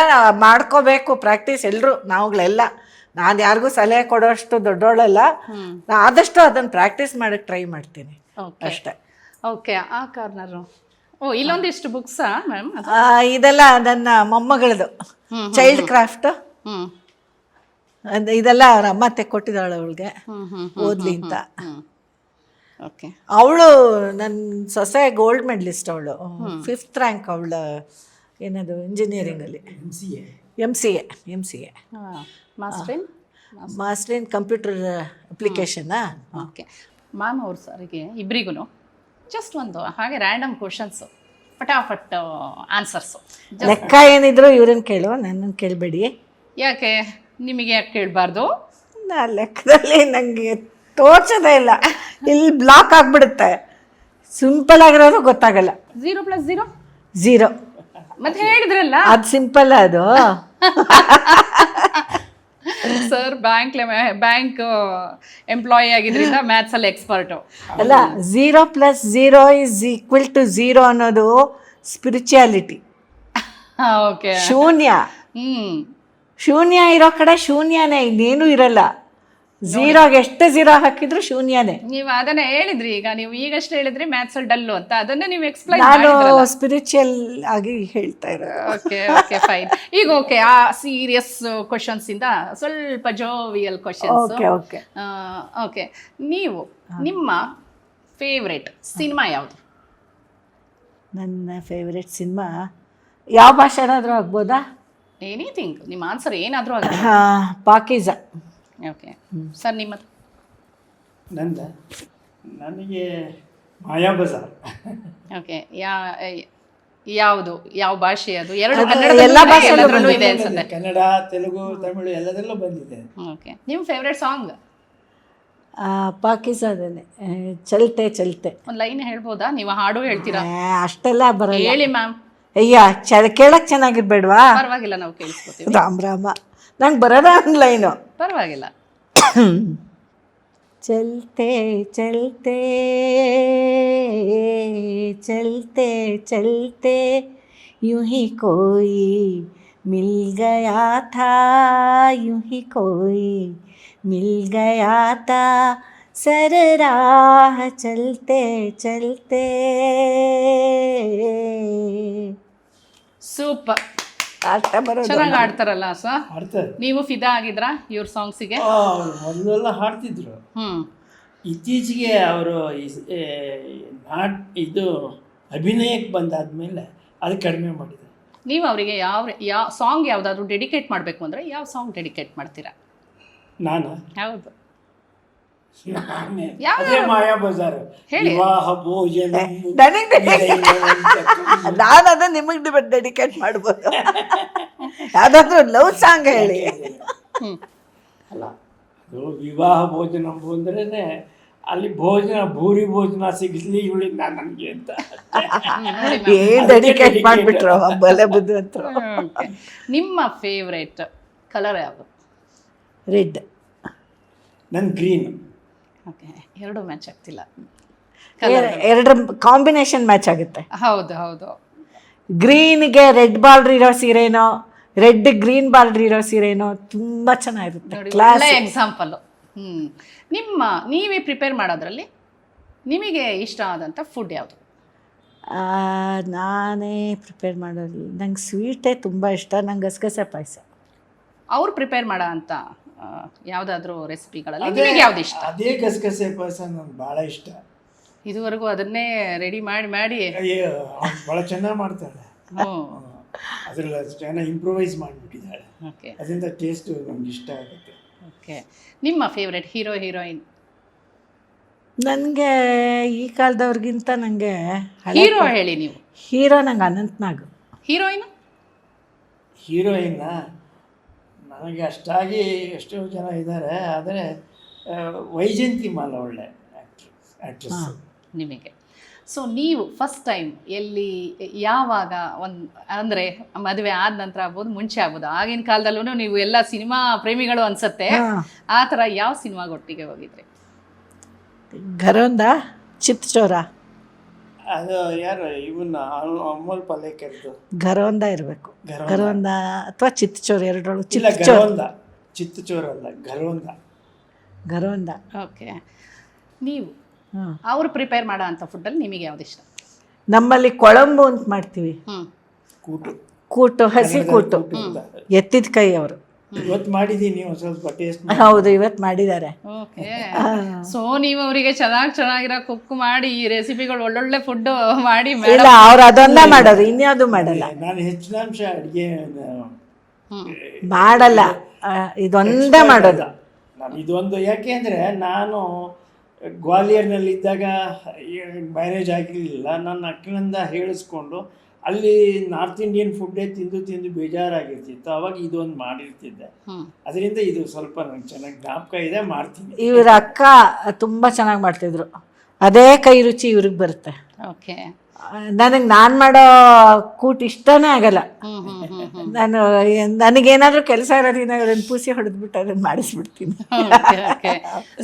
ಮಾಡ್ಕೋಬೇಕು, ಪ್ರಾಕ್ಟೀಸ್. ಎಲ್ಲರೂ ನಾವುಗಳೆಲ್ಲ, ನಾನು ಯಾರಿಗೂ ಸಲಹೆ ಕೊಡೋಷ್ಟು ದೊಡ್ಡೋಳಲ್ಲ, ಆದಷ್ಟು ಅದನ್ನು ಪ್ರಾಕ್ಟೀಸ್ ಮಾಡೋಕ್ಕೆ ಟ್ರೈ ಮಾಡ್ತೀನಿ ಅಷ್ಟೇ. ಓಕೆ. ಆ ಕಾರ್ನರು, ಓ ಇಲ್ಲೊಂದಿಷ್ಟು ಬುಕ್ಸಾ ಮ್ಯಾಮ್? ಇದೆಲ್ಲ ನನ್ನ ಮೊಮ್ಮಗಳದು ಚೈಲ್ಡ್ ಕ್ರಾಫ್ಟ್. ಇದೆಲ್ಲ ಅವ್ರ ಅಮ್ಮ ತೆಕ್ಕೊಟ್ಟಿದ್ದಾಳೆ ಅವಳಿಗೆ ಓದ್ಲಿ ಅಂತ. ಅವಳು ನನ್ನ ಸೊಸೆ ಗೋಲ್ಡ್ ಮೆಡಲಿಸ್ಟ್. ಅವಳು 5th ರ್ಯಾಂಕ್. ಅವಳು ಏನದು ಇಂಜಿನಿಯರಿಂಗಲ್ಲಿ MCA ಮಾಸ್ಟರ್ ಇನ್ ಕಂಪ್ಯೂಟರ್ ಅಪ್ಲಿಕೇಶನ್ನಾ. ಓಕೆ ಮ್ಯಾಮ್, ಅವ್ರು ಸರಿಗೆ ಇಬ್ಬರಿಗೂ ಜಸ್ಟ್ ಒಂದು ಹಾಗೆ ರ್ಯಾಂಡಮ್ ಕ್ವಶನ್ಸು, ಫಟಾಫಟ್ ಆನ್ಸರ್ಸು. ಲೆಕ್ಕ ಏನಿದ್ರು ಇವ್ರನ್ನ ಕೇಳು, ನನ್ನನ್ನು ಕೇಳಬೇಡಿ. ಯಾಕೆ? ನಿಮಗೆ ಯಾಕೆ ಕೇಳಬಾರ್ದು? ನಾ ಲೆಕ್ಕದಲ್ಲಿ ನನಗೆ ತೋರ್ಸೋದೇ ಇಲ್ಲ, ಇಲ್ಲಿ ಬ್ಲಾಕ್ ಆಗಿಬಿಡುತ್ತೆ. ಸಿಂಪಲ್ ಆಗಿರೋದು ಗೊತ್ತಾಗಲ್ಲ. 0 + 0 0. ಮತ್ತೆ ಹೇಳಿದ್ರಲ್ಲ ಅದು ಸಿಂಪಲ್. ಅದು ಸರ್ ಬ್ಯಾಂಕ್ ಎಂಪ್ಲಾಯಿ ಆಗಿದ್ರಿಂದ ಮ್ಯಾಥ್ಸ್ ಅಲ್ಲಿ ಎಕ್ಸ್ಪರ್ಟು. ಅಲ್ಲ, 0 + 0 = 0 ಅನ್ನೋದು ಸ್ಪಿರಿಚುಯಾಲಿಟಿ. ಓಕೆ. ಶೂನ್ಯ, ಶೂನ್ಯ ಇರೋ ಕಡೆ ಶೂನ್ಯನೇ, ಇನ್ನೇನು ಇರಲ್ಲ. 0ಗೆ ಎಷ್ಟು 0 ಹಾಕಿದ್ರು ಶೂನ್ಯನೇ. ನೀವು ಅದನ್ನ ಹೇಳಿದ್ರಿ, ಈಗ ನೀವು ಈಗಷ್ಟು ಹೇಳಿದ್ರಿ ಮ್ಯಾಥ್ಸ್ ಅಲ್ಲಿ ಡಲ್ಲು ಅಂತ, ಅದನ್ನ ನೀವು ಎಕ್ಸ್ಪ್ಲೈನ್ ನಾನು ಸ್ಪಿರಿಚುವಲ್ ಆಗಿ ಹೇಳ್ತಾ ಇರೋದು. Okay okay fine. ಈಗ ಓಕೆ, ಆ ಸೀರಿಯಸ್ ಕ್ವಶನ್ಸ್ ಇಂದ ಸ್ವಲ್ಪ jovial questions. Okay okay okay. ನೀವು ನಿಮ್ಮ ಫೇವ್ರೇಟ್ ಸಿನಿಮಾ ಯಾವುದು? ನನ್ನ ಫೇವ್ರೇಟ್ ಸಿನಿಮಾ ಯಾವ ಭಾಷೆನಾದರೂ ಆಗ್ಬೋದಾ? ಎನಿಥಿಂಗ್, ನಿಮ್ಮ ಆನ್ಸರ್ ಏನಾದರೂ ಆಗ. ಪಾಕೀಜ. ಓಕೆ ಸರ್, ನಿಮ್ಮದು? ನನಗೆ ಮಾಯಾ ಬಜಾರ್. ಓಕೆ. ಯಾವುದು, ಯಾವ ಭಾಷೆ ಅದು? ಎರಡು ಎಲ್ಲ ಭಾಷೆಯಲ್ಲೂ ಇದೆ ಅನ್ಸುತ್ತೆ. ಕನ್ನಡ, ತೆಲುಗು, ತಮಿಳು ಎಲ್ಲದರಲ್ಲೂ ಬಂದಿದೆ. ಓಕೆ. ನಿಮ್ಮ ಫೇವ್ರೇಟ್ ಸಾಂಗ್? ಪಾಕೀಜಾದನೆ, ಚಲ್ತೆ ಚಲ್ತೆ. ಒಂದು ಲೈನ್ ಹೇಳ್ಬೋದಾ? ನೀವು ಹಾಡು ಹೇಳ್ತೀರಾ? ಅಷ್ಟೆಲ್ಲ ಬರಲ್ಲ. ಹೇಳಿ ಮ್ಯಾಮ್. ಅಯ್ಯ, ಕೇಳಕ್ ಚೆನ್ನಾಗಿರ್ಬೇಡ್ವಾ? ಪರವಾಗಿಲ್ಲ, ನಾವು ಕೇಳಿಸ್ಕೊತೀವಿ. ರಾಮ್ ರಾಮ, ನಂಗೆ ಬರೋದ ಒಂದು ಲೈನು. ಪರವಾಗಿಲ್ಲ. ಚಲ್ತೆ ಚಲ್ತೆ ಚಲ್ತೆ ಚಲ್ತೆ यूं ही कोई मिल गया था, यूं ही कोई मिल गया था, सर राह चलते चलते. ಸೂಪರ್, ಬರೋದು. ಚೆನ್ನಾಗಿ ಆಡ್ತಾರಲ್ಲ ಸರ್. ಹಾಡ್ತಾರೆ. ನೀವು ಫಿದಾ ಆಗಿದ್ರಾ ಇವ್ರ ಸಾಂಗ್ಸಿಗೆ? ಮೊದಲೆಲ್ಲ ಹಾಡ್ತಿದ್ರು. ಇತ್ತೀಚೆಗೆ ಅವರು ಇದು ಅಭಿನಯಕ್ಕೆ ಬಂದಾದ್ಮೇಲೆ ಅದು ಕಡಿಮೆ ಮಾಡಿದ್ದಾರೆ. ನೀವು ಅವರಿಗೆ ಯಾವ ಸಾಂಗ್ ಯಾವುದಾದ್ರೂ ಡೆಡಿಕೇಟ್ ಮಾಡಬೇಕು ಅಂದರೆ ಯಾವ ಸಾಂಗ್ ಡೆಡಿಕೇಟ್ ಮಾಡ್ತೀರಾ? ನಾನು ಹೌದು, ಯಾವ- ಅದೇ ಮಾಯಾ ಬಜಾರ್ ಹೇಳಿ. ವಿವಾಹ ಭೋಜನ ನನಗೆ ನಾನು ಅದನ್ನ ನಿಮಗೆ ಡೆಡಿಕೇಟ್ ಮಾಡ್ಬೋದು. ಯಾವ್ದಾದ್ರು ಲವ್ ಸಾಂಗ್ ಹೇಳಿ. ಅಲ್ಲ ಅದು ವಿವಾಹ ಭೋಜನ ಅಂದ್ರೆ ಅಲ್ಲಿ ಭೋಜನ ಭೂರಿ ಭೋಜನ ಸಿಗಲಿ ಇವಳಿಂದ ನನಗೆ ಅಂತ ಏನ್ ಡೆಡಿಕೇಟ್ ಮಾಡ್ಬಿಟ್ರು ಬಲೆ ಬುದ್ಧಿವಂತರು. Okay. ನಿಮ್ಮ ಫೇವ್ರೇಟ್ ಕಲರ್ ಯಾವುದು? ರೆಡ್. ನನ್ ಗ್ರೀನ್. ಓಕೆ, ಎರಡು ಮ್ಯಾಚ್ ಆಗ್ತಿಲ್ಲ. ಎರಡರ ಕಾಂಬಿನೇಷನ್ ಮ್ಯಾಚ್ ಆಗುತ್ತೆ. ಹೌದು ಹೌದು. ಗ್ರೀನ್ಗೆ ರೆಡ್ ಬಾರ್ಡರ್ ಇರೋ ಸೀರೆನೋ, ರೆಡ್ ಗ್ರೀನ್ ಬಾರ್ಡರ್ ಇರೋ ಸೀರೆನೋ ತುಂಬಾ ಚೆನ್ನಾಗಿರುತ್ತೆ. ನೋಡಿ, ಕ್ಲಾಸ್. ಒಳ್ಳೆ ಎಕ್ಸಾಂಪಲ್. ನೀವೇ ಪ್ರಿಪೇರ್ ಮಾಡೋದ್ರಲ್ಲಿ ನಿಮಗೆ ಇಷ್ಟ ಆದಂಥ ಫುಡ್ ಯಾವುದು? ನಾನೇ ಪ್ರಿಪೇರ್ ಮಾಡೋದು, ನಂಗೆ ಸ್ವೀಟೇ ತುಂಬ ಇಷ್ಟ. ನಂಗೆ ಗಸಗಸೆ ಪಾಯಸ. ಅವ್ರು ಪ್ರಿಪೇರ್ ಮಾಡೋ ಅಂತ ಯಾವುದಾದ್ರೂ ರೆಸಿಪಿಗಳಲ್ಲಿ ನಿಮಗೆ ಯಾವ್ದು ಇಷ್ಟ? ಅದೇ ಗಸಗಸೆ ಪಾಯಸ ನನ್ಗೆ ಭಾಳ ಇಷ್ಟ. ಇದುವರೆಗೂ ಅದನ್ನೇ ರೆಡಿ ಮಾಡಿ ಅಯ್ಯೋ ಭಾಳ ಚೆನ್ನಾಗಿ ಮಾಡ್ತಾಳೆ. ಹ್ಞೂ. ಅದ್ರಲ್ಲಿ ಚೆನ್ನಾಗಿ ಇಂಪ್ರೂವೈಸ್ ಮಾಡಿಬಿಟ್ಟಿದ್ದಾಳೆ. ಓಕೆ ಅದರಿಂದ ಟೇಸ್ಟು ನಮ್ಗೆ ಇಷ್ಟ ಆಗುತ್ತೆ. ಓಕೆ. ನಿಮ್ಮ ಫೇವ್ರೆಟ್ ಹೀರೋ ಹೀರೋಯಿನ್? ನನಗೆ ಈ ಕಾಲದವ್ರಿಗಿಂತ ನನಗೆ ಹೀರೋ ಹೇಳಿ ನೀವು. ಹೀರೋ ನಂಗೆ ಅನಂತ್ನಾಗ್. ಹೀರೋಯಿನ್? ಹೀರೋಯಿನ್ನ ನನಗೆ ಅಷ್ಟಾಗಿ ಎಷ್ಟೋ ಜನ ಇದ್ದಾರೆ, ಆದರೆ ವೈಜಯಂತಿ ಮಾಲ ಒಳ್ಳೆ ಆ್ಯಕ್ಟ್ರೆಸ್ ನಿಮಗೆ. ಸೊ ನೀವು ಫಸ್ಟ್ ಟೈಮ್ ಎಲ್ಲಿ, ಯಾವಾಗ, ಅಂದರೆ ಮದುವೆ ಆದ ನಂತರ ಆಗ್ಬೋದು, ಮುಂಚೆ ಆಗ್ಬೋದು, ಆಗಿನ ಕಾಲದಲ್ಲೂ ನೀವು ಎಲ್ಲ ಸಿನಿಮಾ ಪ್ರೇಮಿಗಳು ಅನ್ಸತ್ತೆ, ಆ ಥರ ಯಾವ ಸಿನಿಮಾಗೊಟ್ಟಿಗೆ ಹೋಗಿದ್ರಿ? ಘರೋಂದ, ಚಿತ್ತಚೋರ. ಅದು ಯಾರು ಇವನ್ನ ಅಮೋಲ್ ಪಾಲೇಕರ್ದು ಘರೋಂದ ಇರಬೇಕು. ಘರೋಂದ ಅಥವಾ ಚಿತ್ತಚೋರ, ಎರಡರೊಳಗೆ. ಇಲ್ಲ, ಘರೋಂದ. ಚಿತ್ತಚೋರ ಅಲ್ಲ, ಘರೋಂದ. ಓಕೆ. ನೀವು ಅವ್ರು ಪ್ರಿಪೇರ್ ಮಾಡೋ ಅಂಥ ಫುಡ್ಡಲ್ಲಿ ನಿಮಗೆ ಯಾವ್ದು ಇಷ್ಟ? ನಮ್ಮಲ್ಲಿ ಕೊಳಂಬು ಅಂತ ಮಾಡ್ತೀವಿ. ಕೂಟು, ಹಸಿ ಕೂಟು, ಎತ್ತಿದ ಕೈ ಅವರು. ಇವತ್ತು ಮಾಡಿದ್ದೀನಿ, ಒಂದು ಸ್ವಲ್ಪ ಟೇಸ್ಟ್. ಹೌದು, ಇವತ್ತು ಮಾಡಿದ್ದಾರೆ. ಓಕೆ. ಸೊ ನೀವು ಅವರಿಗೆ ಚೆನ್ನಾಗಿರೋ ಕುಕ್ ಮಾಡಿ ಈ ರೆಸಿಪಿಗಳು ಒಳ್ಳೊಳ್ಳೆ ಫುಡ್ ಮಾಡಿ. ಇಲ್ಲ, ಅವ್ರು ಅದೊಂದೇ ಮಾಡೋದು, ಇನ್ಯಾವುದು ಮಾಡಲ್ಲ. ನಾನು ಹೆಚ್ಚಿನಾಂಶ ಅಡುಗೆ ಮಾಡಲ್ಲ, ಇದೊಂದೇ ಮಾಡೋದು. ನಾನು ಇದೊಂದು, ಯಾಕೆ ಅಂದರೆ ನಾನು ಗ್ವಾಲಿಯರ್ನಲ್ಲಿದ್ದಾಗ ಮ್ಯಾರೇಜ್ ಆಗಿರಲಿಲ್ಲ. ನನ್ನ ಅಕ್ಕನಿಂದ ಹೇಳಿಸ್ಕೊಂಡು ಅಲ್ಲಿ ನಾರ್ತ್ ಇಂಡಿಯನ್ ಫುಡ್ಡೇ ತಿಂದು ಬೇಜಾರಾಗಿರ್ತಿತ್ತು. ಅವಾಗ ಇದೊಂದು ಮಾಡಿರ್ತಿದ್ದೆ. ಅದರಿಂದ ಇದು ಸ್ವಲ್ಪ ನನಗೆ ಚೆನ್ನಾಗಿ ಜ್ಞಾಪಕ ಇದೆ, ಮಾಡ್ತೀನಿ. ಇವ್ರ ಅಕ್ಕ ತುಂಬ ಚೆನ್ನಾಗಿ ಮಾಡ್ತಿದ್ರು. ಅದೇ ಕೈ ರುಚಿ ಇವ್ರಿಗೆ ಬರುತ್ತೆ. ಓಕೆ. ನಾನು ಮಾಡೋ ಕೂಟ್ ಇಷ್ಟನೇ ಆಗಲ್ಲ. ನನಗೇನಾದರೂ ಕೆಲಸ ಇರೋದಿನ ಇವ್ರನ್ನ ಪೂಸಿ ಹೊಡೆದ್ಬಿಟ್ಟು ಅದನ್ನು ಮಾಡಿಸ್ಬಿಡ್ತೀನಿ.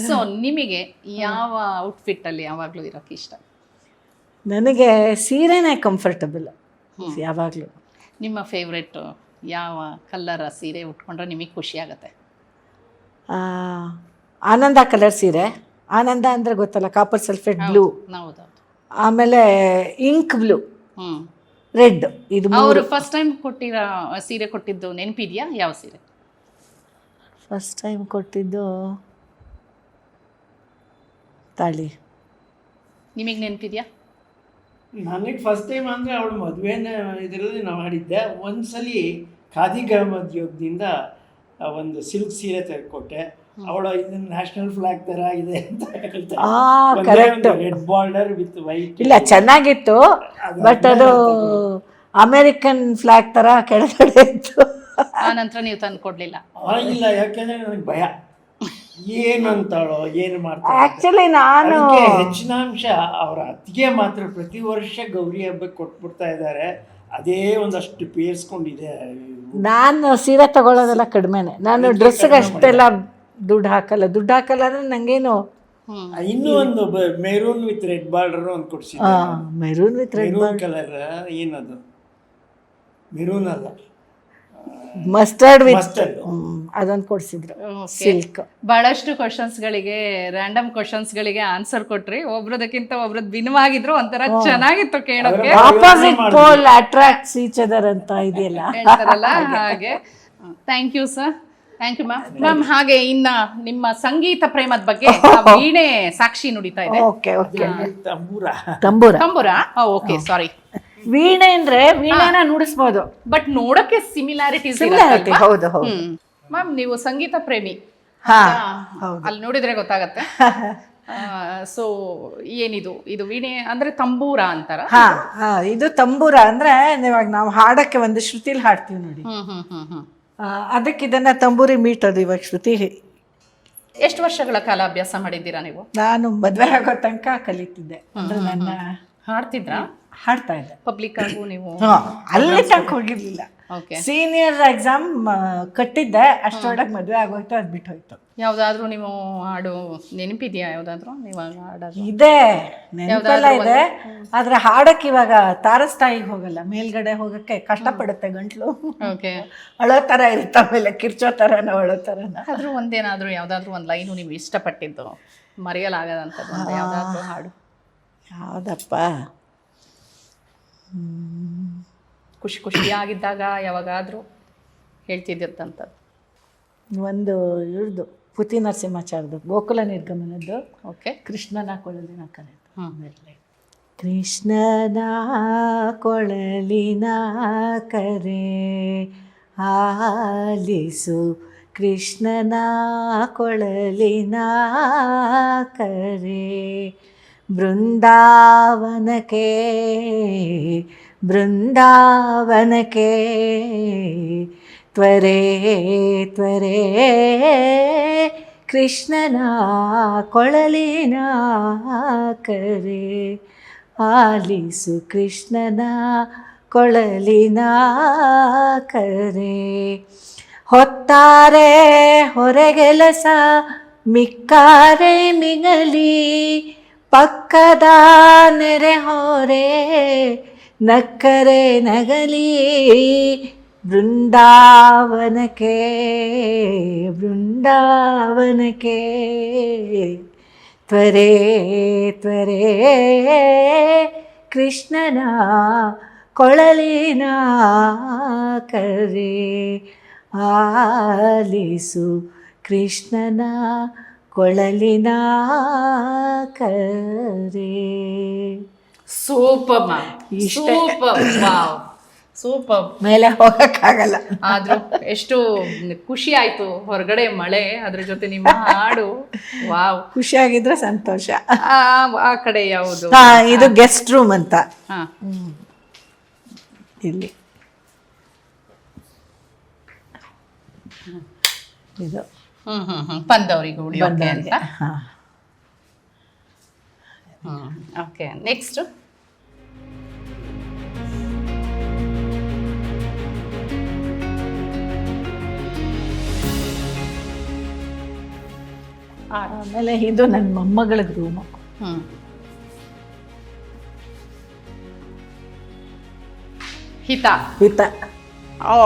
ಸೊ ನಿಮಗೆ ಯಾವ ಔಟ್ಫಿಟ್ಟಲ್ಲಿ ಯಾವಾಗಲೂ ಇರೋಕ್ಕೆ ಇಷ್ಟ? ನನಗೆ ಸೀರೆನೇ ಕಂಫರ್ಟಬಲ್ ಯಾವಾಗಲೂ. ನಿಮ್ಮ ಫೇವ್ರೆಟ್ ಯಾವ ಕಲರ್ ಸೀರೆ ಉಟ್ಕೊಂಡ್ರೆ ನಿಮಗೆ ಖುಷಿ ಆಗುತ್ತೆ? ಆನಂದ ಕಲರ್ ಸೀರೆ. ಆನಂದ ಅಂದರೆ ಗೊತ್ತಲ್ಲ, ಕಾಪರ್ ಸಲ್ಫೇಟ್ ಬ್ಲೂ. ಹೌದೌದು. ಆಮೇಲೆ ಇಂಕ್ ಬ್ಲೂ, ರೆಡ್. ಇದು ಅವರು ಫಸ್ಟ್ ಟೈಮ್ ಸೀರೆ ಕೊಟ್ಟಿದ್ದು ನೆನಪಿದೆಯಾ? ಯಾವ ಸೀರೆ ಫಸ್ಟ್ ಟೈಮ್ ಕೊಟ್ಟಿದ್ದು? ತಾಳಿ. ನಿಮಗೆ ನೆನಪಿದೆಯಾ? ನನಗೆ ಫಸ್ಟ್ ಟೈಮ್ ಅಂದರೆ ಅವಳು ಮದುವೆನ ಇದರಲ್ಲಿ ನಾವು ಮಾಡಿದ್ದೆ. ಒಂದ್ಸಲಿ ಖಾದಿ ಗ್ರಾಮೋದ್ಯೋಗದಿಂದ ಒಂದು ಸಿಲ್ಕ್ ಸೀರೆ ತೆಗೆದುಕೊಟ್ಟೆ. ಅವಳು ಇದನ್ನ ನ್ಯಾಷನಲ್ ಫ್ಲಾಗ್ ಥರ ಇದೆ ಅಂತ ಹೇಳ್ತಾರೆ. Red border with white. ಇಲ್ಲ, ಚೆನ್ನಾಗಿತ್ತು, ಬಟ್ ಅದು ಅಮೆರಿಕನ್ ಫ್ಲಾಗ್ ಥರ ಕೆಳಗಡೆ ಇತ್ತು. ಆ ನಂತರ ನೀವು ತಂದು ಕೊಡಲಿಲ್ಲ? ಇಲ್ಲ, ಯಾಕೆಂದರೆ ನನಗೆ ಭಯ, ಏನಂತಾಳೋ ಏನು ಮಾಡ್ತಾಳೆ. ಆ್ಯಕ್ಚುಲಿ ನಾನು ಹೆಚ್ಚಿನಾಂಶ ಅವರ ಅತ್ತಿಗೆ ಮಾತ್ರ ಪ್ರತಿ ವರ್ಷ ಗೌರಿ ಹಬ್ಬಕ್ಕೆ ಕೊಟ್ಬಿಡ್ತಾ ಇದ್ದಾರೆ. ಅದೇ ಒಂದಷ್ಟು ಪೇರ್ಸ್ಕೊಂಡಿದೆ. ನಾನು ಸೀರೆ ತಗೊಳ್ಳೋದೆಲ್ಲ ಕಡಿಮೆನೆ. ನಾನು ಡ್ರೆಸ್ಗೆ ಅಷ್ಟೆಲ್ಲ ದುಡ್ಡು ಹಾಕಲ್ಲ ಅಂದ್ರೆ ನಂಗೇನು. ಇನ್ನೂ ಒಂದು ಮೆರೂನ್ ವಿತ್ ರೆಡ್ ಬಾರ್ಡರ್ ಒಂದು ಕೊಡ್ಸಿದ್ದೆ. ಮೆರೂನ್ ವಿತ್ ರೆಡ್ ಕಲರ್ ಏನದು? ಮೆರೂನ್ ಅಲ್ಲ, ಮಸ್ಟರ್ಡ್ ವಿತ್ ಅದೊಂದು ಕೊಡ್ಸಿದ್ರು, ಸಿಲ್ಕ್. ಬಹಳಷ್ಟು ಕ್ವಶನ್ಸ್ಗಳಿಗೆ, ರ್ಯಾಂಡಮ್ ಕ್ವಶನ್ಸ್ಗಳಿಗೆ ಆನ್ಸರ್ ಕೊಟ್ರಿ. ಒಬ್ರದಕ್ಕಿಂತ ಒಬ್ರದ್ ಭಿನ್ನವಾಗಿದ್ರು, ಒಂಥರ ಚೆನ್ನಾಗಿತ್ತು ಕೇಳೋಕೆ. Opposite pole attracts each other ಅಂತ ಇದೆಯಲ್ಲ, ಹೇಳ್ತಾರಲ್ಲ ಹಾಗೆ. Thank you sir. Thank you ma'am. Ma'am, ಹಾಗೆ ಇನ್ನ ನಿಮ್ಮ ಸಂಗೀತ ಪ್ರೇಮದ ಬಗ್ಗೆ ವೀಣೆ ಸಾಕ್ಷಿ ನುಡಿತಾ ಇದೆ. Okay okay. ತಂಬೂರ. ತಂಬೂರ. Okay, sorry. ವೀಣೆ ಅಂದ್ರೆ ವೀಣೆನ ನುಡಿಸ್ಬೋದು, ಬಟ್ ನೋಡಕ್ಕೆ ಸಿಮಿಲಾರಿಟೀಸ್. ಹೌದು ಹೌದು. ಮ್ಯಾಮ್, ನೀವು ಸಂಗೀತ ಪ್ರೇಮಿ, ಹಾ ಅಲ್ಲಿ ನೋಡಿದ್ರೆ ಗೊತ್ತಾಗತ್ತೆ. ಸೊ ಏನಿದು, ಇದು ವೀಣೆ ಅಂದ್ರೆ ತಂಬೂರ ಅಂತಾರ? ಹಾ ಹಾ, ಇದು ತಂಬೂರ ಅಂದ್ರೆ ಇವಾಗ ನಾವು ಹಾಡಕ್ಕೆ ಒಂದು ಶ್ರುತಿಲಿ ಹಾಡ್ತೀವಿ ನೋಡಿ, ಅದಕ್ಕೆ ಇದನ್ನ ತಂಬೂರಿ ಮೀಟೋದು. ಇವಾಗ ಶ್ರುತಿ ಎಷ್ಟು ವರ್ಷಗಳ ಕಾಲ ಅಭ್ಯಾಸ ಮಾಡಿದ್ದೀರಾ ನೀವು? ನಾನು ಮದ್ವೆ ಆಗೋ ತನಕ ಕಲಿತಿದ್ದೆ. ಅಂದ್ರೆ ನನ್ನ ಹಾಡ್ತಿದ್ರಾ? ಹಾಡ್ತಾ ಇದ್ದೆ ಪಬ್ಲಿಕ್ ಆಗು ನೀವು? ಅಲ್ಲಿ ತನಕ ಹೋಗಿರ್ಲಿಲ್ಲ. ಓಕೆ. ಸೀನಿಯರ್ ಎಕ್ಸಾಮ್ ಕಟ್ಟಿದ್ದೆ, ಅಷ್ಟೊಳಗೆ ಮದುವೆ ಆಗೋಯ್ತು, ಅದು ಬಿಟ್ಟು ಹೋಯ್ತು. ಯಾವ್ದಾದ್ರು ನೀವು ಹಾಡು ನೆನಪಿದ್ಯಾ? ಯಾವ್ದಾದ್ರು ನೀವು ಹಾಡೋದು? ಇದೆ, ನೆನಪೆಲ್ಲ ಇದೆ. ಆದ್ರೆ ಹಾಡಕ್ಕೆ ಇವಾಗ ತಾರಸ್ತಾಯಿಗೆ ಹೋಗಲ್ಲ, ಮೇಲ್ಗಡೆ ಹೋಗಕ್ಕೆ ಕಷ್ಟಪಡುತ್ತೆ ಗಂಟ್ಲು. ಓಕೆ. ಅಳೋ ತರ ಇರುತ್ತೆ, ಆಮೇಲೆ ಕಿರ್ಚೋ ತರನ ಅಳೋ ತರನ. ಆದ್ರೂ ಒಂದೇನಾದ್ರೂ ಯಾವ್ದಾದ್ರು ಒಂದು ಲೈನು ನೀವು ಇಷ್ಟಪಟ್ಟಿದ್ದು ಮರೆಯಲಾಗದಂಥದ್ದು ಯಾವ್ದಾದ್ರು ಹಾಡು? ಯಾವ್ದಪ್ಪ? ಖುಷಿ ಖುಷಿಯಾಗಿದ್ದಾಗ ಯಾವಾಗಾದ್ರೂ ಹೇಳ್ತಿದ್ದಂಥದ್ದು? ಒಂದು ಇವ್ರದ್ದು ಪುತಿ ನರಸಿಂಹಾಚಾರ್ಯದು ಗೋಕುಲ ನಿರ್ಗಮನದ್ದು. ಓಕೆ. ಕೃಷ್ಣನ ಕೊಳಲಿನ ಕರೆ. ಕೃಷ್ಣನ ಕೊಳಲಿನ ಕರೆ ಆಲಿಸು, ಕೃಷ್ಣನ ಕೊಳಲಿನ ಕರೆ ಬೃಂದಾವನಕ್ಕೆ ಬೃಂದಾವನಕ್ಕೆ ತ್ವರೆ ತ್ವರೆ ಕೃಷ್ಣನ ಕೊಳಲಿನ ಕರೆ ಆಲಿಸು, ಕೃಷ್ಣನ ಕೊಳಲಿನ ಕರೆ. ಹೊತ್ತಾರೆ ಹೊರಗೆಲಸ ಮಿಕ್ಕಾರೆ ಮಿಗಲಿ, ಪಕ್ಕದ ನೆರೆ ಹೊರೆ ನಕ್ಕರೆ ನಗಲಿ, ಬೃಂದಾವನಕ್ಕೆ ಬೃಂದಾವನಕ್ಕೆ ತ್ವರೆ ತ್ವರೆ ಕೃಷ್ಣನ ಕೊಳಲಿನ ಕರೆ ಆಲಿಸು, ಕೃಷ್ಣನ ಕೊಳಲಿನ ಕರೆ. Super ma'am, super, wow, super. ಮೇಲೆ ಹೋಗಕ್ಕಾಗಲ್ಲ. ಆದ್ರೂ ಎಷ್ಟು ಖುಷಿ ಆಯ್ತು. ಹೊರಗಡೆ ಮಳೆ, ಅದ್ರ ಜೊತೆ ನಿಮ್ಮ ಹಾಡು, ವಾವ್. ಖುಷಿಯಾಗಿದ್ರೆ ಸಂತೋಷ. ಆ ಕಡೆ ಯಾವುದು? ಇದು ಗೆಸ್ಟ್ ರೂಮ್ ಅಂತ. ಇಲ್ಲಿ ಇದು ಬಂದವರಿಗೆ ಉಳಿಯೋಕೆ ಅಂತ. Okay, next. ಆಮೇಲೆ ಇದು ನನ್ನ ಮೊಮ್ಮಗಳ ರೂಮು. ಹಿತ ಹಿತ. ಓ,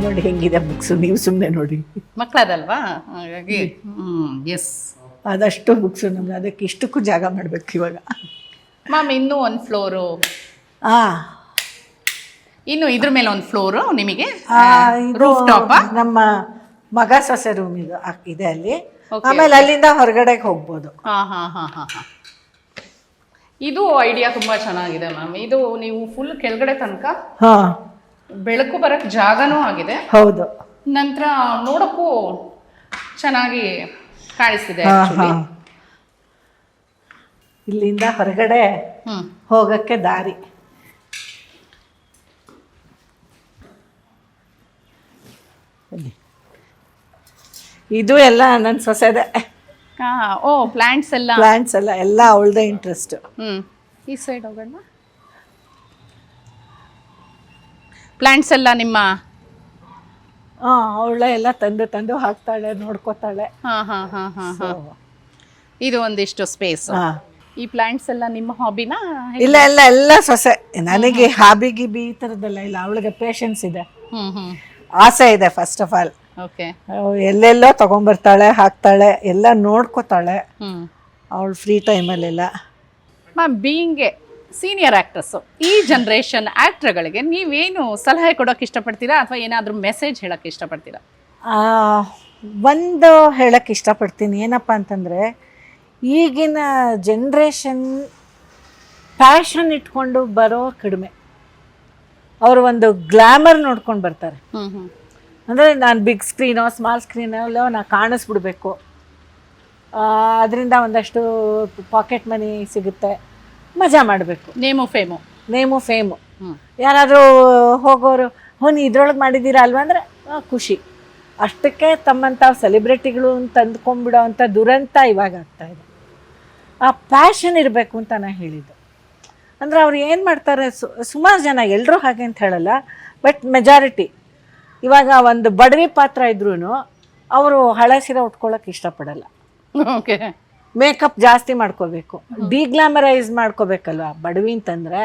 ನೋಡಿ ಹೆಂಗಿದೆ ಬುಕ್ಸು, ನೀವು ಸುಮ್ಮನೆ ನೋಡಿ. ಮಕ್ಕಳದಲ್ವಾ, ಹಾಗಾಗಿ ಎಸ್, ಅದಷ್ಟು ಬುಕ್ಸು ನಮ್ಗೆ, ಅದಕ್ಕೆ ಇಷ್ಟಕ್ಕೂ ಜಾಗ ಮಾಡ್ಬೇಕು ಇವಾಗ. ಮ್ಯಾಮ್, ಇನ್ನೂ ಒಂದು ಫ್ಲೋರು, ಇನ್ನು ಇದ್ರ ಮೇಲೆ ಒಂದು ಫ್ಲೋರು ನಿಮಗೆ ರೂಫ್ ಟಾಪ್. ನಮ್ಮ ಮಗ ಸೊಸೆ ರೂಮ್ ಇದು ಇದೆ ಅಲ್ಲಿ. ಆಮೇಲೆ ಅಲ್ಲಿಂದ ಹೊರಗಡೆಗೆ ಹೋಗ್ಬೋದು. ಇದು ಐಡಿಯಾ ತುಂಬಾ ಚೆನ್ನಾಗಿದೆ ಮ್ಯಾಮ್. ಇದು ನೀವು ಫುಲ್ ಕೆಳಗಡೆ ತನಕ ಬೆಳಕು ಬರಕ್ ಜಾಗನೂ ಆಗಿದೆ. ಹೌದು. ನಂತರ ನೋಡಕ್ಕೂ ಚೆನ್ನಾಗಿ ಕಾಣಿಸ್ತಿದೆ. ಇಲ್ಲಿಂದ ಹೊರಗಡೆ ಹೋಗಕ್ಕೆ ದಾರಿ. ಇದು ಎಲ್ಲ ನನ್ನ ಸೊಸೆದೆ. ಓ, ಪ್ಲಾಂಟ್ಸ್ ಎಲ್ಲ ಅವಳದೇ ಇಂಟ್ರೆಸ್ಟ್. ಈ ಸೈಡ್ ಹೋಗೋಣ. ಪ್ಲಾಂಟ್ಸ್ ಎಲ್ಲ ನಿಮ್ಮ? ಅವಳ ಎಲ್ಲ ತಂದು ತಂದು ಹಾಕ್ತಾಳೆ, ನೋಡ್ಕೋತಾಳೆ. ಇದು ಒಂದಿಷ್ಟು ಸ್ಪೇಸ್. ಈ ಪ್ಲಾಂಟ್ಸ್ ಎಲ್ಲ ನಿಮ್ಮ ಹಾಬಿನಾ? ಇಲ್ಲ ಇಲ್ಲ, ಎಲ್ಲ ಸೊಸೆ. ನನಗೆ ಹಾಬಿ ಗಿಬಿ ಈ ಥರದ್ದೆಲ್ಲ ಇಲ್ಲ. ಅವಳಿಗೆ ಪೇಷನ್ಸ್ ಇದೆ, ಆಸೆ ಇದೆ. ಫಸ್ಟ್ ಆಫ್ ಆಲ್ ಎಲ್ಲೆಲ್ಲೋ ತಗೊಂಡ್ಬರ್ತಾಳೆ, ಹಾಕ್ತಾಳೆ, ಎಲ್ಲ ನೋಡ್ಕೋತಾಳೆ ಅವಳು ಫ್ರೀ ಟೈಮಲ್ಲೆಲ್ಲ. Ma'am, being A senior actress, ಈ ಜನ್ರೇಷನ್ ಆ್ಯಕ್ಟ್ರ್ಗಳಿಗೆ ನೀವೇನು ಸಲಹೆ ಕೊಡೋಕೆ ಇಷ್ಟಪಡ್ತೀರಾ ಅಥವಾ ಏನಾದರೂ ಮೆಸೇಜ್ ಹೇಳೋಕ್ಕೆ ಇಷ್ಟಪಡ್ತೀರಾ? ಒಂದು ಹೇಳಕ್ಕೆ ಇಷ್ಟಪಡ್ತೀನಿ. ಏನಪ್ಪ ಅಂತಂದರೆ, ಈಗಿನ ಜನ್ರೇಷನ್ ಪ್ಯಾಷನ್ ಇಟ್ಕೊಂಡು ಬರೋ ಕಡಿಮೆ. ಅವರು ಒಂದು ಗ್ಲಾಮರ್ ನೋಡ್ಕೊಂಡು ಬರ್ತಾರೆ. ಅಂದರೆ ನಾನು ಬಿಗ್ ಸ್ಕ್ರೀನೋ ಸ್ಮಾಲ್ ಸ್ಕ್ರೀನಲ್ಲೋ ನಾನು ಕಾಣಿಸ್ಬಿಡ್ಬೇಕು, ಅದರಿಂದ ಒಂದಷ್ಟು ಪಾಕೆಟ್ ಮನಿ ಸಿಗುತ್ತೆ, ಮಜಾ ಮಾಡಬೇಕು, ನೇಮು ಫೇಮು. ಯಾರಾದರೂ ಹೋಗೋರು ನೀ ಇದ್ರೊಳಗೆ ಮಾಡಿದ್ದೀರಾ ಅಲ್ವಾ ಅಂದರೆ ಖುಷಿ. ಅಷ್ಟಕ್ಕೆ ತಮ್ಮಂಥ ಸೆಲೆಬ್ರಿಟಿಗಳು ತಂದ್ಕೊಂಡ್ಬಿಡೋ ಅಂಥ ದುರಂತ ಇವಾಗ ಆಗ್ತಾಯಿದೆ. ಆ ಪ್ಯಾಷನ್ ಇರಬೇಕು ಅಂತ ನಾನು ಹೇಳಿದ್ದು. ಅಂದರೆ ಅವ್ರು ಏನು ಮಾಡ್ತಾರೆ, ಸುಮಾರು ಜನ, ಎಲ್ಲರೂ ಹಾಗೆ ಅಂತ ಹೇಳಲ್ಲ, ಬಟ್ ಮೆಜಾರಿಟಿ ಇವಾಗ ಒಂದು ಬಡವಿ ಪಾತ್ರ ಇದ್ರೂ ಅವರು ಹಳೆ ಸೀರೆ ಉಟ್ಕೊಳ್ಳೋಕೆ ಇಷ್ಟಪಡಲ್ಲ. ಓಕೆ, ಮೇಕಪ್ ಜಾಸ್ತಿ ಮಾಡ್ಕೋಬೇಕು, ಡಿಗ್ಲಾಮರೈಸ್ ಮಾಡ್ಕೋಬೇಕಲ್ವ ಬಡವಿ ಅಂತಂದರೆ,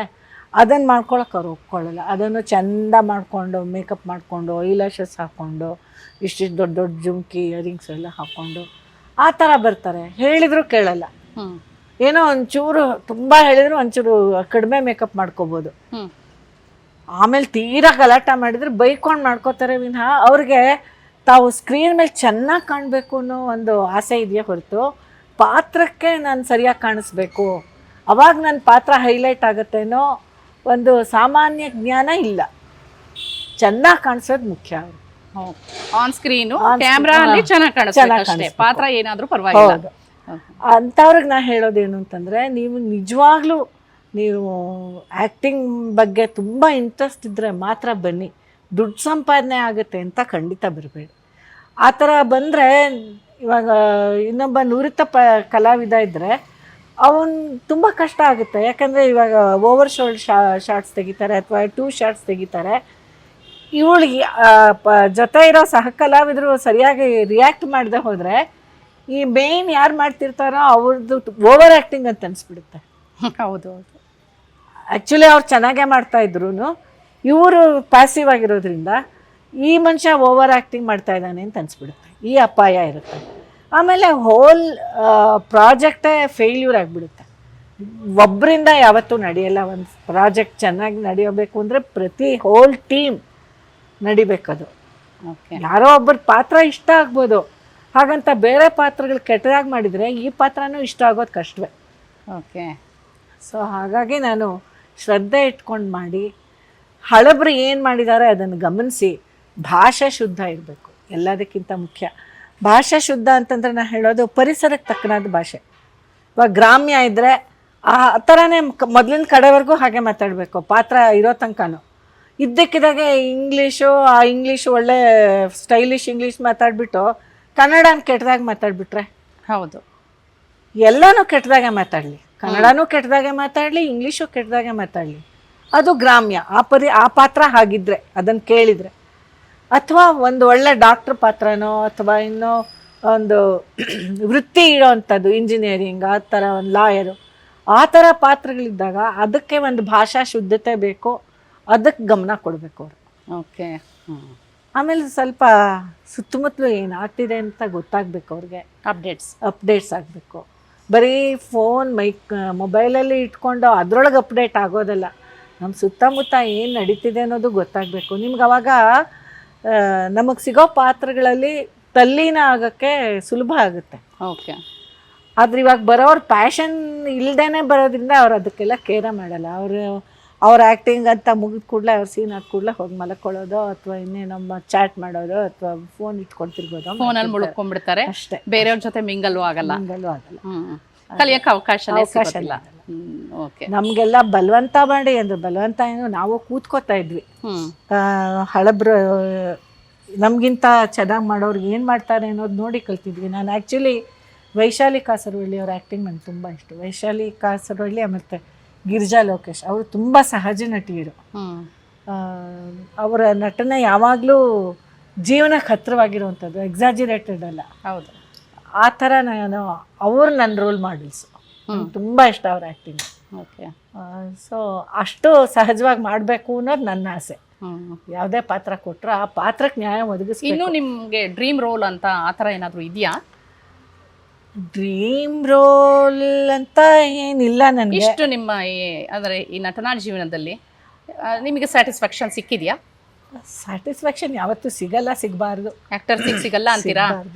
ಅದನ್ನು ಮಾಡ್ಕೊಳಕ್ಕೆ ಅವ್ರು ಒಪ್ಕೊಳ್ಳಲ್ಲ. ಅದನ್ನು ಚೆಂದ ಮಾಡಿಕೊಂಡು ಮೇಕಪ್ ಮಾಡಿಕೊಂಡು ಐಲ್ಯಾಶಸ್ ಹಾಕ್ಕೊಂಡು ಇಷ್ಟಿಷ್ಟು ದೊಡ್ಡ ದೊಡ್ಡ ಜುಮ್ಕಿ ಇಯರಿಂಗ್ಸ್ ಎಲ್ಲ ಹಾಕ್ಕೊಂಡು ಆ ಥರ ಬರ್ತಾರೆ. ಹೇಳಿದರೂ ಕೇಳಲ್ಲ. ಏನೋ ಒಂಚೂರು ತುಂಬ ಹೇಳಿದ್ರು ಒಂಚೂರು ಕಡಿಮೆ ಮೇಕಪ್ ಮಾಡ್ಕೋಬೋದು. ಆಮೇಲೆ ತೀರಾ ಗಲಾಟೆ ಮಾಡಿದ್ರೆ ಬೈಕೊಂಡು ಮಾಡ್ಕೋತಾರೆ ವಿನಃ ಅವ್ರಿಗೆ ತಾವು ಸ್ಕ್ರೀನ್ ಮೇಲೆ ಚೆನ್ನಾಗಿ ಕಾಣಬೇಕು ಅನ್ನೋ ಒಂದು ಆಸೆ ಇದೆಯೇ ಹೊರತು ಪಾತ್ರಕ್ಕೆ ನಾನು ಸರಿಯಾಗಿ ಕಾಣಿಸ್ಬೇಕು, ಅವಾಗ ನನ್ನ ಪಾತ್ರ ಹೈಲೈಟ್ ಆಗುತ್ತೆ ಅನ್ನೋ ಒಂದು ಸಾಮಾನ್ಯ ಜ್ಞಾನ ಇಲ್ಲ. ಚೆನ್ನಾಗಿ ಕಾಣಿಸೋದು ಮುಖ್ಯ. ಆನ್ ಸ್ಕ್ರೀನು ಕ್ಯಾಮ್ರಾ ಅಲ್ಲಿ ಚೆನ್ನಾಗಿ ಕಾಣಿಸ್ಬೇಕು, ಪಾತ್ರ ಏನಾದರೂ ಪರವಾಗಿಲ್ಲ. ಅಂಥವ್ರಿಗೆ ನಾ ಹೇಳೋದೇನು ಅಂತಂದರೆ, ನೀವು ನಿಜವಾಗ್ಲೂ ನೀವು ಆ್ಯಕ್ಟಿಂಗ್ ಬಗ್ಗೆ ತುಂಬ ಇಂಟ್ರೆಸ್ಟ್ ಇದ್ದರೆ ಮಾತ್ರ ಬನ್ನಿ, ದುಡ್ಡು ಸಂಪಾದನೆ ಆಗುತ್ತೆ ಅಂತ ಖಂಡಿತ ಬರಬೇಡಿ. ಆ ಥರ ಬಂದರೆ ಇವಾಗ ಇನ್ನೊಬ್ಬ ನುರಿತ ಕಲಾವಿದ ಇದ್ದರೆ ಅವನು ತುಂಬ ಕಷ್ಟ ಆಗುತ್ತೆ. ಯಾಕಂದರೆ ಇವಾಗ ಓವರ್ ಶೋಲ್ಡ್ ಶಾರ್ಟ್ಸ್ ತೆಗಿತಾರೆ ಅಥವಾ 2 ಶಾರ್ಟ್ಸ್ ತೆಗಿತಾರೆ. ಇವಳಿಗೆ ಜೊತೆ ಇರೋ ಸಹ ಕಲಾವಿದರು ಸರಿಯಾಗಿ ರಿಯಾಕ್ಟ್ ಮಾಡದೆ ಹೋದರೆ ಈ ಮೇಯ್ನ್ ಯಾರು ಮಾಡ್ತಿರ್ತಾರೋ ಅವ್ರದ್ದು ಓವರ್ ಆ್ಯಕ್ಟಿಂಗ್ ಅಂತ ಅನಿಸ್ಬಿಡುತ್ತೆ. ಹೌದು ಹೌದು. ಆ್ಯಕ್ಚುಲಿ ಅವ್ರು ಚೆನ್ನಾಗೇ ಮಾಡ್ತಾಯಿದ್ರು, ಇವರು ಪ್ಯಾಸಿವ್ ಆಗಿರೋದ್ರಿಂದ ಈ ಮನುಷ್ಯ ಓವರ್ ಆ್ಯಕ್ಟಿಂಗ್ ಮಾಡ್ತಾ ಇದ್ದಾನೆ ಅಂತ ಅನಿಸ್ಬಿಡುತ್ತೆ. ಈ ಅಪಾಯ ಇರುತ್ತೆ. ಆಮೇಲೆ ಹೋಲ್ ಪ್ರಾಜೆಕ್ಟೇ ಫೇಲ್ಯೂರ್ ಆಗಿಬಿಡುತ್ತೆ. ಒಬ್ಬರಿಂದ ಯಾವತ್ತೂ ನಡೆಯಲ್ಲ. ಒಂದು ಪ್ರಾಜೆಕ್ಟ್ ಚೆನ್ನಾಗಿ ನಡೆಯಬೇಕು ಅಂದರೆ ಪ್ರತಿ ಹೋಲ್ ಟೀಮ್ ನಡಿಬೇಕದು. ಯಾರೋ ಒಬ್ಬರ ಪಾತ್ರ ಇಷ್ಟ ಆಗ್ಬೋದು, ಹಾಗಂತ ಬೇರೆ ಪಾತ್ರಗಳು ಕೆಟ್ಟದಾಗಿ ಮಾಡಿದರೆ ಈ ಪಾತ್ರನೂ ಇಷ್ಟ ಆಗೋದು ಕಷ್ಟವೇ. ಓಕೆ. ಸೊ ಹಾಗಾಗಿ ನಾನು ಶ್ರದ್ಧೆ ಇಟ್ಕೊಂಡು ಮಾಡಿ, ಹಳಬ್ರು ಏನು ಮಾಡಿದ್ದಾರೆ ಅದನ್ನು ಗಮನಿಸಿ, ಭಾಷೆ ಶುದ್ಧ ಇರಬೇಕು ಎಲ್ಲದಕ್ಕಿಂತ ಮುಖ್ಯ. ಭಾಷೆ ಶುದ್ಧ ಅಂತಂದ್ರೆ ನಾನು ಹೇಳೋದು ಪರಿಸರಕ್ಕೆ ತಕ್ಕನಾದ ಭಾಷೆ. ಇವಾಗ ಗ್ರಾಮ್ಯ ಇದ್ದರೆ ಆ ಥರನೇ ಮೊದಲಿನ ಕಡೆವರೆಗೂ ಹಾಗೆ ಮಾತಾಡಬೇಕು ಪಾತ್ರ ಇರೋ ತನಕನೂ. ಇದ್ದಕ್ಕಿದ್ದಾಗೆ ಇಂಗ್ಲೀಷು ಒಳ್ಳೆ ಸ್ಟೈಲಿಶ್ ಇಂಗ್ಲೀಷ್ ಮಾತಾಡಿಬಿಟ್ಟು ಕನ್ನಡನ ಕೆಟ್ಟದಾಗಿ ಮಾತಾಡಿಬಿಟ್ರೆ, ಹೌದು, ಎಲ್ಲನೂ ಕೆಟ್ಟದಾಗೆ ಮಾತಾಡಲಿ, ಕನ್ನಡನೂ ಕೆಟ್ಟದಾಗೆ ಮಾತಾಡಲಿ, ಇಂಗ್ಲೀಷು ಕೆಟ್ಟದಾಗೆ ಮಾತಾಡಲಿ, ಅದು ಗ್ರಾಮ್ಯ. ಆ ಪಾತ್ರ ಹಾಗಿದ್ರೆ ಅದನ್ನು ಕೇಳಿದರೆ, ಅಥವಾ ಒಂದು ಒಳ್ಳೆ ಡಾಕ್ಟ್ರ್ ಪಾತ್ರನೋ ಅಥವಾ ಇನ್ನೂ ಒಂದು ವೃತ್ತಿ ಇರೋವಂಥದ್ದು, ಇಂಜಿನಿಯರಿಂಗ್ ಆ ಥರ, ಒಂದು ಲಾಯರು, ಆ ಥರ ಪಾತ್ರಗಳಿದ್ದಾಗ ಅದಕ್ಕೆ ಒಂದು ಭಾಷಾ ಶುದ್ಧತೆ ಬೇಕು, ಅದಕ್ಕೆ ಗಮನ ಕೊಡಬೇಕು ಅವರು. ಓಕೆ. ಆಮೇಲೆ ಸ್ವಲ್ಪ ಸುತ್ತಮುತ್ತಲು ಏನಾಗ್ತಿದೆ ಅಂತ ಗೊತ್ತಾಗಬೇಕು ಅವ್ರಿಗೆ, ಅಪ್ಡೇಟ್ಸ್ ಆಗಬೇಕು. ಬರೀ ಫೋನ್ ಮೊಬೈಲಲ್ಲಿ ಇಟ್ಕೊಂಡು ಅದರೊಳಗೆ ಅಪ್ಡೇಟ್ ಆಗೋದಲ್ಲ, ನಮ್ಮ ಸುತ್ತಮುತ್ತ ಏನು ನಡೀತಿದೆ ಅನ್ನೋದು ಗೊತ್ತಾಗಬೇಕು. ನಿಮ್ಗೆ ಅವಾಗ ನಮಗೆ ಸಿಗೋ ಪಾತ್ರಗಳಲ್ಲಿ ತಲ್ಲೀನ ಆಗೋಕ್ಕೆ ಸುಲಭ ಆಗುತ್ತೆ. ಓಕೆ. ಆದ್ರೆ ಇವಾಗ ಬರೋರು ಪ್ಯಾಷನ್ ಇಲ್ಲದೇ ಬರೋದ್ರಿಂದ ಅವ್ರು ಅದಕ್ಕೆಲ್ಲ ಕೇರ ಮಾಡಲ್ಲ. ಅವ್ರ ಆ್ಯಕ್ಟಿಂಗ್ ಅಂತ ಮುಗಿದ ಕೂಡಲೇ ಅವ್ರ ಸೀನ್ ಆದ ಕೂಡಲೇ ಹೋಗಿ ಮಲ್ಕೊಳ್ಳೋದು ಅಥವಾ ಇನ್ನೇನಮ್ಮ ಚಾಟ್ ಮಾಡೋದು ಅಥವಾ ಫೋನ್ ಇಟ್ಕೊಳ್ತಿರ್ಬೋದು, ಫೋನಲ್ಲಿ ಮುಳುಗ್ಕೊಂಡ್ಬಿಡ್ತಾರೆ ಅಷ್ಟೇ. ಬೇರೆಯವ್ರ ಜೊತೆ ಮಿಂಗಲ್ವೂ ಆಗಲ್ಲ. ಕಲಿಯಕ್ಕೆ ಅವಕಾಶ ಇಲ್ಲ. ನಮಗೆಲ್ಲ ಬಲವಂತ ಮಾಡಿ ಅಂದ್ರೆ ಬಲವಂತ ಏನು, ನಾವು ಕೂತ್ಕೋತಾ ಇದ್ವಿ. ಹಳಬ್ರು ನಮಗಿಂತ ಚೆನ್ನಾಗಿ ಮಾಡೋರ್ಗೆ ಏನು ಮಾಡ್ತಾರೆ ಅನ್ನೋದು ನೋಡಿ ಕಲ್ತಿದ್ವಿ. ನಾನು ಆ್ಯಕ್ಚುಲಿ ವೈಶಾಲಿ ಕಾಸರವಳ್ಳಿ ಅವ್ರ ಆ್ಯಕ್ಟಿಂಗ್ ನನಗೆ ತುಂಬ ಇಷ್ಟ. ವೈಶಾಲಿ ಕಾಸರವಳ್ಳಿ ಮತ್ತು ಗಿರಿಜಾ ಲೋಕೇಶ್ ಅವರು ತುಂಬ ಸಹಜ ನಟಿಯರು. ಅವರ ನಟನೆ ಯಾವಾಗಲೂ ಜೀವನಕ್ಕೆ ಹತ್ತಿರವಾಗಿರುವಂಥದ್ದು, ಎಕ್ಸಾಜಿರೇಟೆಡ್ ಅಲ್ಲ. ಹೌದು. ಆ ಥರ ನಾನು ಅವ್ರು ನನ್ನ ರೋಲ್ ಮಾಡಲ್ಸು. ತುಂಬ ಇಷ್ಟ ಅವ್ರ ಆ್ಯಕ್ಟಿಂಗ್. ಓಕೆ. ಸೊ ಅಷ್ಟು ಸಹಜವಾಗಿ ಮಾಡಬೇಕು ಅನ್ನೋದು ನನ್ನ ಆಸೆ. ಯಾವುದೇ ಪಾತ್ರ ಕೊಟ್ಟರು ಆ ಪಾತ್ರಕ್ಕೆ ನ್ಯಾಯ ಒದಗಿಸ್ಬೇಕು. ಇನ್ನು ನಿಮಗೆ ಡ್ರೀಮ್ ರೋಲ್ ಅಂತ ಆ ಥರ ಏನಾದರೂ ಇದೆಯಾ? ಡ್ರೀಮ್ ರೋಲ್ ಅಂತ ಏನಿಲ್ಲ ನನಗೆ. ಇಷ್ಟು ನಿಮ್ಮ ಅಂದರೆ ಈ ನಟನಾ ಜೀವನದಲ್ಲಿ ನಿಮಗೆ ಸ್ಯಾಟಿಸ್ಫ್ಯಾಕ್ಷನ್ ಸಿಕ್ಕಿದೆಯಾ? ಸ್ಯಾಟಿಸ್ಫ್ಯಾಕ್ಷನ್ ಯಾವತ್ತೂ ಸಿಗಲ್ಲ, ಸಿಗಬಾರ್ದು. ಆಕ್ಟರ್ಸಿಗೆ ಸಿಗಲ್ಲ ಅಂತೀರಾ?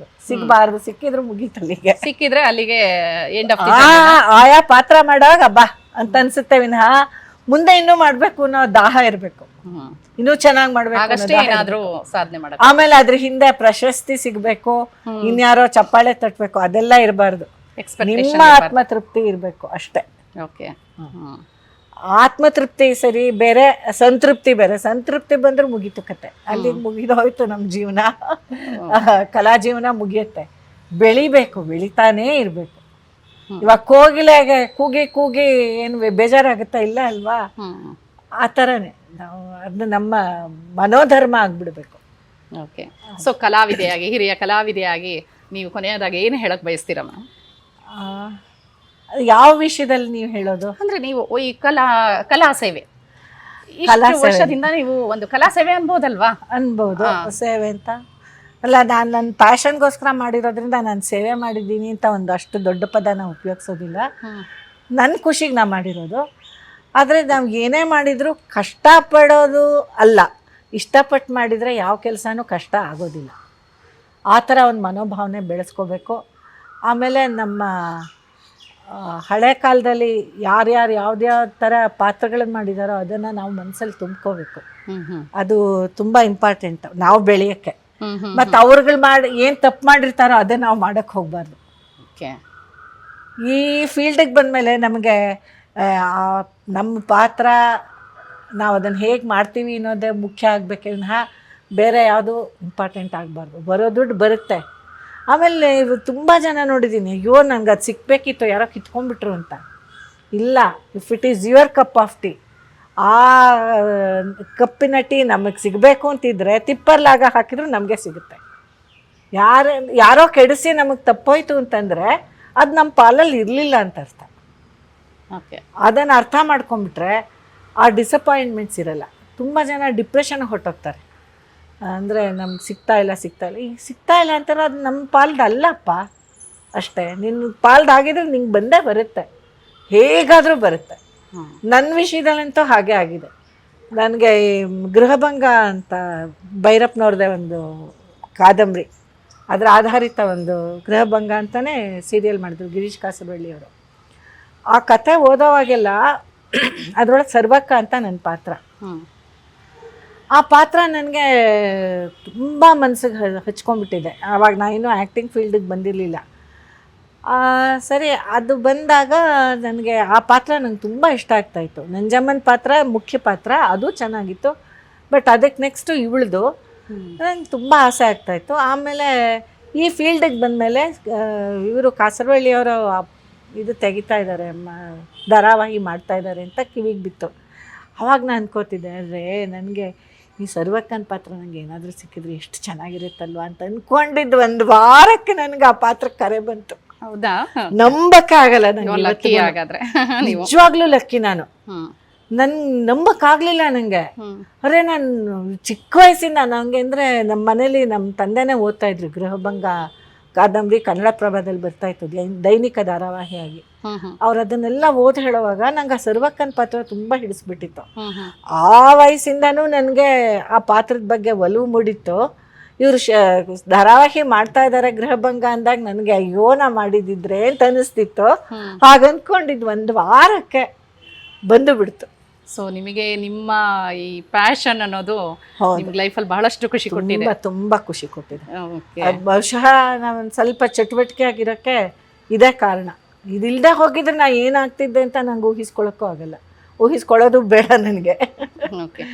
ಸಿಗಬಾರ್ದು, ಸಿಕ್ಕಿದ್ರು ಮುಗೀತಲ್ಲಿಗೆ. ಸಿಕ್ಕಿದ್ರೆ ಅಲ್ಲಿಗೆ ಎಂಡ್ ಆಫ್ ಆಯಾ ಪಾತ್ರ ಮಾಡುವಾಗ ಹಬ್ಬ ಅಂತ ಅನ್ಸುತ್ತೆ ವಿನಃ ಮುಂದೆ ಇನ್ನೂ ಮಾಡ್ಬೇಕು ಅನ್ನೋ ದಾಹ ಇರ್ಬೇಕು, ಇನ್ನೂ ಚೆನ್ನಾಗಿ ಮಾಡ್ಬೇಕು ಆಗಷ್ಟೇ ಏನಾದ್ರೂ ಸಾಧನೆ ಮಾಡಕ್. ಆಮೇಲೆ ಅದ್ರ ಹಿಂದೆ ಪ್ರಶಸ್ತಿ ಸಿಗ್ಬೇಕು, ಇನ್ಯಾರೋ ಚಪ್ಪಾಳೆ ತಟ್ಬೇಕು, ಅದೆಲ್ಲ ಇರಬಾರ್ದು. ನಿಮ್ಮ ಆತ್ಮತೃಪ್ತಿ ಇರ್ಬೇಕು ಅಷ್ಟೇ. ಓಕೆ. ಆತ್ಮತೃಪ್ತಿ ಸರಿ ಬೇರೆ, ಸಂತೃಪ್ತಿ ಬೇರೆ. ಸಂತೃಪ್ತಿ ಬಂದ್ರೆ ಮುಗೀತು ಕತೆ, ಅಲ್ಲಿಗೆ ಮುಗಿದೋಯ್ತು ನಮ್ಮ ಜೀವನ. ಕಲಾ ಜೀವನ ಮುಗಿಯುತ್ತೆ. ಬೆಳಿಬೇಕು, ಬೆಳಿತಾನೇ ಇರ್ಬೇಕು. ಇವಾಗ ಕೋಗಿಲೆಗೆ ಕೂಗಿ ಕೂಗಿ ಏನು ಬೇಜಾರಾಗುತ್ತಾ? ಇಲ್ಲ ಅಲ್ವಾ? ಆ ಥರನೇ ನಾವು ಅದನ್ನ ನಮ್ಮ ಮನೋಧರ್ಮ ಆಗ್ಬಿಡ್ಬೇಕು. ಓಕೆ. ಸೊ ಕಲಾವಿದೆಯಾಗಿ, ಹಿರಿಯ ಕಲಾವಿದೆಯಾಗಿ ನೀವು ಕೊನೆಯದಾಗಿ ಏನು ಹೇಳಕ್ ಬಯಸ್ತೀರಾ ಮ್ಯಾಮ್? ಯಾವ ವಿಷಯದಲ್ಲಿ ನೀವು ಹೇಳೋದು? ಅಂದ್ರೆ ನೀವು ಈ ಕಲಾ ಸೇವೆ, ಇಷ್ಟು ವರ್ಷದಿಂದ ನೀವು ಒಂದು ಕಲಾ ಸೇವೆ ಅನ್ಬೋದಲ್ವಾ? ಅನ್ಬೋದು. ಸೇವೆ ಅಂತ ಅಲ್ಲ, ನಾನು ನನ್ನ ಪ್ಯಾಷನ್ಗೋಸ್ಕರ ಮಾಡಿರೋದ್ರಿಂದ ನಾನು ಸೇವೆ ಮಾಡಿದ್ದೀನಿ ಅಂತ ಒಂದು ಅಷ್ಟು ದೊಡ್ಡ ಪದನ ಉಪಯೋಗಿಸೋದಿಲ್ಲ. ನನ್ನ ಖುಷಿಗೆ ನಾ ಮಾಡಿರೋದು. ಆದರೆ ನಾವು ಏನೇ ಮಾಡಿದರೂ ಕಷ್ಟಪಡೋದು ಅಲ್ಲ, ಇಷ್ಟಪಟ್ಟು ಮಾಡಿದರೆ ಯಾವ ಕೆಲಸನೂ ಕಷ್ಟ ಆಗೋದಿಲ್ಲ. ಆ ಥರ ಒಂದು ಮನೋಭಾವನೆ ಬೆಳೆಸ್ಕೋಬೇಕು. ಆಮೇಲೆ ನಮ್ಮ ಹಳೆ ಕಾಲದಲ್ಲಿ ಯಾರ್ಯಾರು ಯಾವ್ದ್ಯಾವ ಥರ ಪಾತ್ರಗಳನ್ನು ಮಾಡಿದಾರೋ ಅದನ್ನು ನಾವು ಮನಸ್ಸಲ್ಲಿ ತುಂಬ್ಕೋಬೇಕು. ಅದು ತುಂಬ ಇಂಪಾರ್ಟೆಂಟ್ ನಾವು ಬೆಳೆಯೋಕ್ಕೆ. ಮತ್ತು ಅವ್ರುಗಳು ಮಾಡಿ ಏನು ತಪ್ಪು ಮಾಡಿರ್ತಾರೋ ಅದೇ ನಾವು ಮಾಡೋಕ್ಕೆ ಹೋಗಬಾರ್ದು. ಈ ಫೀಲ್ಡಿಗೆ ಬಂದಮೇಲೆ ನಮಗೆ ನಮ್ಮ ಪಾತ್ರ ನಾವು ಅದನ್ನು ಹೇಗೆ ಮಾಡ್ತೀವಿ ಅನ್ನೋದೇ ಮುಖ್ಯ ಆಗಬೇಕೆ ವಿನಃ ಬೇರೆ ಯಾವುದೂ ಇಂಪಾರ್ಟೆಂಟ್ ಆಗಬಾರ್ದು. ಬರೋ ದುಡ್ಡು ಬರುತ್ತೆ. ಆಮೇಲೆ ತುಂಬ ಜನ ನೋಡಿದ್ದೀನಿ, ಅಯ್ಯೋ ನನಗೆ ಅದು ಸಿಕ್ಕಬೇಕಿತ್ತು, ಯಾರೋ ಕಿತ್ಕೊಂಡ್ಬಿಟ್ರು ಅಂತ. ಇಲ್ಲ, if it is your cup of tea, ಆ ಕಪ್ಪಿನ ಟೀ ನಮಗೆ ಸಿಗಬೇಕು ಅಂತಿದ್ರೆ ತಿಪ್ಪರ್ಲಾಗ ಹಾಕಿದ್ರು ನಮಗೆ ಸಿಗುತ್ತೆ. ಯಾರೋ ಕೆಡಿಸಿ ನಮಗೆ ತಪ್ಪೋಯ್ತು ಅಂತಂದರೆ ಅದು ನಮ್ಮ ಪಾಲಲ್ಲಿ ಇರಲಿಲ್ಲ ಅಂತ ಅರ್ಥ. ಓಕೆ. ಅದನ್ನು ಅರ್ಥ ಮಾಡ್ಕೊಂಬಿಟ್ರೆ ಆ ಡಿಸಪಾಯಿಂಟ್ಮೆಂಟ್ಸ್ ಇರಲ್ಲ. ತುಂಬ ಜನ ಡಿಪ್ರೆಷನ್ಗೆ ಹೊರಟೋಗ್ತಾರೆ. ಅಂದರೆ ನಮ್ಗೆ ಸಿಗ್ತಾ ಇಲ್ಲ ಈಗ ಸಿಗ್ತಾ ಇಲ್ಲ ಅಂತಾರೆ, ಅದು ನಮ್ಮ ಪಾಲ್ದು ಅಲ್ಲಪ್ಪ ಅಷ್ಟೇ. ನಿನ್ನ ಪಾಲ್ದಾಗಿದ್ರೆ ನಿಂಗೆ ಬಂದೇ ಬರುತ್ತೆ, ಹೇಗಾದರೂ ಬರುತ್ತೆ. ನನ್ನ ವಿಷಯದಲ್ಲಂತೂ ಹಾಗೆ ಆಗಿದೆ. ನನಗೆ ಗೃಹಭಂಗ ಅಂತ ಭೈರಪ್ಪನವ್ರದ್ದೇ ಒಂದು ಕಾದಂಬರಿ, ಅದರ ಆಧಾರಿತ ಒಂದು ಗೃಹಭಂಗ ಅಂತಲೇ ಸೀರಿಯಲ್ ಮಾಡಿದ್ರು ಗಿರೀಶ್ ಕಾಸರವಳ್ಳಿಯವರು. ಆ ಕತೆ ಓದೋವಾಗೆಲ್ಲ ಅದರೊಳಗೆ ಸರ್ವಕ್ಕ ಅಂತ ನನ್ನ ಪಾತ್ರ. ಆ ಪಾತ್ರ ನನಗೆ ತುಂಬ ಮನಸ್ಸಿಗೆ ಹಚ್ಕೊಂಡ್ಬಿಟ್ಟಿದೆ. ಆವಾಗ ನಾನು ಇನ್ನೂ ಆ್ಯಕ್ಟಿಂಗ್ ಫೀಲ್ಡಿಗೆ ಬಂದಿರಲಿಲ್ಲ. ಸರಿ, ಅದು ಬಂದಾಗ ನನಗೆ ಆ ಪಾತ್ರ ನಂಗೆ ತುಂಬ ಇಷ್ಟ ಆಗ್ತಾಯಿತ್ತು. ನಂಜಮ್ಮನ ಪಾತ್ರ ಮುಖ್ಯ ಪಾತ್ರ, ಅದು ಚೆನ್ನಾಗಿತ್ತು. ಬಟ್ ಅದಕ್ಕೆ ನೆಕ್ಸ್ಟು ಇವಳ್ದು ನಂಗೆ ತುಂಬ ಆಸೆ ಆಗ್ತಾಯಿತ್ತು. ಆಮೇಲೆ ಈ ಫೀಲ್ಡಿಗೆ ಬಂದಮೇಲೆ ಇವರು ಕಾಸರವಳ್ಳಿಯವರು ಇದು ತೆಗಿತಾ ಇದ್ದಾರೆ, ಧಾರಾವಾಹಿ ಮಾಡ್ತಾಯಿದ್ದಾರೆ ಅಂತ ಕಿವಿಗೆ ಬಿತ್ತು. ಆವಾಗ ನಾನು ಅನ್ಕೋತಿದ್ದೆ, ಅಂದರೆ ನನಗೆ ಈ ಸರ್ವಕ್ಕನ ಪಾತ್ರ ನನಗೆ ಏನಾದರೂ ಸಿಕ್ಕಿದ್ರೆ ಎಷ್ಟು ಚೆನ್ನಾಗಿರುತ್ತಲ್ವ ಅಂತ ಅಂದ್ಕೊಂಡಿದ್ದು. ಒಂದು ವಾರಕ್ಕೆ ನನಗೆ ಆ ಪಾತ್ರಕ್ಕೆ ಕರೆ ಬಂತು. ಹೌದಾ? ನಂಬಕ್ಕಾಗಲ್ಲ ನನಗೆ. ಲಕ್ಕಿ ಹಾಗಾದ್ರೆ. ನಿಜವಾಗ್ಲೂ ಲಕ್ಕಿ ನಾನು. ನಂಬಕ್ಕಾಗಲಿಲ್ಲ ನನಗೆ. ಅರೆ ನಾನು ಚಿಕ್ಕ ವಯಸ್ಸಿಂದ ನನಗೆ ಅಂದರೆ ನಮ್ಮ ಮನೇಲಿ ನಮ್ಮ ತಂದೆನೇ ಓದ್ತಾ ಇದ್ರು ಗೃಹಭಂಗ ಕಾದಂಬರಿ, ಕನ್ನಡಪ್ರಭದಲ್ಲಿ ಬರ್ತಾಯಿತ್ತು ದೈನಿಕ ಧಾರಾವಾಹಿಯಾಗಿ. ಅವ್ರು ಅದನ್ನೆಲ್ಲ ಓದಿ ಹೇಳುವಾಗ ನಂಗೆ ಆ ಸರ್ವಕ್ಕನ ಪಾತ್ರ ತುಂಬ ಹಿಡಿಸ್ಬಿಟ್ಟಿತ್ತು. ಆ ವಯಸ್ಸಿಂದನೂ ನನಗೆ ಆ ಪಾತ್ರದ ಬಗ್ಗೆ ಒಲವು ಮೂಡಿತ್ತು. ಇವರು ಧಾರಾವಾಹಿ ಮಾಡ್ತಾ ಇದ್ದಾರೆ ಗೃಹಭಂಗ ಅಂದಾಗ ನನಗೆ ಅಯ್ಯೋ ನಾ ಮಾಡಿದಿದ್ರೆ ಅಂತ ಅನ್ನಿಸ್ತಿತ್ತು. ಹಾಗಂದ್ಕೊಂಡಿದ್ದು ಒಂದು ವಾರಕ್ಕೆ ಬಂದು ಬಿಡ್ತು. ಸೊ ನಿಮಗೆ ನಿಮ್ಮ ಈ ಪ್ಯಾಷನ್ ಅನ್ನೋದು ನಿಮ್ಗೆ ಲೈಫಲ್ಲಿ ಬಹಳಷ್ಟು ಖುಷಿ ಕೊಟ್ಟಿದೆ. ತುಂಬ ಖುಷಿ ಕೊಟ್ಟಿದೆ. ಬಹುಶಃ ನಾವೊಂದು ಸ್ವಲ್ಪ ಚಟುವಟಿಕೆ ಆಗಿರೋಕ್ಕೆ ಇದೇ ಕಾರಣ. ಇದಿಲ್ಲದೆ ಹೋಗಿದ್ರೆ ನಾ ಏನಾಗ್ತಿದ್ದೆ ಅಂತ ನಂಗೆ ಊಹಿಸ್ಕೊಳ್ಳೋಕ್ಕೂ ಆಗಲ್ಲ, ಊಹಿಸ್ಕೊಳ್ಳೋದು ಬೇಡ ನನಗೆ. ಓಕೆ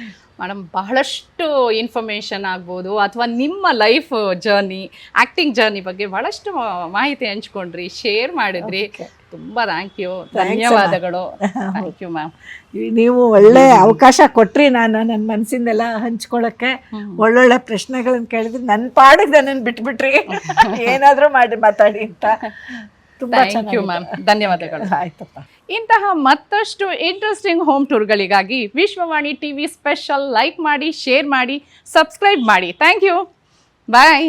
ಮೇಡಮ್, ಬಹಳಷ್ಟು ಇನ್ಫಾರ್ಮೇಷನ್ ಆಗ್ಬೋದು ಅಥವಾ ನಿಮ್ಮ ಲೈಫ್ ಜರ್ನಿ, ಆ್ಯಕ್ಟಿಂಗ್ ಜರ್ನಿ ಬಗ್ಗೆ ಬಹಳಷ್ಟು ಮಾಹಿತಿ ಹಂಚ್ಕೊಂಡ್ರಿ, ಶೇರ್ ಮಾಡಿದ್ರಿ. ತುಂಬ ಥ್ಯಾಂಕ್ ಯು, ಧನ್ಯವಾದಗಳು. Thank you ma'am. ನೀವು ಒಳ್ಳೆ ಅವಕಾಶ ಕೊಟ್ರಿ ನನ್ನ ಮನಸ್ಸಿಂದೆಲ್ಲ ಹಂಚ್ಕೊಳ್ಳೋಕ್ಕೆ. ಒಳ್ಳೊಳ್ಳೆ ಪ್ರಶ್ನೆಗಳನ್ನು ಕೇಳಿದ್ರಿ, ನನ್ನ ಪಾಡಿಗೆ ನನ್ನನ್ನು ಬಿಟ್ಬಿಟ್ರಿ ಏನಾದರೂ ಮಾಡಿ ಮಾತಾಡಿ ಅಂತ. ಥ್ಯಾಂಕ್ ಯು ಮ್ಯಾಮ್, ಧನ್ಯವಾದಗಳು. ಆಯ್ತಪ್ಪ. ಇಂತಹ ಮತ್ತಷ್ಟು ಇಂಟ್ರೆಸ್ಟಿಂಗ್ ಹೋಮ್ ಟೂರ್ಗಳಿಗಾಗಿ ವಿಶ್ವವಾಣಿ ಟಿವಿ ಸ್ಪೆಷಲ್ ಲೈಕ್ ಮಾಡಿ, ಶೇರ್ ಮಾಡಿ, ಸಬ್ಸ್ಕ್ರೈಬ್ ಮಾಡಿ. Thank you, bye.